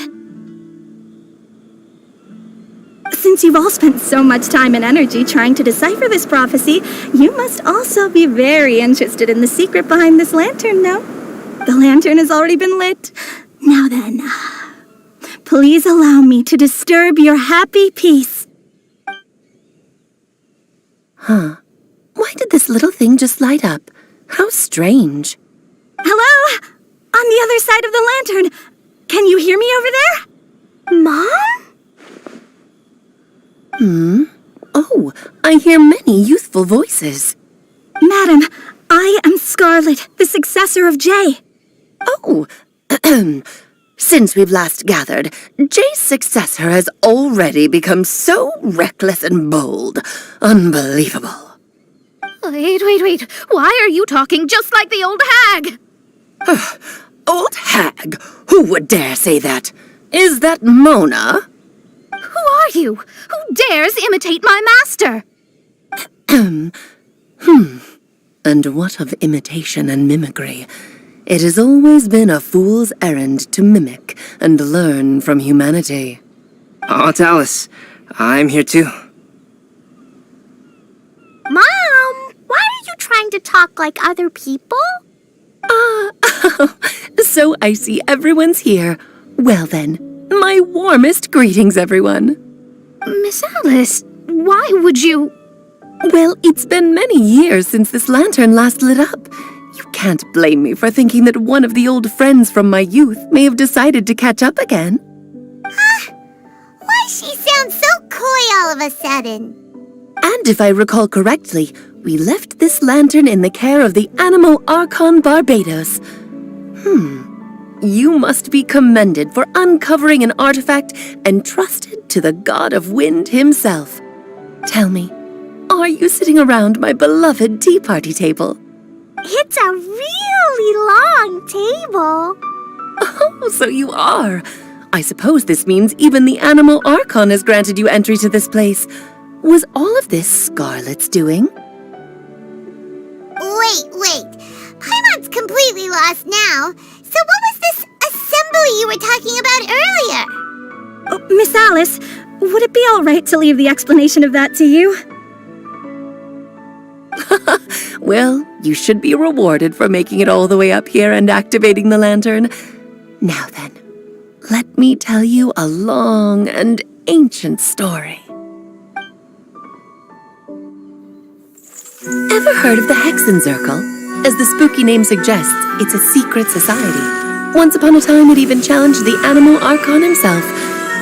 Since you've all spent so much time and energy trying to decipher this prophecy, you must also be very interested in the secret behind this lantern, no? The lantern has already been lit. Now then, please allow me to disturb your happy peace. Huh. Why did this little thing just light up? How strange. Hello? the other side of the lantern. Can you hear me over there? Mom? Oh, I hear many youthful voices. Madam, I am Scarlet, the successor of Jay. Oh, since we've last gathered, Jay's successor has already become so reckless and bold. Unbelievable. Wait. Why are you talking just like the old hag? Old hag? Who would dare say that? Is that Mona? Who are you? Who dares imitate my master? And what of imitation and mimicry? It has always been a fool's errand to mimic and learn from humanity. Oh, Talus, I'm here too. Mom, why are you trying to talk like other people? So I see everyone's here. Well then, my warmest greetings, everyone. Miss Alice, why would you... Well, it's been many years since this lantern last lit up. You can't blame me for thinking that one of the old friends from my youth may have decided to catch up again. Why she sounds so coy all of a sudden? And if I recall correctly, we left this lantern in the care of the Animo Archon Barbados. You must be commended for uncovering an artifact entrusted to the god of wind himself. Tell me, are you sitting around my beloved tea party table? It's a really long table. Oh, so you are. I suppose this means even the Animo Archon has granted you entry to this place. Was all of this Scarlet's doing? Wait. Paimon's completely lost now. So what was this assembly you were talking about earlier? Oh, Miss Alice, would it be all right to leave the explanation of that to you? Well, you should be rewarded for making it all the way up here and activating the lantern. Now then, let me tell you a long and ancient story. Ever heard of the Hexenzirkel? As the spooky name suggests, it's a secret society. Once upon a time, it even challenged the Animo Archon himself.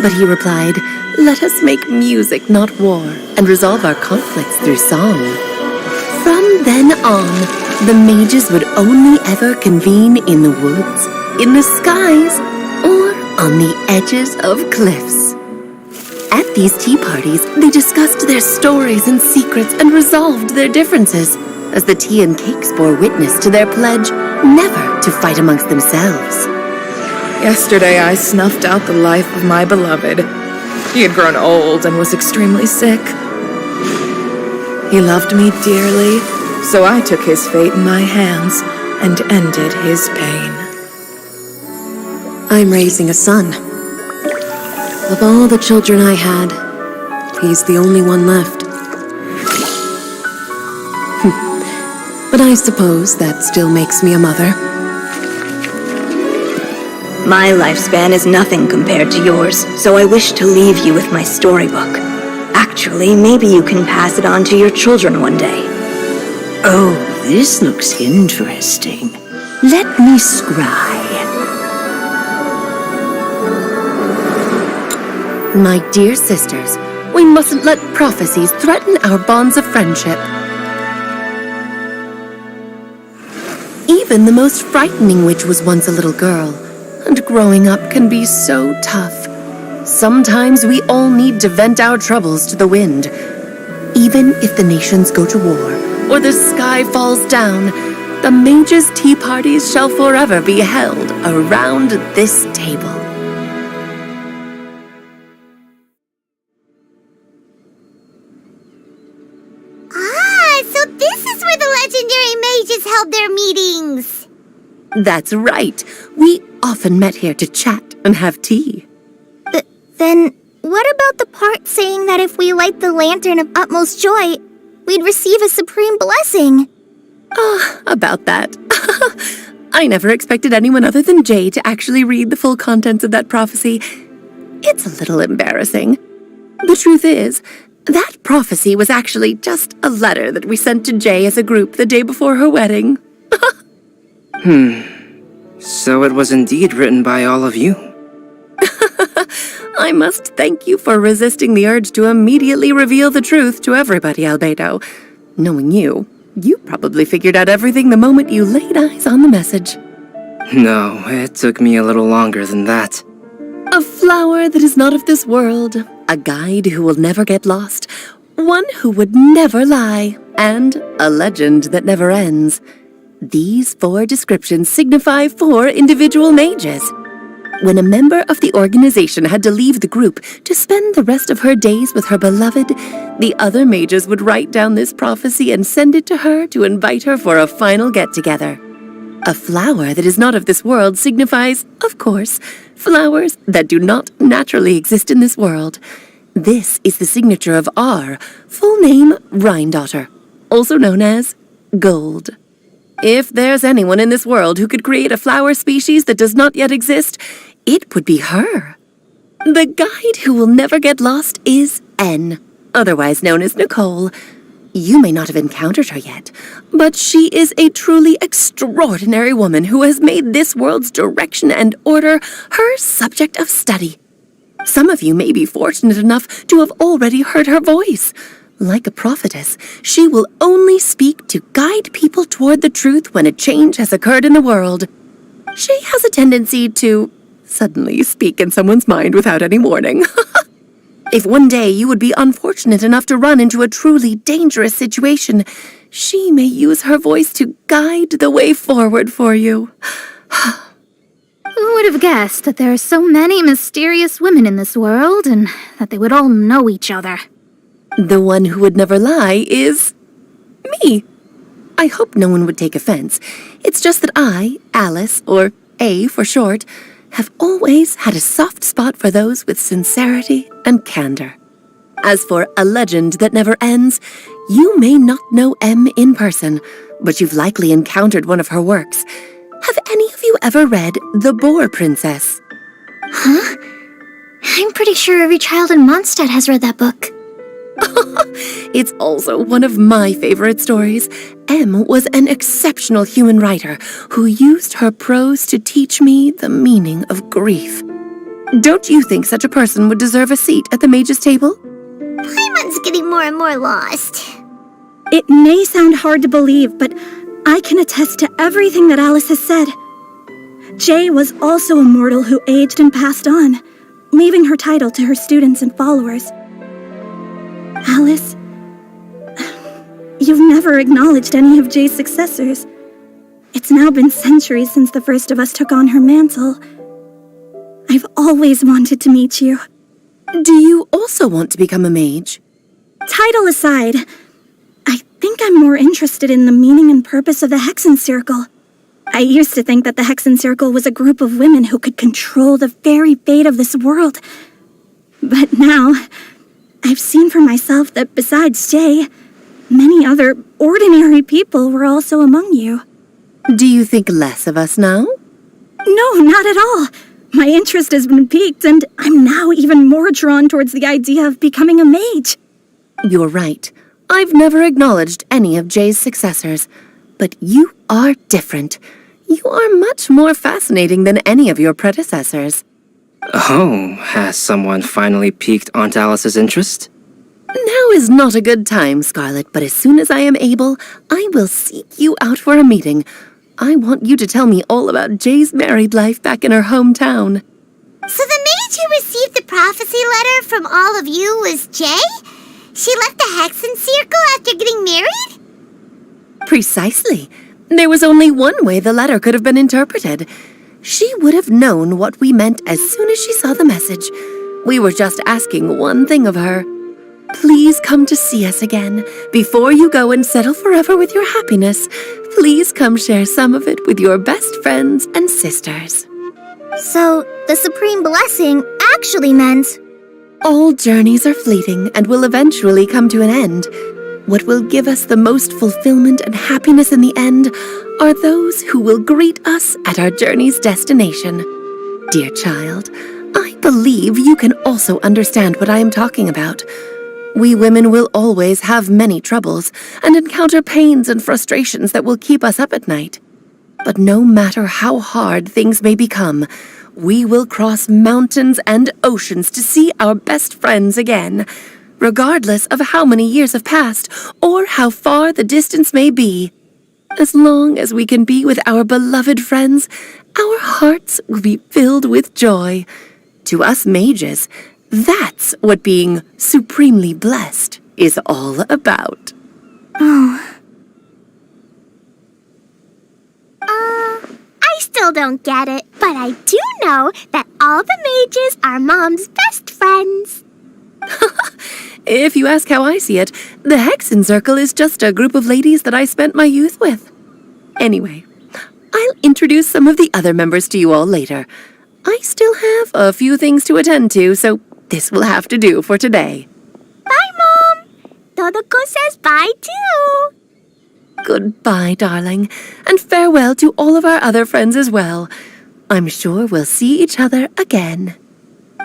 But he replied, "Let us make music, not war, and resolve our conflicts through song." From then on, the mages would only ever convene in the woods, in the skies, or on the edges of cliffs. At these tea parties, they discussed their stories and secrets and resolved their differences, as the tea and cakes bore witness to their pledge never to fight amongst themselves. Yesterday I snuffed out the life of my beloved. He had grown old and was extremely sick. He loved me dearly, so I took his fate in my hands and ended his pain. I'm raising a son. Of all the children I had, he's the only one left. But I suppose that still makes me a mother. My lifespan is nothing compared to yours, so I wish to leave you with my storybook. Actually, maybe you can pass it on to your children one day. Oh, this looks interesting. Let me scry. My dear sisters, we mustn't let prophecies threaten our bonds of friendship. Even the most frightening witch was once a little girl, and growing up can be so tough. Sometimes we all need to vent our troubles to the wind. Even if the nations go to war, or the sky falls down, the mages' tea parties shall forever be held around this table. So this is where the legendary mages held their meetings. That's right. We often met here to chat and have tea. Then, what about the part saying that if we light the lantern of utmost joy, we'd receive a supreme blessing? About that. I never expected anyone other than Jay to actually read the full contents of that prophecy. It's a little embarrassing. The truth is, that prophecy was actually just a letter that we sent to Jay as a group the day before her wedding. So it was indeed written by all of you. I must thank you for resisting the urge to immediately reveal the truth to everybody, Albedo. Knowing you, you probably figured out everything the moment you laid eyes on the message. No, it took me a little longer than that. A flower that is not of this world, a guide who will never get lost, one who would never lie, and a legend that never ends. These 4 descriptions signify 4 individual mages. When a member of the organization had to leave the group to spend the rest of her days with her beloved, the other mages would write down this prophecy and send it to her to invite her for a final get-together. A flower that is not of this world signifies, of course, flowers that do not naturally exist in this world. This is the signature of our full name, Rhine-daughter, also known as Gold. If there's anyone in this world who could create a flower species that does not yet exist, it would be her. The guide who will never get lost is N, otherwise known as Nicole. You may not have encountered her yet, but she is a truly extraordinary woman who has made this world's direction and order her subject of study. Some of you may be fortunate enough to have already heard her voice. Like a prophetess, she will only speak to guide people toward the truth when a change has occurred in the world. She has a tendency to suddenly speak in someone's mind without any warning. If one day you would be unfortunate enough to run into a truly dangerous situation, she may use her voice to guide the way forward for you. Who would have guessed that there are so many mysterious women in this world and that they would all know each other? The one who would never lie is me. I hope no one would take offense. It's just that I, Alice, or A for short, have always had a soft spot for those with sincerity and candor. As for a legend that never ends, you may not know M in person, but you've likely encountered one of her works. Have any of you ever read The Boar Princess? Huh? I'm pretty sure every child in Mondstadt has read that book. It's also one of my favorite stories. M was an exceptional human writer who used her prose to teach me the meaning of grief. Don't you think such a person would deserve a seat at the mage's table? Paimon's getting more and more lost. It may sound hard to believe, but I can attest to everything that Alice has said. Jay was also a mortal who aged and passed on, leaving her title to her students and followers. Alice, you've never acknowledged any of Jay's successors. It's now been centuries since the first of us took on her mantle. I've always wanted to meet you. Do you also want to become a mage? Title aside, I think I'm more interested in the meaning and purpose of the Hexen Circle. I used to think that the Hexen Circle was a group of women who could control the very fate of this world. But now, I've seen for myself that besides Jay, many other ordinary people were also among you. Do you think less of us now? No, not at all. My interest has been piqued, and I'm now even more drawn towards the idea of becoming a mage. You're right. I've never acknowledged any of Jay's successors, but you are different. You are much more fascinating than any of your predecessors. Oh, has someone finally piqued Aunt Alice's interest? Now is not a good time, Scarlet, but as soon as I am able, I will seek you out for a meeting. I want you to tell me all about Jay's married life back in her hometown. So the mage who received the prophecy letter from all of you was Jay? She left the Hexen Circle after getting married? Precisely. There was only one way the letter could have been interpreted. She would have known what we meant as soon as she saw the message. We were just asking one thing of her. Please come to see us again. Before you go and settle forever with your happiness, please come share some of it with your best friends and sisters. So, the Supreme Blessing actually meant... All journeys are fleeting and will eventually come to an end. What will give us the most fulfillment and happiness in the end are those who will greet us at our journey's destination. Dear child, I believe you can also understand what I am talking about. We women will always have many troubles and encounter pains and frustrations that will keep us up at night. But no matter how hard things may become, we will cross mountains and oceans to see our best friends again, regardless of how many years have passed or how far the distance may be. As long as we can be with our beloved friends, our hearts will be filled with joy. To us mages, that's what being supremely blessed is all about. I still don't get it, but I do know that all the mages are Mom's best friends. If you ask how I see it, the Hexen Circle is just a group of ladies that I spent my youth with. Anyway, I'll introduce some of the other members to you all later. I still have a few things to attend to, so this will have to do for today. Bye, Mom. Todoko says bye, too. Goodbye, darling, and farewell to all of our other friends as well. I'm sure we'll see each other again.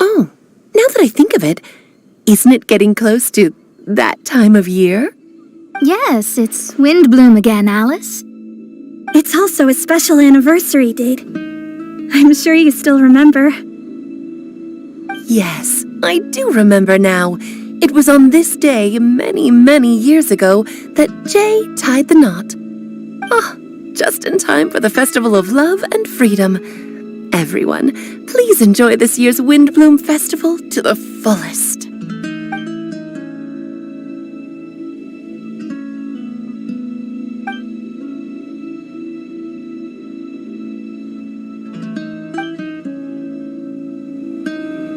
Oh, now that I think of it, isn't it getting close to that time of year? Yes, it's Windblume again, Alice. It's also a special anniversary date. I'm sure you still remember. Yes, I do remember now. It was on this day, many, many years ago, that Jay tied the knot. Oh, just in time for the Festival of Love and Freedom. Everyone, please enjoy this year's Windblume Festival to the fullest.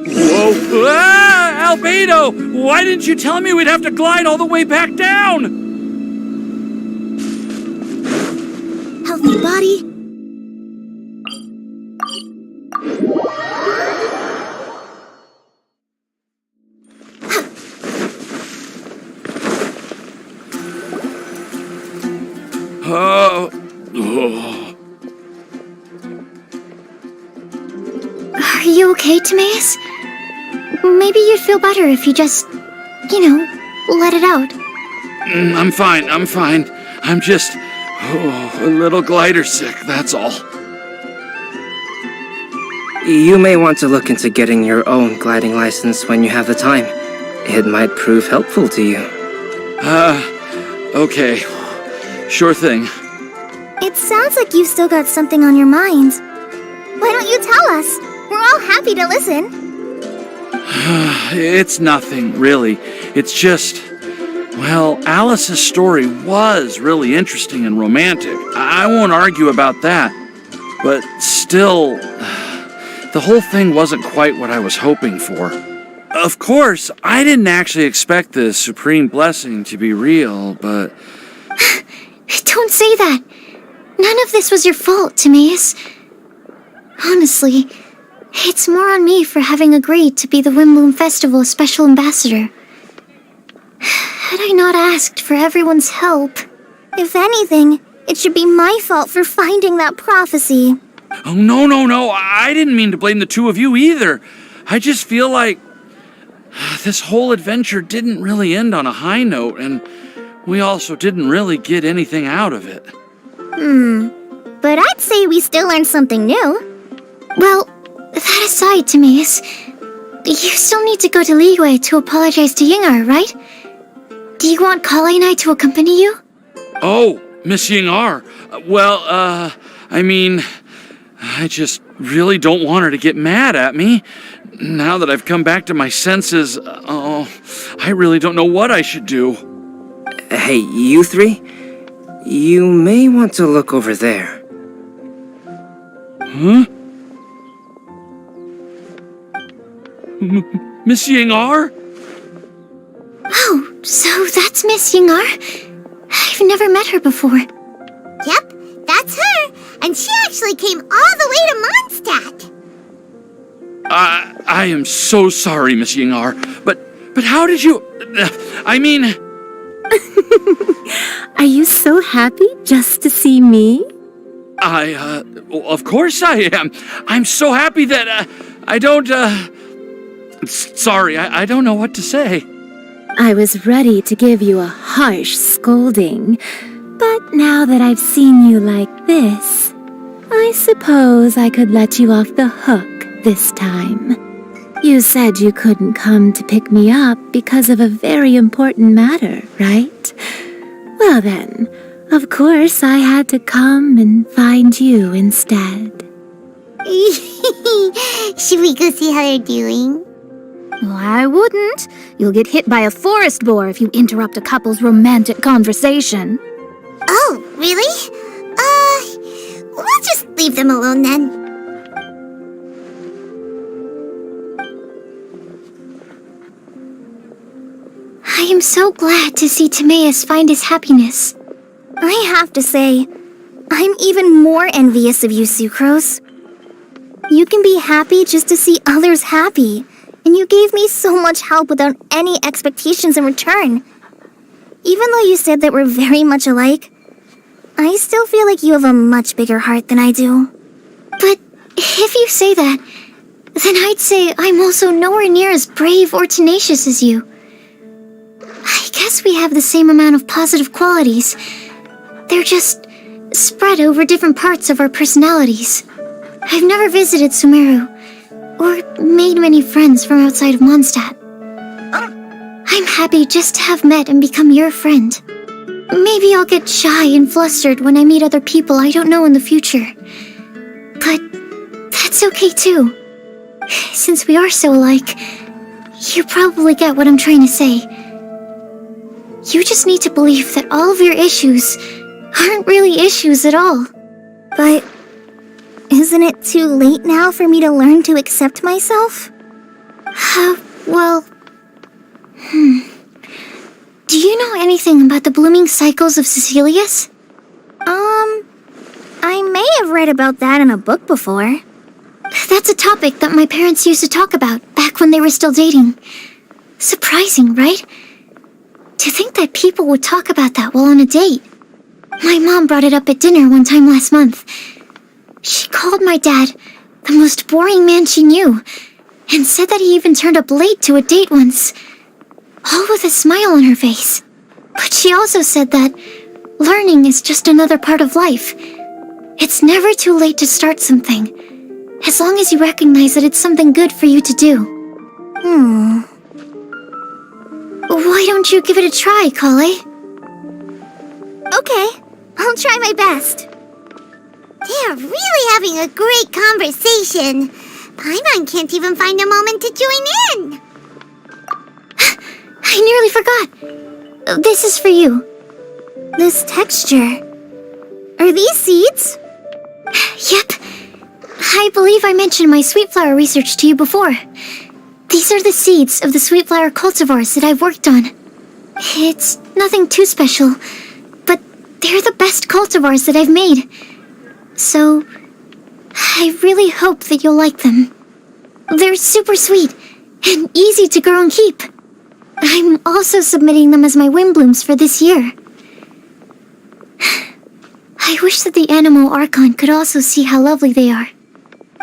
Whoa! Ah, Albedo! Why didn't you tell me we'd have to glide all the way back down? Healthy body. Are you okay, Timaeus? Maybe you'd feel better if you just, let it out. I'm fine. I'm just a little glider sick, that's all. You may want to look into getting your own gliding license when you have the time. It might prove helpful to you. Okay. Sure thing. It sounds like you've still got something on your mind. Why don't you tell us? We're all happy to listen. It's nothing, really. It's just, well, Alice's story was really interesting and romantic. I won't argue about that. But still, the whole thing wasn't quite what I was hoping for. Of course, I didn't actually expect the supreme blessing to be real, but... Don't say that. None of this was your fault, Timaeus. Honestly, it's more on me for having agreed to be the Windblume Festival Special Ambassador. Had I not asked for everyone's help... If anything, it should be my fault for finding that prophecy. Oh, no. I didn't mean to blame the two of you either. I just feel like this whole adventure didn't really end on a high note, and we also didn't really get anything out of it. But I'd say we still learned something new. Well, that aside, Timaeus, you still need to go to Liyue to apologize to Yingar, right? Do you want Kale and I to accompany you? Oh, Miss Yingar. I just really don't want her to get mad at me. Now that I've come back to my senses, I really don't know what I should do. Hey, you three? You may want to look over there. Huh? Miss Yingar? Oh, so that's Miss Yingar? I've never met her before. Yep, that's her. And she actually came all the way to Mondstadt. I am so sorry, Miss Yingar, but how did you... Are you so happy just to see me? Of course I am. I'm so happy that, I don't, sorry, I don't know what to say. I was ready to give you a harsh scolding, but now that I've seen you like this, suppose I could let you off the hook this time. You said you couldn't come to pick me up because of a very important matter, right? Well then, of course I had to come and find you instead. Should we go see how they're doing? Well, I wouldn't. You'll get hit by a forest boar if you interrupt a couple's romantic conversation. Oh, really? We'll just leave them alone then. I am so glad to see Timaeus find his happiness. I have to say, I'm even more envious of you, Sucrose. You can be happy just to see others happy, and you gave me so much help without any expectations in return. Even though you said that we're very much alike, I still feel like you have a much bigger heart than I do. But if you say that, then I'd say I'm also nowhere near as brave or tenacious as you. I guess we have the same amount of positive qualities. They're just spread over different parts of our personalities. I've never visited Sumeru, or made many friends from outside of Mondstadt. I'm happy just to have met and become your friend. Maybe I'll get shy and flustered when I meet other people I don't know in the future. But that's okay too. Since we are so alike, you probably get what I'm trying to say. You just need to believe that all of your issues aren't really issues at all. But isn't it too late now for me to learn to accept myself? Well... Do you know anything about the blooming cycles of Cecilius? I may have read about that in a book before. That's a topic that my parents used to talk about back when they were still dating. Surprising, right? To think that people would talk about that while on a date. My mom brought it up at dinner one time last month. She called my dad the most boring man she knew, and said that he even turned up late to a date once, all with a smile on her face. But she also said that learning is just another part of life. It's never too late to start something, as long as you recognize that it's something good for you to do. Why don't you give it a try, Kale? Okay, I'll try my best. They're really having a great conversation. Paimon can't even find a moment to join in. I nearly forgot. This is for you. This texture. Are these seeds? Yep. I believe I mentioned my sweet flower research to you before. These are the seeds of the sweet flower cultivars that I've worked on. It's nothing too special, but they're the best cultivars that I've made. So, I really hope that you'll like them. They're super sweet and easy to grow and keep. I'm also submitting them as my Windblooms for this year. I wish that the Animal Archon could also see how lovely they are.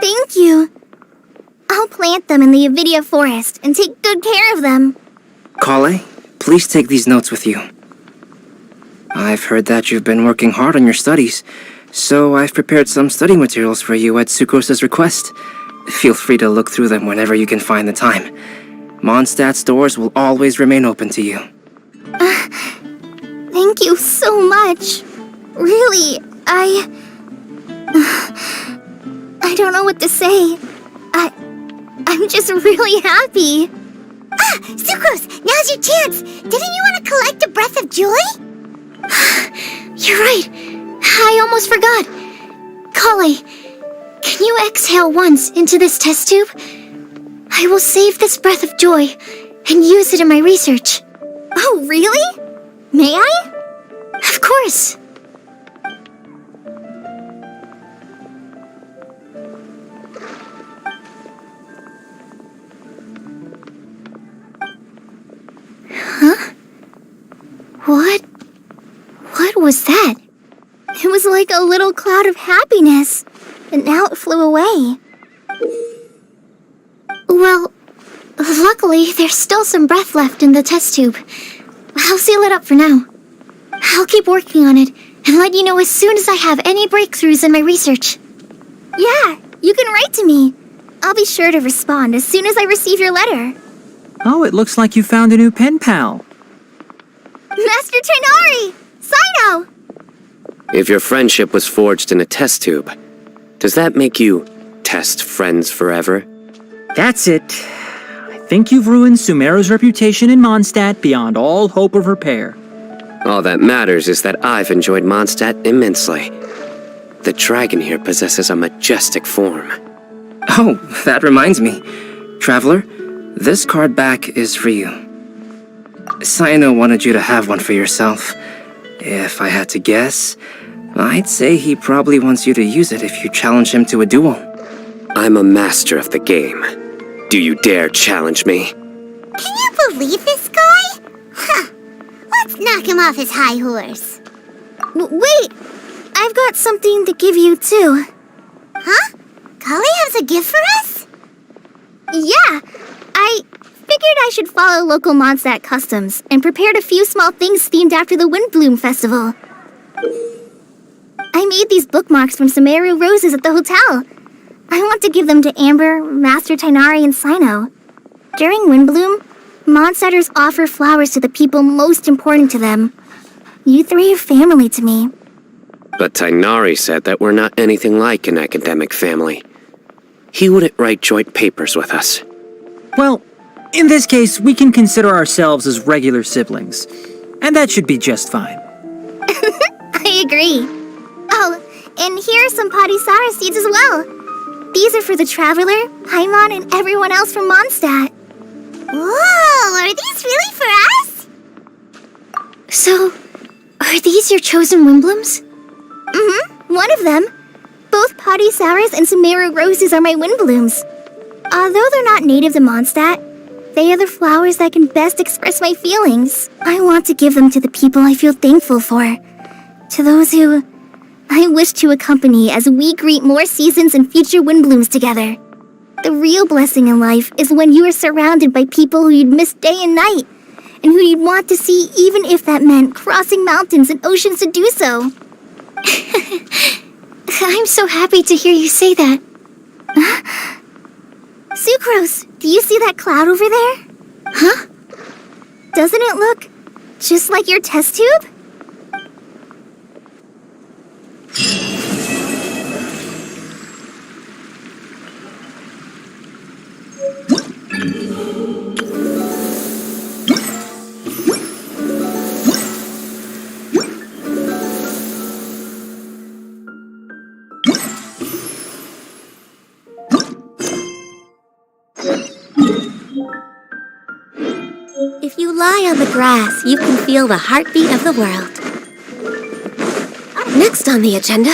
Thank you. I'll plant them in the Avidia forest and take good care of them. Kale, please take these notes with you. I've heard that you've been working hard on your studies, so I've prepared some study materials for you at Sucrose's request. Feel free to look through them whenever you can find the time. Mondstadt's doors will always remain open to you. Thank you so much. Really, I don't know what to say. I'm just really happy. Sucrose, now's your chance. Didn't you want to collect a breath of joy? You're right. I almost forgot. Kale, can you exhale once into this test tube? I will save this breath of joy and use it in my research. Oh, really? May I? Of course. Huh? What was that? It was like a little cloud of happiness, and now it flew away. Well, luckily, there's still some breath left in the test tube. I'll seal it up for now. I'll keep working on it and let you know as soon as I have any breakthroughs in my research. Yeah, you can write to me. I'll be sure to respond as soon as I receive your letter. Oh, it looks like you found a new pen pal. Master Tainari! Sino! If your friendship was forged in a test tube, does that make you test friends forever? That's it. I think you've ruined Sumeru's reputation in Mondstadt beyond all hope of repair. All that matters is that I've enjoyed Mondstadt immensely. The dragon here possesses a majestic form. Oh, that reminds me. Traveler, this card back is for you. Sino wanted you to have one for yourself. If I had to guess, I'd say he probably wants you to use it if you challenge him to a duel. I'm a master of the game. Do you dare challenge me? Can you believe this guy? Huh. Let's knock him off his high horse. Wait! I've got something to give you, too. Huh? Kali has a gift for us? Yeah! I figured I should follow local Mondstadt customs and prepared a few small things themed after the Windblume festival. I made these bookmarks from Sumeru roses at the hotel. I want to give them to Amber, Master Tainari, and Sino. During Windblume, Mondstadters offer flowers to the people most important to them. You three are family to me. But Tainari said that we're not anything like an academic family. He wouldn't write joint papers with us. Well, in this case, we can consider ourselves as regular siblings. And that should be just fine. I agree. Oh, and here are some Padisara seeds as well. These are for the Traveler, Paimon, and everyone else from Mondstadt. Whoa, are these really for us? So, are these your chosen Windblooms? Mm-hmm, one of them. Both Padissaras and Sumeru roses are my Windblooms. Although they're not native to Mondstadt, they are the flowers that can best express my feelings. I want to give them to the people I feel thankful for. To those who I wish to accompany as we greet more seasons and future Windblooms together. The real blessing in life is when you are surrounded by people who you'd miss day and night, and who you'd want to see even if that meant crossing mountains and oceans to do so. I'm so happy to hear you say that. Sucrose, do you see that cloud over there? Huh? Doesn't it look just like your test tube? If you lie on the grass, you can feel the heartbeat of the world. Next on the agenda...